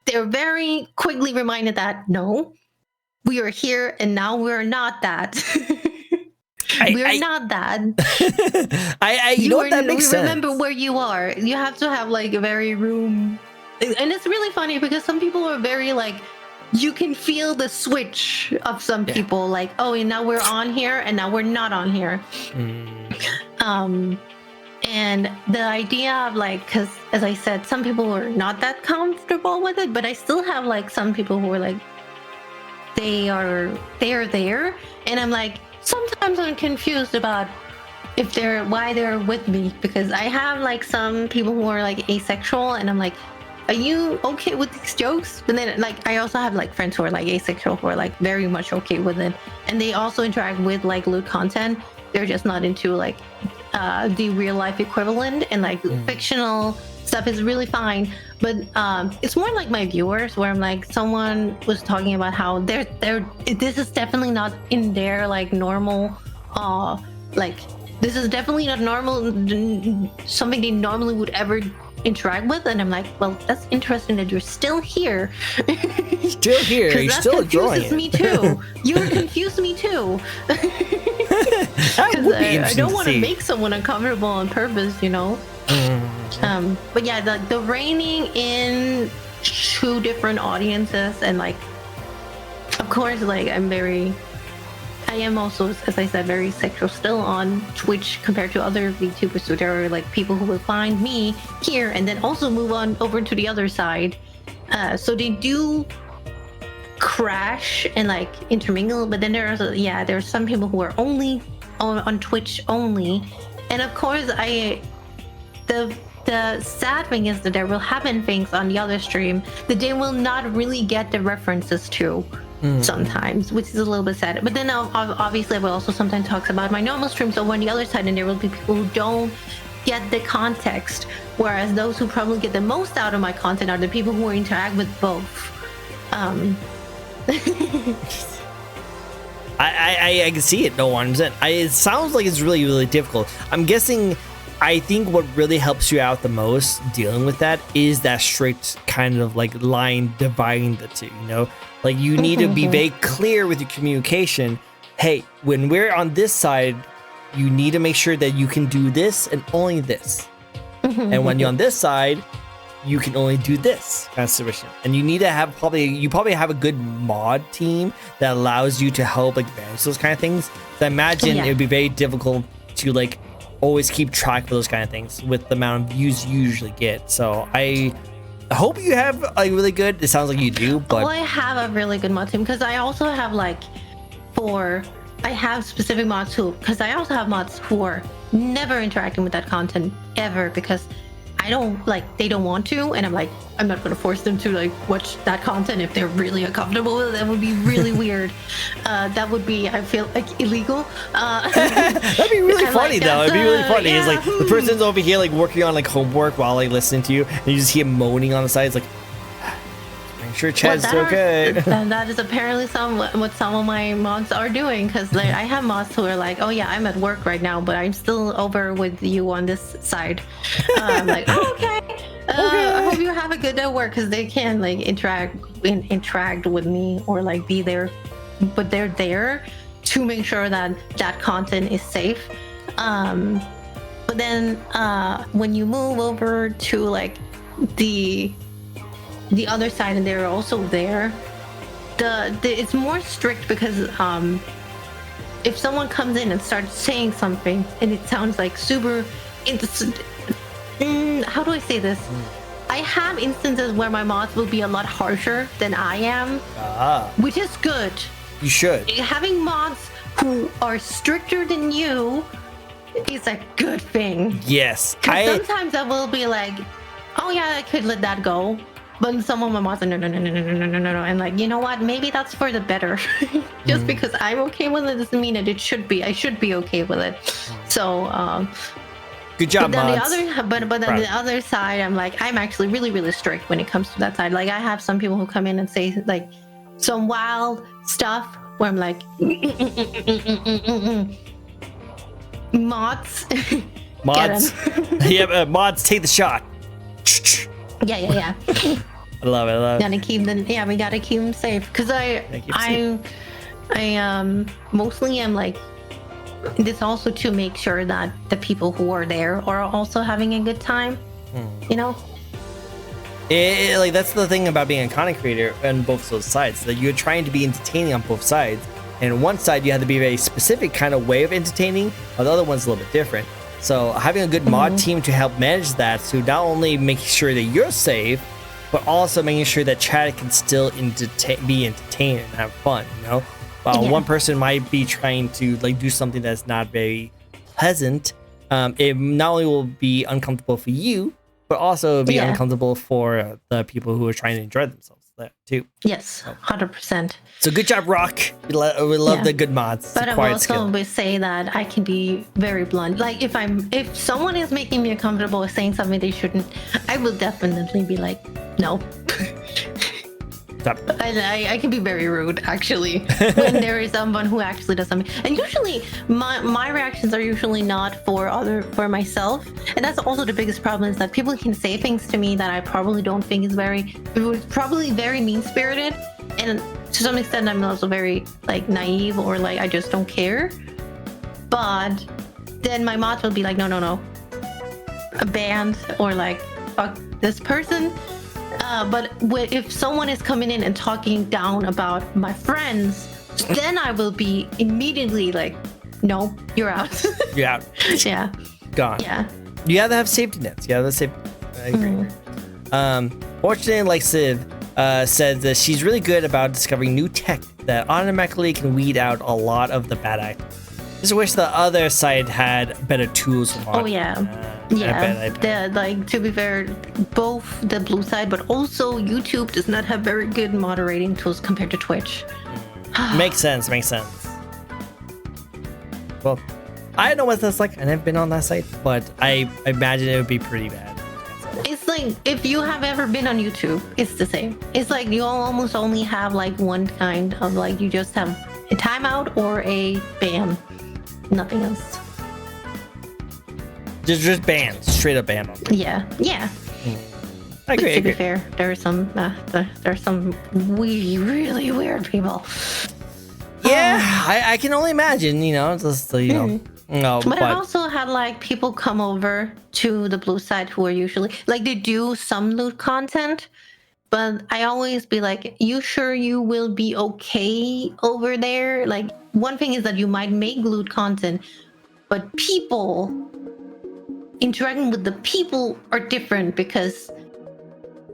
they're very quickly reminded that no, we are here and now we're not that. We're not that. You know what, that makes sense. Remember where you are. You have to have like a very room, and it's really funny because some people are very like, you can feel the switch of some people, like, oh, and now we're on here and now we're not on here. And the idea of like, because as I said, some people are not that comfortable with it, but I still have like some people who are like, they are there, and I'm like, sometimes I'm confused about why they're with me, because I have like some people who are like asexual, and I'm like, are you okay with these jokes? But then like I also have like friends who are like asexual who are like very much okay with it, and they also interact with like lewd content. They're just not into like the real life equivalent, and like fictional stuff is really fine. But it's more like my viewers, where I'm like, someone was talking about how this is definitely not in their like normal like, this is definitely not normal, something they normally would ever interact with. And I'm like, well, that's interesting that you're still here. Still here, you're still enjoying it. Me too. You're confused me too. Because I don't want to make someone uncomfortable on purpose, you know. But yeah, the reining in two different audiences, and like, of course, like I am also, as I said, very sexual still on Twitch compared to other VTubers. So there are like people who will find me here and then also move on over to the other side. So they do crash and like intermingle, but then there are some people who are only on Twitch only. And of course, the sad thing is that there will happen things on the other stream that they will not really get the references to sometimes, which is a little bit sad. But then obviously I will also sometimes talk about my normal streams over on the other side, and there will be people who don't get the context, whereas those who probably get the most out of my content are the people who interact with both. Um, I can see it. No, 100%. It sounds like it's really, really difficult. I'm guessing. I think what really helps you out the most dealing with that is that strict kind of like line dividing the two. You know, like you need to be very clear with your communication. Hey, when we're on this side, you need to make sure that you can do this and only this. And when you're on this side, you can only do this kind of situation. And you need to have you probably have a good mod team that allows you to help like manage those kind of things. So I imagine it would be very difficult to like always keep track of those kind of things with the amount of views you usually get. So I hope you have a really good. It sounds like you do, but I have a really good mod team because I also have like I have specific mods too, because I also have mods who are never interacting with that content ever because I don't they don't want to, and I'm like, I'm not going to force them to like watch that content if they're really uncomfortable with it. That would be really weird. That would be, I feel like, illegal. That'd be really funny though. It'd be really funny. Yeah. It's like the person's over here like working on like homework while like listening to you, and you just hear moaning on the side. It's like, make sure Chad's okay. And that is apparently what some of my mods are doing, because I have mods who are like, oh yeah, I'm at work right now, but I'm still over with you on this side. I'm like, oh, okay. I hope you have a good day at work, because they can like interact with me or like be there, but they're there to make sure that that content is safe. But then when you move over to like the other side and they're also there, it's more strict because if someone comes in and starts saying something and it sounds like super how do I say this? I have instances where my mods will be a lot harsher than I am, which is good. You should. Having mods who are stricter than you is a good thing. Yes. Sometimes I will be like, oh yeah, I could let that go. But some of my mods are no, and like, you know what? Maybe that's for the better. Just because I'm okay with it doesn't mean that it should be. I should be okay with it. So, good job, but then mods. The other side, I'm like, I'm actually really, really strict when it comes to that side. Like, I have some people who come in and say like some wild stuff where I'm like, mods, mods, yeah, mods, take the shot. Yeah. I love it. Gotta keep them. Yeah, we gotta keep them safe. Because I mostly am like this also to make sure that the people who are there are also having a good time. You know. Like that's the thing about being a content creator on both those sides. That you're trying to be entertaining on both sides. And on one side, you have to be a very specific kind of way of entertaining, while the other one's a little bit different. So having a good mod team to help manage that, to not only make sure that you're safe, but also making sure that Chad can still be entertained and have fun, you know? While one person might be trying to like do something that's not very pleasant, it not only will be uncomfortable for you, but also be uncomfortable for the people who are trying to enjoy themselves there too. Yes, 100%. So good job, Rock. We love the good mods. But I will also say that I can be very blunt. Like if someone is making me uncomfortable with saying something they shouldn't, I will definitely be like, no. I can be very rude actually when there is someone who actually does something. And usually my reactions are usually not for myself. And that's also the biggest problem, is that people can say things to me that I probably don't think it was probably very mean-spirited. And to some extent I'm also very like naive, or like I just don't care. But then my mods will be like, no, a band, or like fuck this person. But if someone is coming in and talking down about my friends, then I will be immediately like, no, you're out. You're out. Yeah. Gone. Yeah. You have to have safety nets. I agree. Fortunately, like Civ said that she's really good about discovering new tech that automatically can weed out a lot of the bad actors. Just wish the other side had better tools for modding. Oh yeah. Like, to be fair, both the blue side but also YouTube does not have very good moderating tools compared to Twitch. Makes sense. Well, I don't know what that's like. I've never been on that site, but I imagine it would be pretty bad. It's like if you have ever been on YouTube, it's the same. It's like you almost only have like one kind of like you just have a timeout or a ban, nothing else. Just bans, straight up ban them. Yeah. I agree. To be fair, there are some really weird people. Yeah, I can only imagine. Just No, but I've also had like people come over to the blue side who are usually like they do some loot content, but I always be like, you sure you will be okay over there? Like one thing is that you might make loot content, but people interacting with the people are different because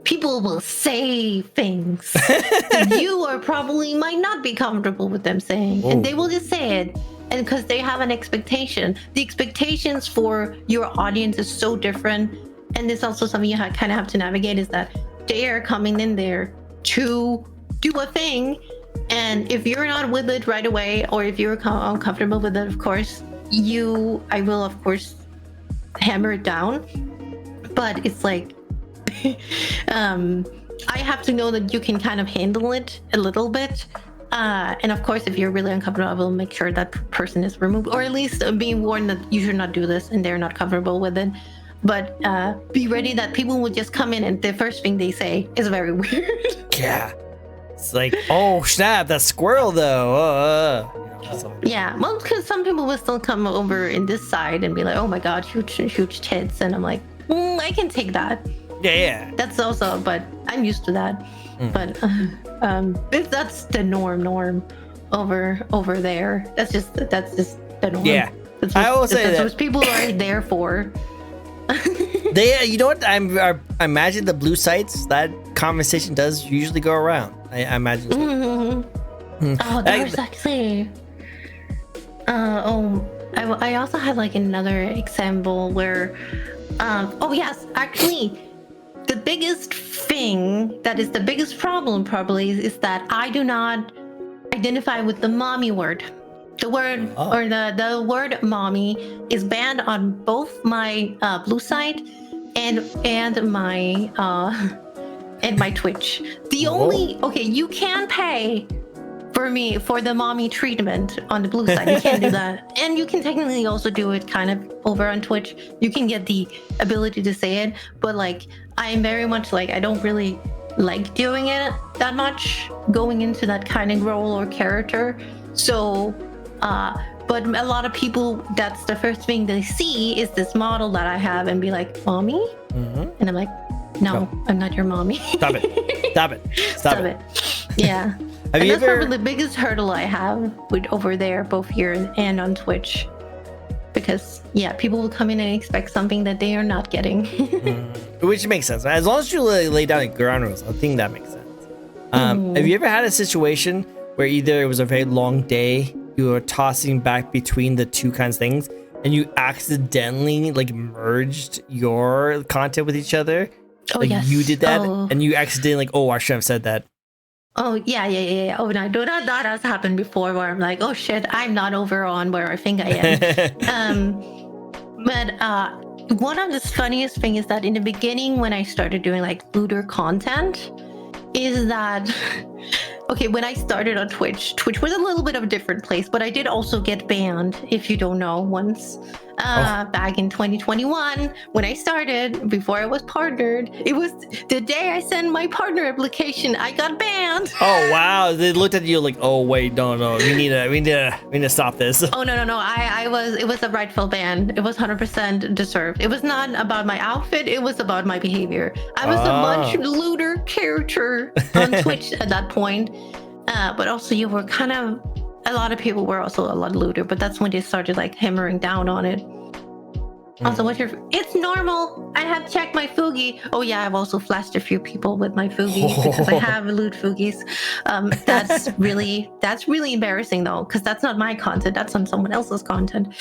people will say things that you are probably might not be comfortable with them saying, and they will just say it. And because they have an expectation, the expectations for your audience is so different. And it's also something you kind of have to navigate is that they are coming in there to do a thing. And if you're not with it right away, or if you're uncomfortable with it, of course, I will, of course, hammer it down. But it's like, I have to know that you can kind of handle it a little bit. And of course, if you're really uncomfortable, I will make sure that person is removed, or at least being warned that you should not do this and they're not comfortable with it. But be ready that people will just come in and the first thing they say is very weird. Yeah. It's like, oh, snap, that squirrel, though. Yeah, well, because some people will still come over in this side and be like, oh my God, huge tits. And I'm like, I can take that. Yeah. That's also, but I'm used to that. But that's the norm over there. That's just the norm. Yeah, I will say that's that what people are there for. You know what? I imagine the blue sites that conversation does usually go around. I imagine. So. Oh, there's actually. I also had like another example where. Oh yes, actually. The biggest thing that is the biggest problem probably is that I do not identify with the mommy word. The word or the word mommy is banned on both my blue site and my Twitch. The only you can pay for the mommy treatment on the blue side. You can't do that. And you can technically also do it kind of over on Twitch. You can get the ability to say it, but like I'm very much like I don't really like doing it that much, going into that kind of role or character. So but a lot of people, that's the first thing they see is this model that I have and be like, mommy? And I'm like, no, I'm not your mommy. Stop it. Yeah. And that's probably the biggest hurdle I have with over there, both here and on Twitch. Because, people will come in and expect something that they are not getting. Which makes sense. As long as you lay down ground rules, I think that makes sense. Have you ever had a situation where either it was a very long day, you were tossing back between the two kinds of things, and you accidentally like merged your content with each other? Yes. You did that, and you accidentally I shouldn't have said that. Oh, yeah. Oh, no, that has happened before where I'm like, oh, shit, I'm not over on where I think I am. But one of the funniest things is that in the beginning when I started doing like looter content is that, when I started on Twitch was a little bit of a different place, but I did also get banned, if you don't know, once. Back in 2021 when I started, before I was partnered, it was the day I sent my partner application, I got banned. Oh wow, they looked at you like, oh wait, no, we need to stop this. Oh no, it was a rightful ban. It was 100% deserved. It was not about my outfit, it was about my behavior. I was a much looter character on Twitch at that point, but also you were kind of, a lot of people were also a lot looter, but that's when they started like hammering down on it. Also, it's normal. I have checked my Fugi. Oh yeah, I've also flashed a few people with my Fugi because I have loot Fugis. That's really embarrassing though, because that's not my content. That's on someone else's content.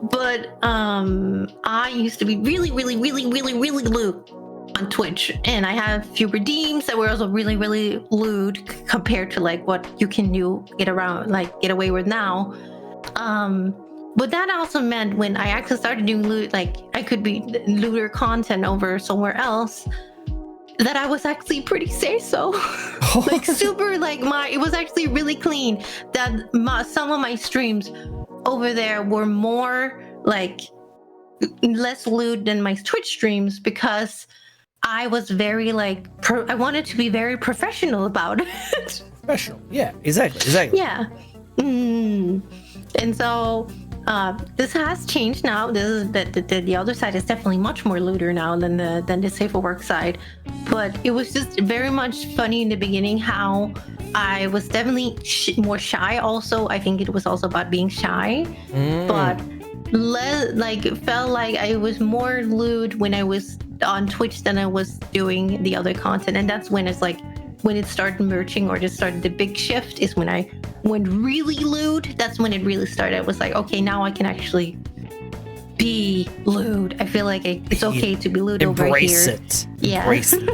But I used to be really loot on Twitch, and I have few redeems that were also really lewd compared to like what you can get away with now. but that also meant when I actually started doing loot, like I could be looter content over somewhere else, that I was actually pretty say so. Like super, like it was actually really clean. That some of my streams over there were more like less loot than my Twitch streams because I was very like I wanted to be very professional about it. Professional, yeah, exactly. Yeah. And so this has changed now. This is the other side is definitely much more looter now than the safer work side. But it was just very much funny in the beginning how I was definitely more shy. Also, I think it was also about being shy, but it felt like I was more lewd when I was on Twitch than I was doing the other content, and that's when it's like when it started merging or just started the big shift is when I went really lewd. That's when it really started. It was like, okay, now I can actually be lewd. I feel like it's okay to be lewd over here. Embrace it. Yeah. Embrace it.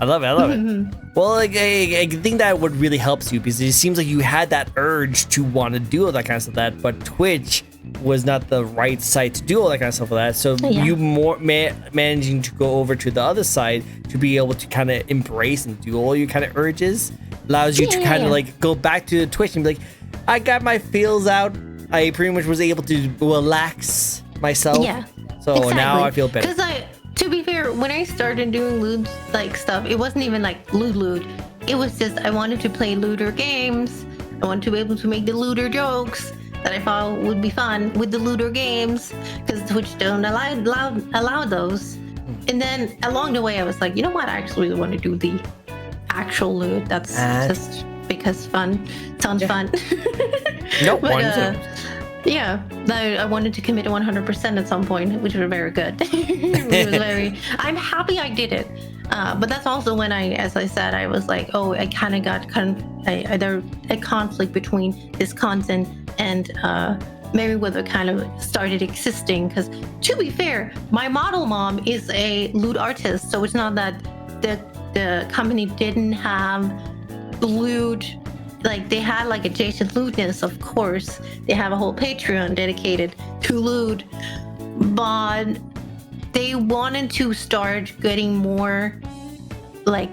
I love it. Well, like, I think that would really helps you because it seems like you had that urge to want to do all that kind of stuff, but Twitch was not the right site to do all that kind of stuff for that. So you more managing to go over to the other side to be able to kind of embrace and do all your kind of urges allows you to kind of like go back to Twitch and be like, I got my feels out. I pretty much was able to relax myself. Yeah. So now I feel better. Because to be fair, when I started doing lewd like stuff, it wasn't even like lewd. It was just I wanted to play looter games. I wanted to be able to make the looter jokes that I thought would be fun with the looter games because Twitch don't allow those. And then along the way, I was like, you know what? I actually want to do the actual loot. That's just because fun. Sounds fun. Nope. Yeah, I wanted to commit 100% at some point, which was very good. It was I'm happy I did it. But that's also when as I said, I was like, oh, I kind of got either a conflict between this content and Merryweather kind of started existing. Because to be fair, my model mom is a loot artist, so it's not that the company didn't have loot. Like they had like adjacent lootness, of course. They have a whole Patreon dedicated to loot, but they wanted to start getting more like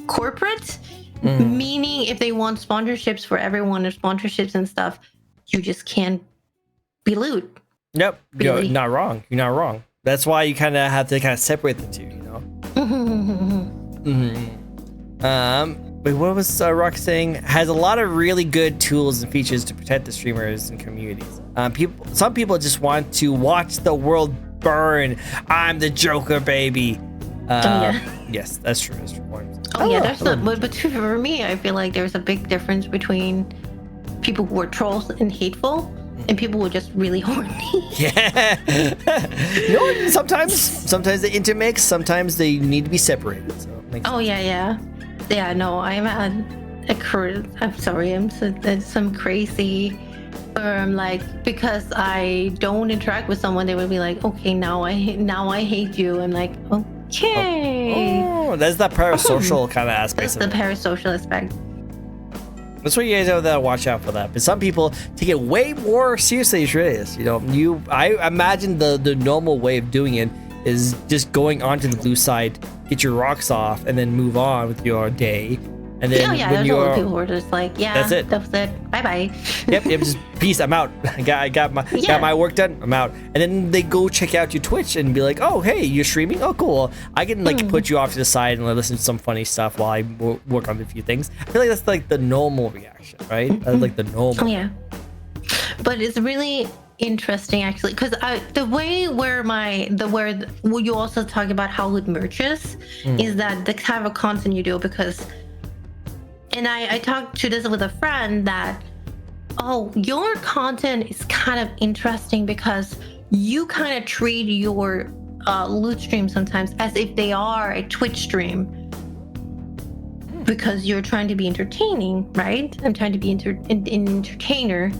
corporate, meaning if they want sponsorships for everyone or sponsorships and stuff, you just can't be loot. Yep, really. You're not wrong. You're not wrong. That's why you kind of have to kind of separate the two, you know. But what was Rock saying? Has a lot of really good tools and features to protect the streamers and communities. Some people just want to watch the world burn. I'm the Joker, baby. Yes, that's true. That's true. There's not. But for me, I feel like there's a big difference between people who are trolls and hateful and people who are just really horny. Yeah. You know, sometimes they intermix. Sometimes they need to be separated. So Yeah, no, I'm sorry, I'm some crazy, or I'm like, because I don't interact with someone, they would be like, okay, now I hate you. I'm like, okay. Oh, that's that parasocial kind of aspect. That's the parasocial aspect. That's what you guys have to watch out for that. But some people take it way more seriously than it is. You know, I imagine the normal way of doing it is just going onto the blue side, get your rocks off, and then move on with your day. And then when you're people who are just like, that's it. Bye bye. Yep. Just peace. I'm out. I got my work done. I'm out. And then they go check out your Twitch and be like, oh, hey, you're streaming. Oh, cool. I can like put you off to the side and listen to some funny stuff while I work on a few things. I feel like that's like the normal reaction, right? That's like the normal. Yeah. But it's really interesting actually, because the way where you also talk about how it merges is that the type of content you do, because I talked to this with a friend that your content is kind of interesting because you kind of treat your loot stream sometimes as if they are a Twitch stream because you're trying to be entertaining, right? I'm trying to be an entertainer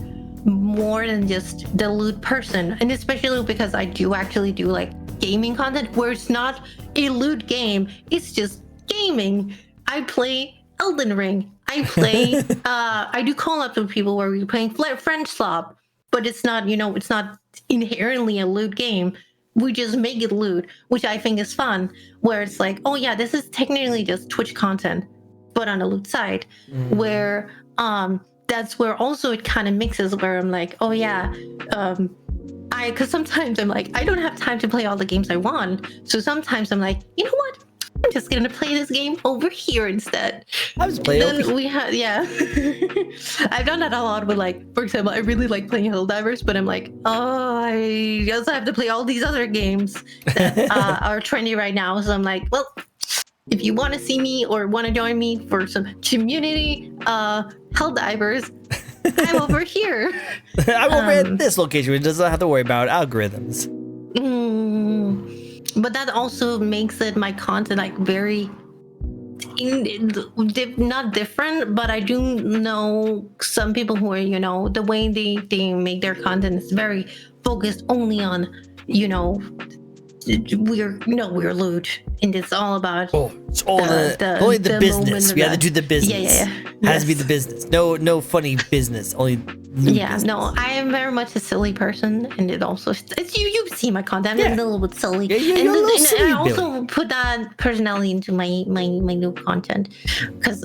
more than just the loot person, and especially because I do actually do like gaming content where it's not a loot game, it's just gaming. I play Elden Ring. I play I do call-ups with people where we're playing French Slop. but it's not, it's not inherently a lewd game. We just make it lewd, which I think is fun, where it's like, oh yeah, this is technically just Twitch content, but on a lewd side, where that's where also it kind of mixes, where I'm like, oh yeah, because sometimes I'm like, I don't have time to play all the games I want, so sometimes I'm like, you know what? I'm just gonna play this game over here instead. I was playing. Then we had, yeah. I've done that a lot with, like, for example, I really like playing Helldivers, but I'm like, oh, I also have to play all these other games that are trendy right now. So I'm like, well, if you want to see me or want to join me for some community Helldivers, I'm over here. I'm over at this location. It doesn't have to worry about algorithms. But that also makes it my content like very not different, but I do know some people who are, the way they make their content is very focused only on, we're lewd, and it's all about it's all only the business. We have to do the business. Yeah. Has to be the business. No funny business. Only business. No, I am very much a silly person, and it also it's you see my content. I'm a little bit silly. Yeah, and I also put that personality into my new content, because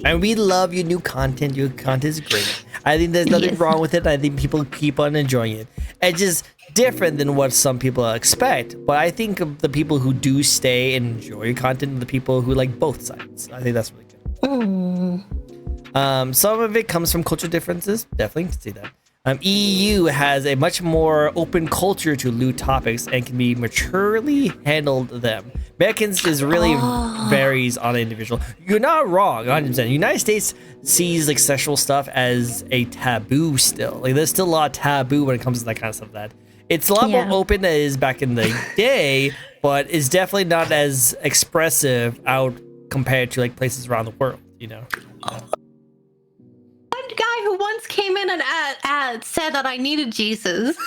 and we love your new content. Your content is great. I think there's nothing wrong with it. I think people keep on enjoying it. It's just different than what some people expect, but I think the people who do stay and enjoy your content are the people who like both sides. I think that's really good. Some of it comes from cultural differences. Definitely can see that. EU has a much more open culture to lewd topics and can be maturely handled them. Americans is really varies on the individual. You're not wrong, 100%. United States sees like sexual stuff as a taboo still. Like there's still a lot of taboo when it comes to that kind of stuff. That it's a lot more open than it is back in the day, but it's definitely not as expressive out compared to like places around the world. One guy who once came in and said that I needed Jesus.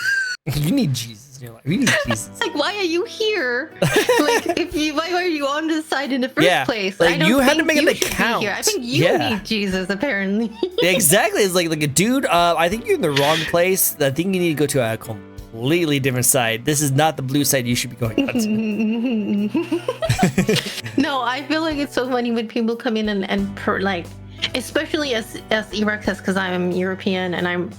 You need Jesus in your life. You need Jesus. Like, why are you here? Like, why are you on this side in the first place? Like, I don't you had think to make an you should account. be here. I think you need Jesus, apparently. Exactly. It's like a dude. I think you're in the wrong place. I think you need to go to a completely different side. This is not the blue side you should be going on to. No, I feel like it's so funny when people come in and like, especially as Erex says, because I'm European and I'm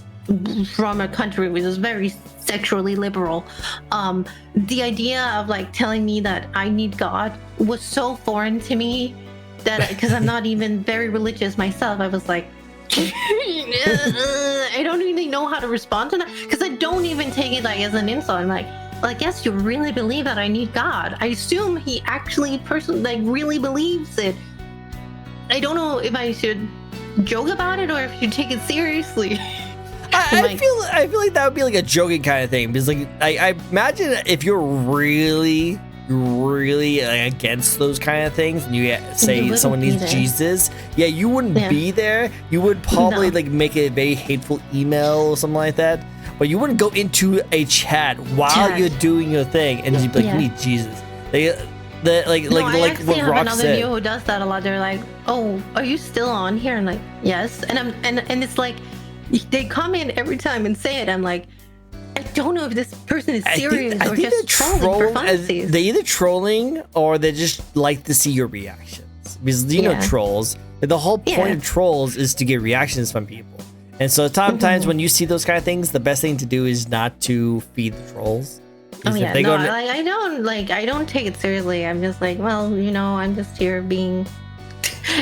from a country which is very sexually liberal. The idea of like telling me that I need God was so foreign to me that because I'm not even very religious myself, I was like, I don't really know how to respond to that, because I don't even take it like as an insult. I'm like, well, I guess you really believe that I need God. I assume he actually really believes it. I don't know if I should joke about it or if you take it seriously. I feel like that would be like a joking kind of thing, because like I imagine if you're really against those kind of things and you say someone needs Jesus, you wouldn't be there. You would probably like make a very hateful email or something like that, but you wouldn't go into a chat while you're doing your thing and you'd be like, you need Jesus. I actually have another viewer who does that a lot. They're like, oh, are you still on here? I'm like, yes. And it's like they come in every time and say it. I'm like, I don't know if this person is serious or just trolling for funsies. They're either trolling or they just like to see your reactions, because know trolls. The whole point of trolls is to get reactions from people. And so sometimes when you see those kind of things, the best thing to do is not to feed the trolls. I don't take it seriously. I'm just like, well, I'm just here being,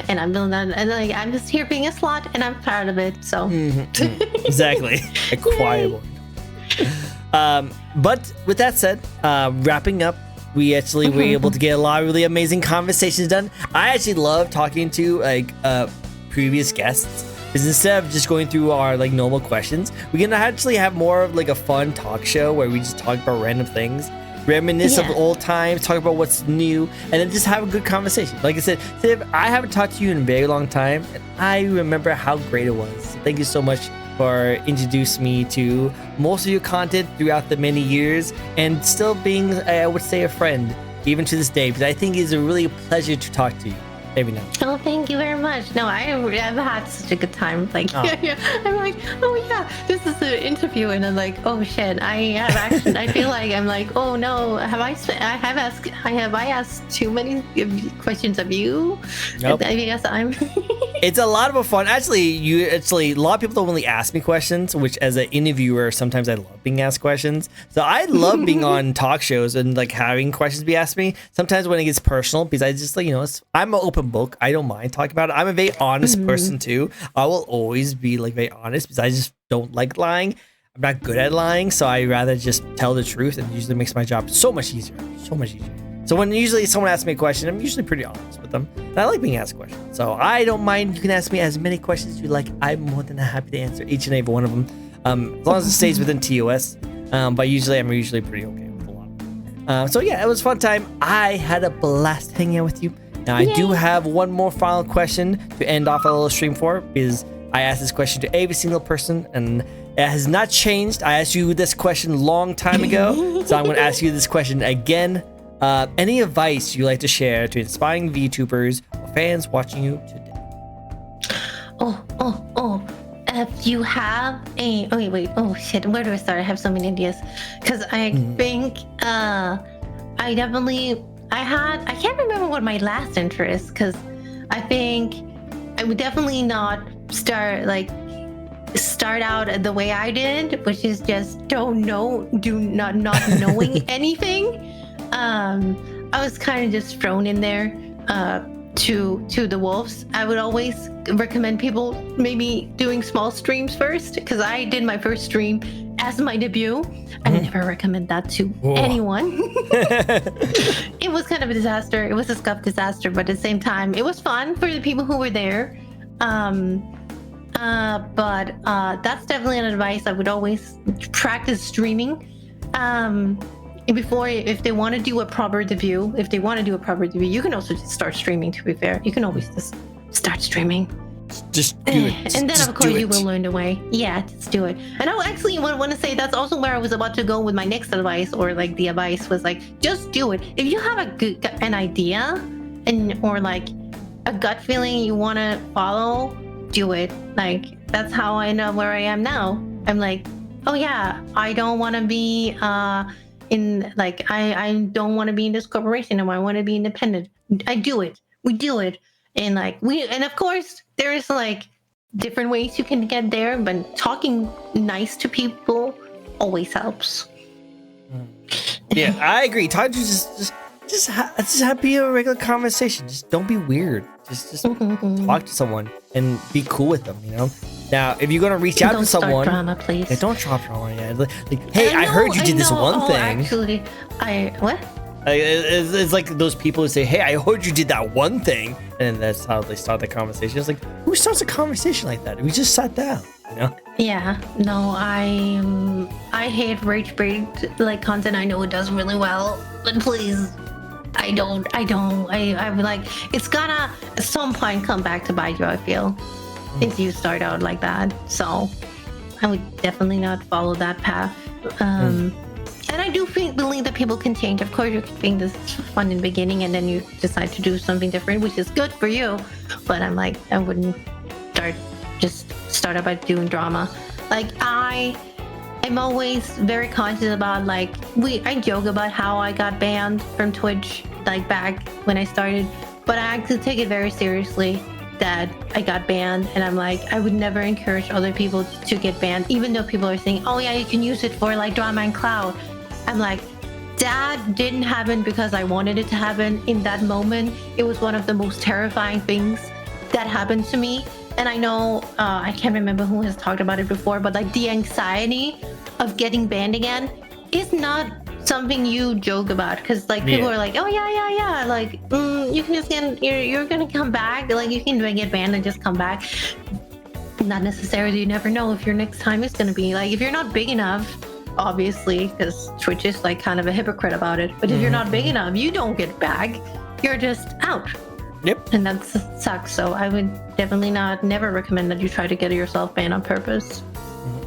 and I'm doing that, and like I'm just here being a slut, and I'm proud of it. So exactly, a quiet one. But with that said, wrapping up, we actually were able to get a lot of really amazing conversations done. I actually love talking to like previous guests, because instead of just going through our like normal questions, we can actually have more of like a fun talk show where we just talk about random things, reminisce of old times, talk about what's new, and then just have a good conversation. Like I said, Siv, I haven't talked to you in a very long time, and I remember how great it was. Thank you so much for introducing me to most of your content throughout the many years, and still being, I would say, a friend even to this day, because I think it's a really pleasure to talk to you. every now. Oh, thank you very much. No, I've had such a good time. Like, Oh. I'm like, oh yeah, this is an interview, and I'm like, oh shit, I have actually. I feel like I'm like, oh no, have I asked too many questions of you? Nope. I guess I'm. It's a lot of fun. Actually, a lot of people don't really ask me questions, which as an interviewer, sometimes I love being asked questions. So I love being on talk shows and like having questions be asked me. Sometimes when it gets personal, because I just like, I'm an open book. I don't mind talking about it. I'm a very honest person too. I will always be like very honest because I just don't like lying. I'm not good at lying, so I rather just tell the truth, and it usually makes my job so much easier. So much easier. So when usually someone asks me a question, I'm usually pretty honest with them. And I like being asked questions. So I don't mind. You can ask me as many questions as you like. I'm more than happy to answer each and every one of them. As long as it stays within TOS. But I'm usually pretty okay with a lot of them. So yeah, it was a fun time. I had a blast hanging out with you. Now I do have one more final question to end off a little stream for, because I asked this question to every single person, and it has not changed. I asked you this question a long time ago. So I'm going to ask you this question again. Any advice you'd like to share to inspiring VTubers or fans watching you today? If you have a... Oh, wait. Oh, shit. Where do I start? I have so many ideas. Because I think I can't remember what my last interest, because I think I would definitely not start out the way I did, which is just not knowing anything. I was kind of just thrown in there to the wolves. I would always recommend people maybe doing small streams first, because I did my first stream as my debut. I never recommend that to anyone. It was kind of a disaster. It was a scuff disaster, but at the same time, it was fun for the people who were there. But that's definitely an advice. I would always practice streaming. If they want to do a proper debut, you can also just start streaming. To be fair, you can always just start streaming. Just do it. And then of course you will learn the way. Yeah, just do it. And I actually want to say that's also where I was about to go with my next advice, or like the advice was like, just do it. If you have an idea or like a gut feeling you want to follow, do it. Like, that's how I know where I am now. I'm like, oh yeah, I don't want to be I don't want to be in this corporation, and I want to be independent. I do it. We do it. And of course there's like different ways you can get there, but talking nice to people always helps. Yeah, I agree. Talk to just be a regular conversation. Just don't be weird. Just talk to someone and be cool with them, Now, if you're gonna reach out to someone, don't start drama, please. Yeah, don't start drama. Yeah, like, hey, I heard you did this one thing. Actually, what? It's like those people who say, "Hey, I heard you did that one thing," and that's how they start the conversation. It's like, who starts a conversation like that? We just sat down, Yeah. No, I hate rage bait like content. I know it does really well, but please. I'm like, it's gonna at some point come back to bite you, I feel, if you start out like that. So I would definitely not follow that path. And I do believe that people can change. Of course, you can think this is fun in the beginning, and then you decide to do something different, which is good for you. But I'm like, I wouldn't start out by doing drama. Like, I'm always very conscious about I joke about how I got banned from Twitch back when I started, but I actually take it very seriously that I got banned, and I'm like, I would never encourage other people to get banned, even though people are saying, oh yeah, you can use it for drama and cloud. I'm like, that didn't happen because I wanted it to happen in that moment. It was one of the most terrifying things that happened to me. And I know, I can't remember who has talked about it before, but the anxiety of getting banned again is not something you joke about, because people are like, oh yeah, you can just you're gonna come back, you can get banned and just come back. Not necessarily. You never know if your next time is gonna be if you're not big enough, obviously, because Twitch is kind of a hypocrite about it. But if you're not big enough, you don't get back. You're just out. Yep. And that sucks. So I would definitely never recommend that you try to get yourself banned on purpose.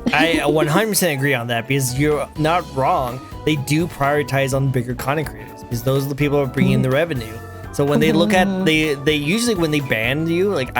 I 100% agree on that, because you're not wrong. They do prioritize on bigger content creators, because those are the people who are bringing in the revenue. So when they look at they usually when they ban you, like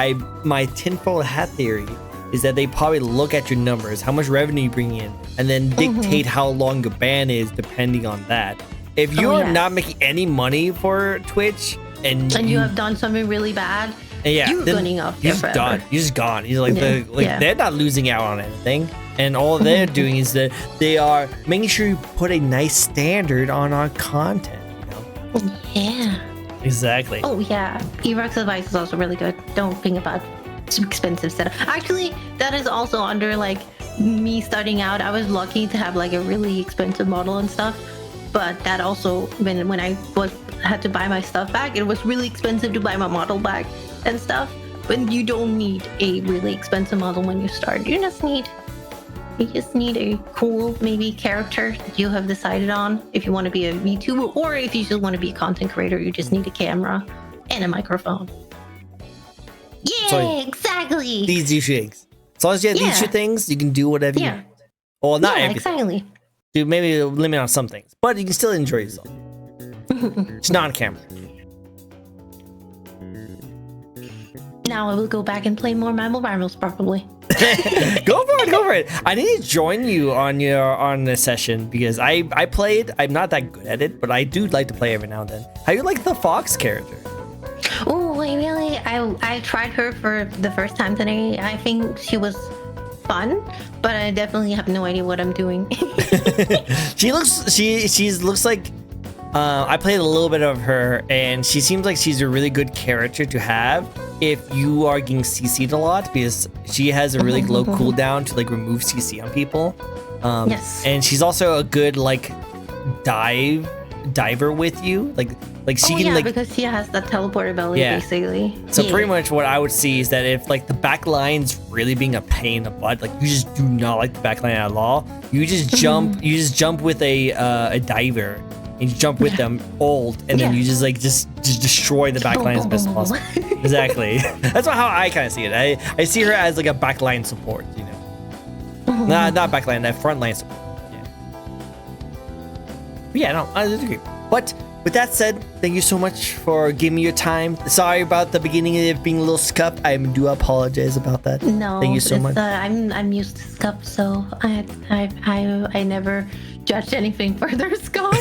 my tinfoil hat theory is that they probably look at your numbers, how much revenue you bring in, and then dictate how long a ban is depending on that. If you're not making any money for Twitch and you have done something really bad, you're going off you're just done. You're just gone. You're like they're not losing out on anything, and all they're doing is that they are making sure you put a nice standard on our content. You know? Yeah. Exactly. Oh yeah, Eroc's advice is also really good. Don't think about expensive setup. Actually, that is also under like me starting out. I was lucky to have like a really expensive model and stuff, but that also when I had to buy my stuff back, it was really expensive to buy my model back and stuff. But you don't need a really expensive model when you start. You just need a cool maybe character that you have decided on. If you want to be a VTuber, or if you just want to be a content creator, you just need a camera and a microphone. Yeah, exactly. These two things. As long as you have these two things, you can do whatever you want. Well, not everything. Exactly. Dude, maybe limit on some things, but you can still enjoy yourself. It's not on camera. Now I will go back and play more Mammal Rivals probably. Go for it. I need to join you on the session because I played. I'm not that good at it, but I do like to play every now and then. How you like the Fox character? Oh, I tried her for the first time today. I think she was fun, but I definitely have no idea what I'm doing. She looks like I played a little bit of her, and she seems like she's a really good character to have if you are getting CC'd a lot, because she has a really low cooldown to like remove CC on people. Yes. And she's also a good like diver with you, like she can like, because she has that teleport ability basically. So pretty much what I would see is that if like the back line's really being a pain in the butt, like you just do not like the back line at all, you just jump with a diver. And you jump with them old, and then you just destroy the backline as best as possible. Exactly. That's how I kind of see it. I see her as like a backline support, you know. Not backline, that frontline support. Yeah, I agree. But with that said, thank you so much for giving me your time. Sorry about the beginning of it being a little scuffed. I do apologize about that. No, thank you so much. I'm used to scuff, so I never judged anything further, Scott.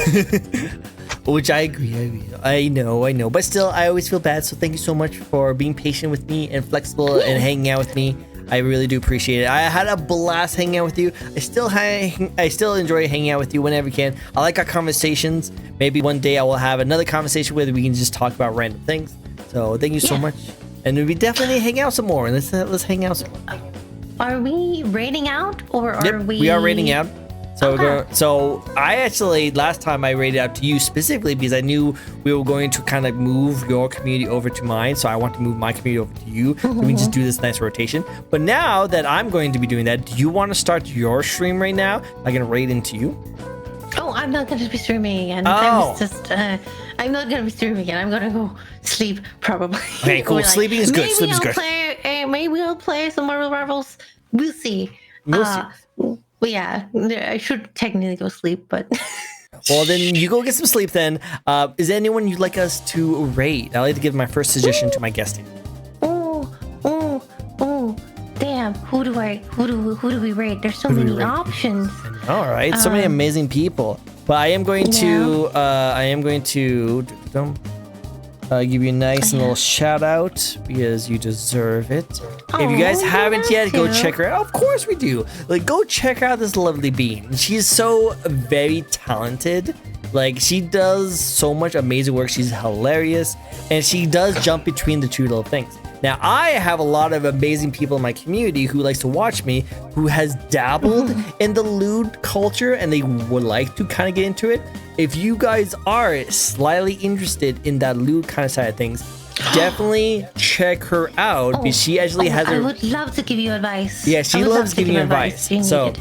Which I agree. I know. But still, I always feel bad. So thank you so much for being patient with me and flexible and hanging out with me. I really do appreciate it. I had a blast hanging out with you. I still enjoy hanging out with you whenever you can. I like our conversations. Maybe one day I will have another conversation where we can just talk about random things. So thank you so much. And we definitely hang out some more. Let's hang out some more. Are we raiding out, or are we? We are raiding out. So so I actually, last time I raided out to you specifically because I knew we were going to kind of move your community over to mine. So I want to move my community over to you. So we just do this nice rotation. But now that I'm going to be doing that, do you want to start your stream right now? I can raid into you. Oh, I'm not going to be streaming again. I'm not going to be streaming again. I'm going to go sleep probably. Okay, cool. Sleeping is good. Sleeping is good. Maybe I'll play some Marvel Rivals. We'll see. Well, yeah, I should technically go sleep, but... Well, then you go get some sleep then. Is there anyone you'd like us to raid? I'd like to give my first suggestion to my guesting. Oh, damn. Who do we raid? There's so many options. All right, so many amazing people. But I am going to give you a nice little shout out because you deserve it. If you guys haven't yet, go check her out. Of course we do. Like, go check out this lovely bean. She's so very talented. Like, she does so much amazing work. She's hilarious, and she does jump between the two little things. Now, I have a lot of amazing people in my community who likes to watch me, who has dabbled in the lewd culture, and they would like to kind of get into it. If you guys are slightly interested in that lewd kind of side of things, definitely check her out, because she actually has I would love to give you advice. Yeah, she loves giving you advice. So,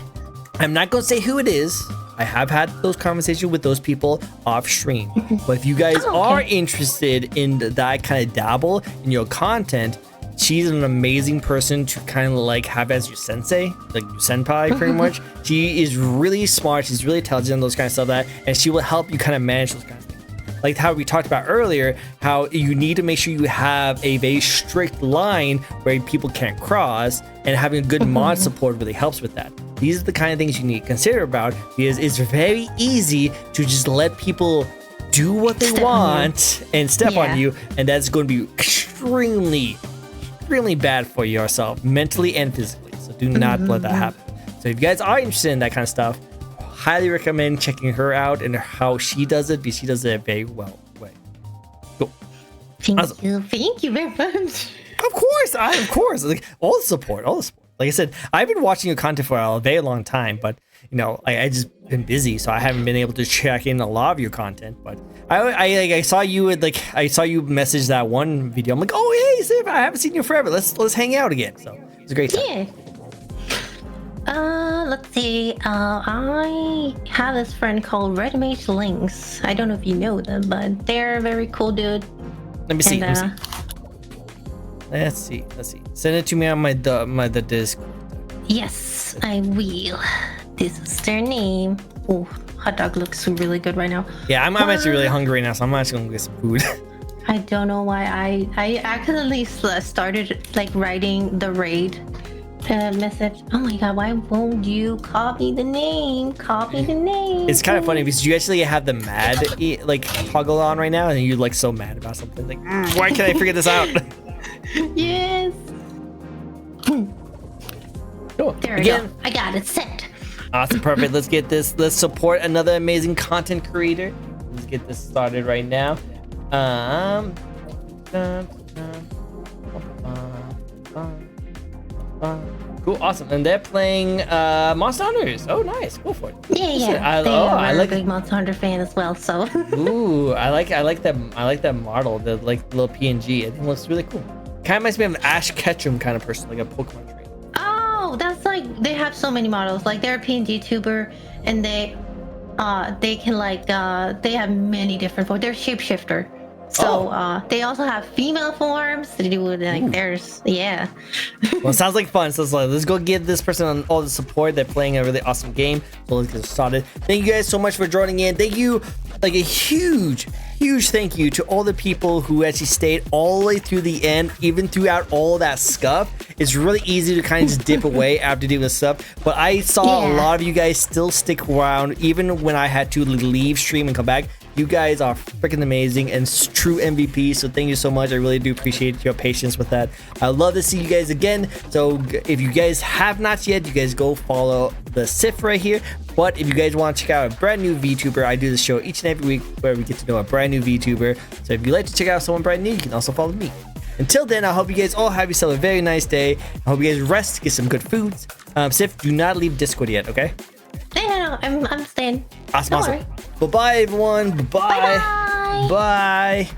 I'm not going to say who it is. I have had those conversations with those people off stream. But if you guys are interested in that kind of dabble in your content, she's an amazing person to kind of like have as your sensei, like your senpai pretty much. She is really smart. She's really intelligent, those kind of stuff and she will help you kind of manage those kind of things. like how we talked about earlier, how you need to make sure you have a very strict line where people can't cross, and having a good mod support really helps with that. These are the kind of things you need to consider about, because it's very easy to just let people do what they want and step on you, and that's going to be extremely bad for yourself, mentally and physically. So do not let that happen. So if you guys are interested in that kind of stuff, highly recommend checking her out and how she does it, because she does it very well. Cool. Thank you very much. Of course, like all the support. Like I said, I've been watching your content for a very long time, but you know, I just been busy, so I haven't been able to check in a lot of your content. But I saw you with I saw you message that one video. I'm like, oh hey, Sif, I haven't seen you forever. Let's hang out again. So it's a great time. Yeah. Let's see. I have this friend called Red Mage Links. I don't know if you know them, but they're a very cool dude. Let me see. Let's see. Send it to me on my Discord. Yes, I will. This is their name. Oh, hot dog looks really good right now. Yeah, I'm actually really hungry now, so I'm actually gonna get some food. I don't know why I accidentally started like writing the raid message. Oh my god, why won't you copy the name? It's kind of funny because you actually have the mad like toggle on right now, and you're like so mad about something. Like, why can't I figure this out? Yes. Cool. There we go. I got it set. Awesome, perfect. Let's get this. Let's support another amazing content creator. Let's get this started right now. Cool, awesome, and they're playing Monster Hunters. Oh, nice, go for it. Yeah. I like a big Monster Hunter fan as well. So. Ooh, I like that model, the like little PNG. I think it looks really cool. Kind of reminds me of an Ash Ketchum kind of person, like a Pokemon trainer. Oh, that's like they have so many models. Like they're a PNG tuber, and they can like they have many different forms. They're shapeshifter. So they also have female forms to do with like theirs. Yeah. Well, it sounds like fun. So let's go give this person on all the support. They're playing a really awesome game. So let's get started. Thank you guys so much for joining in. Thank you, like a huge thank you to all the people who actually stayed all the way through the end, even throughout all that stuff. It's really easy to kind of just dip away after doing this stuff, but I saw a lot of you guys still stick around even when I had to leave stream and come back. You guys are freaking amazing and true MVP, so thank you so much. I really do appreciate your patience with that. I'd love to see you guys again. So if you guys have not yet, you guys go follow the Sif right here. But if you guys want to check out a brand new VTuber, I do this show each and every week where we get to know a brand new VTuber. So if you'd like to check out someone brand new, you can also follow me. Until then, I hope you guys all have yourself a very nice day. I hope you guys rest, get some good foods. Sif, do not leave Discord yet, okay? No, I'm staying. Awesome. Bye-bye, everyone. Bye. Bye. Bye.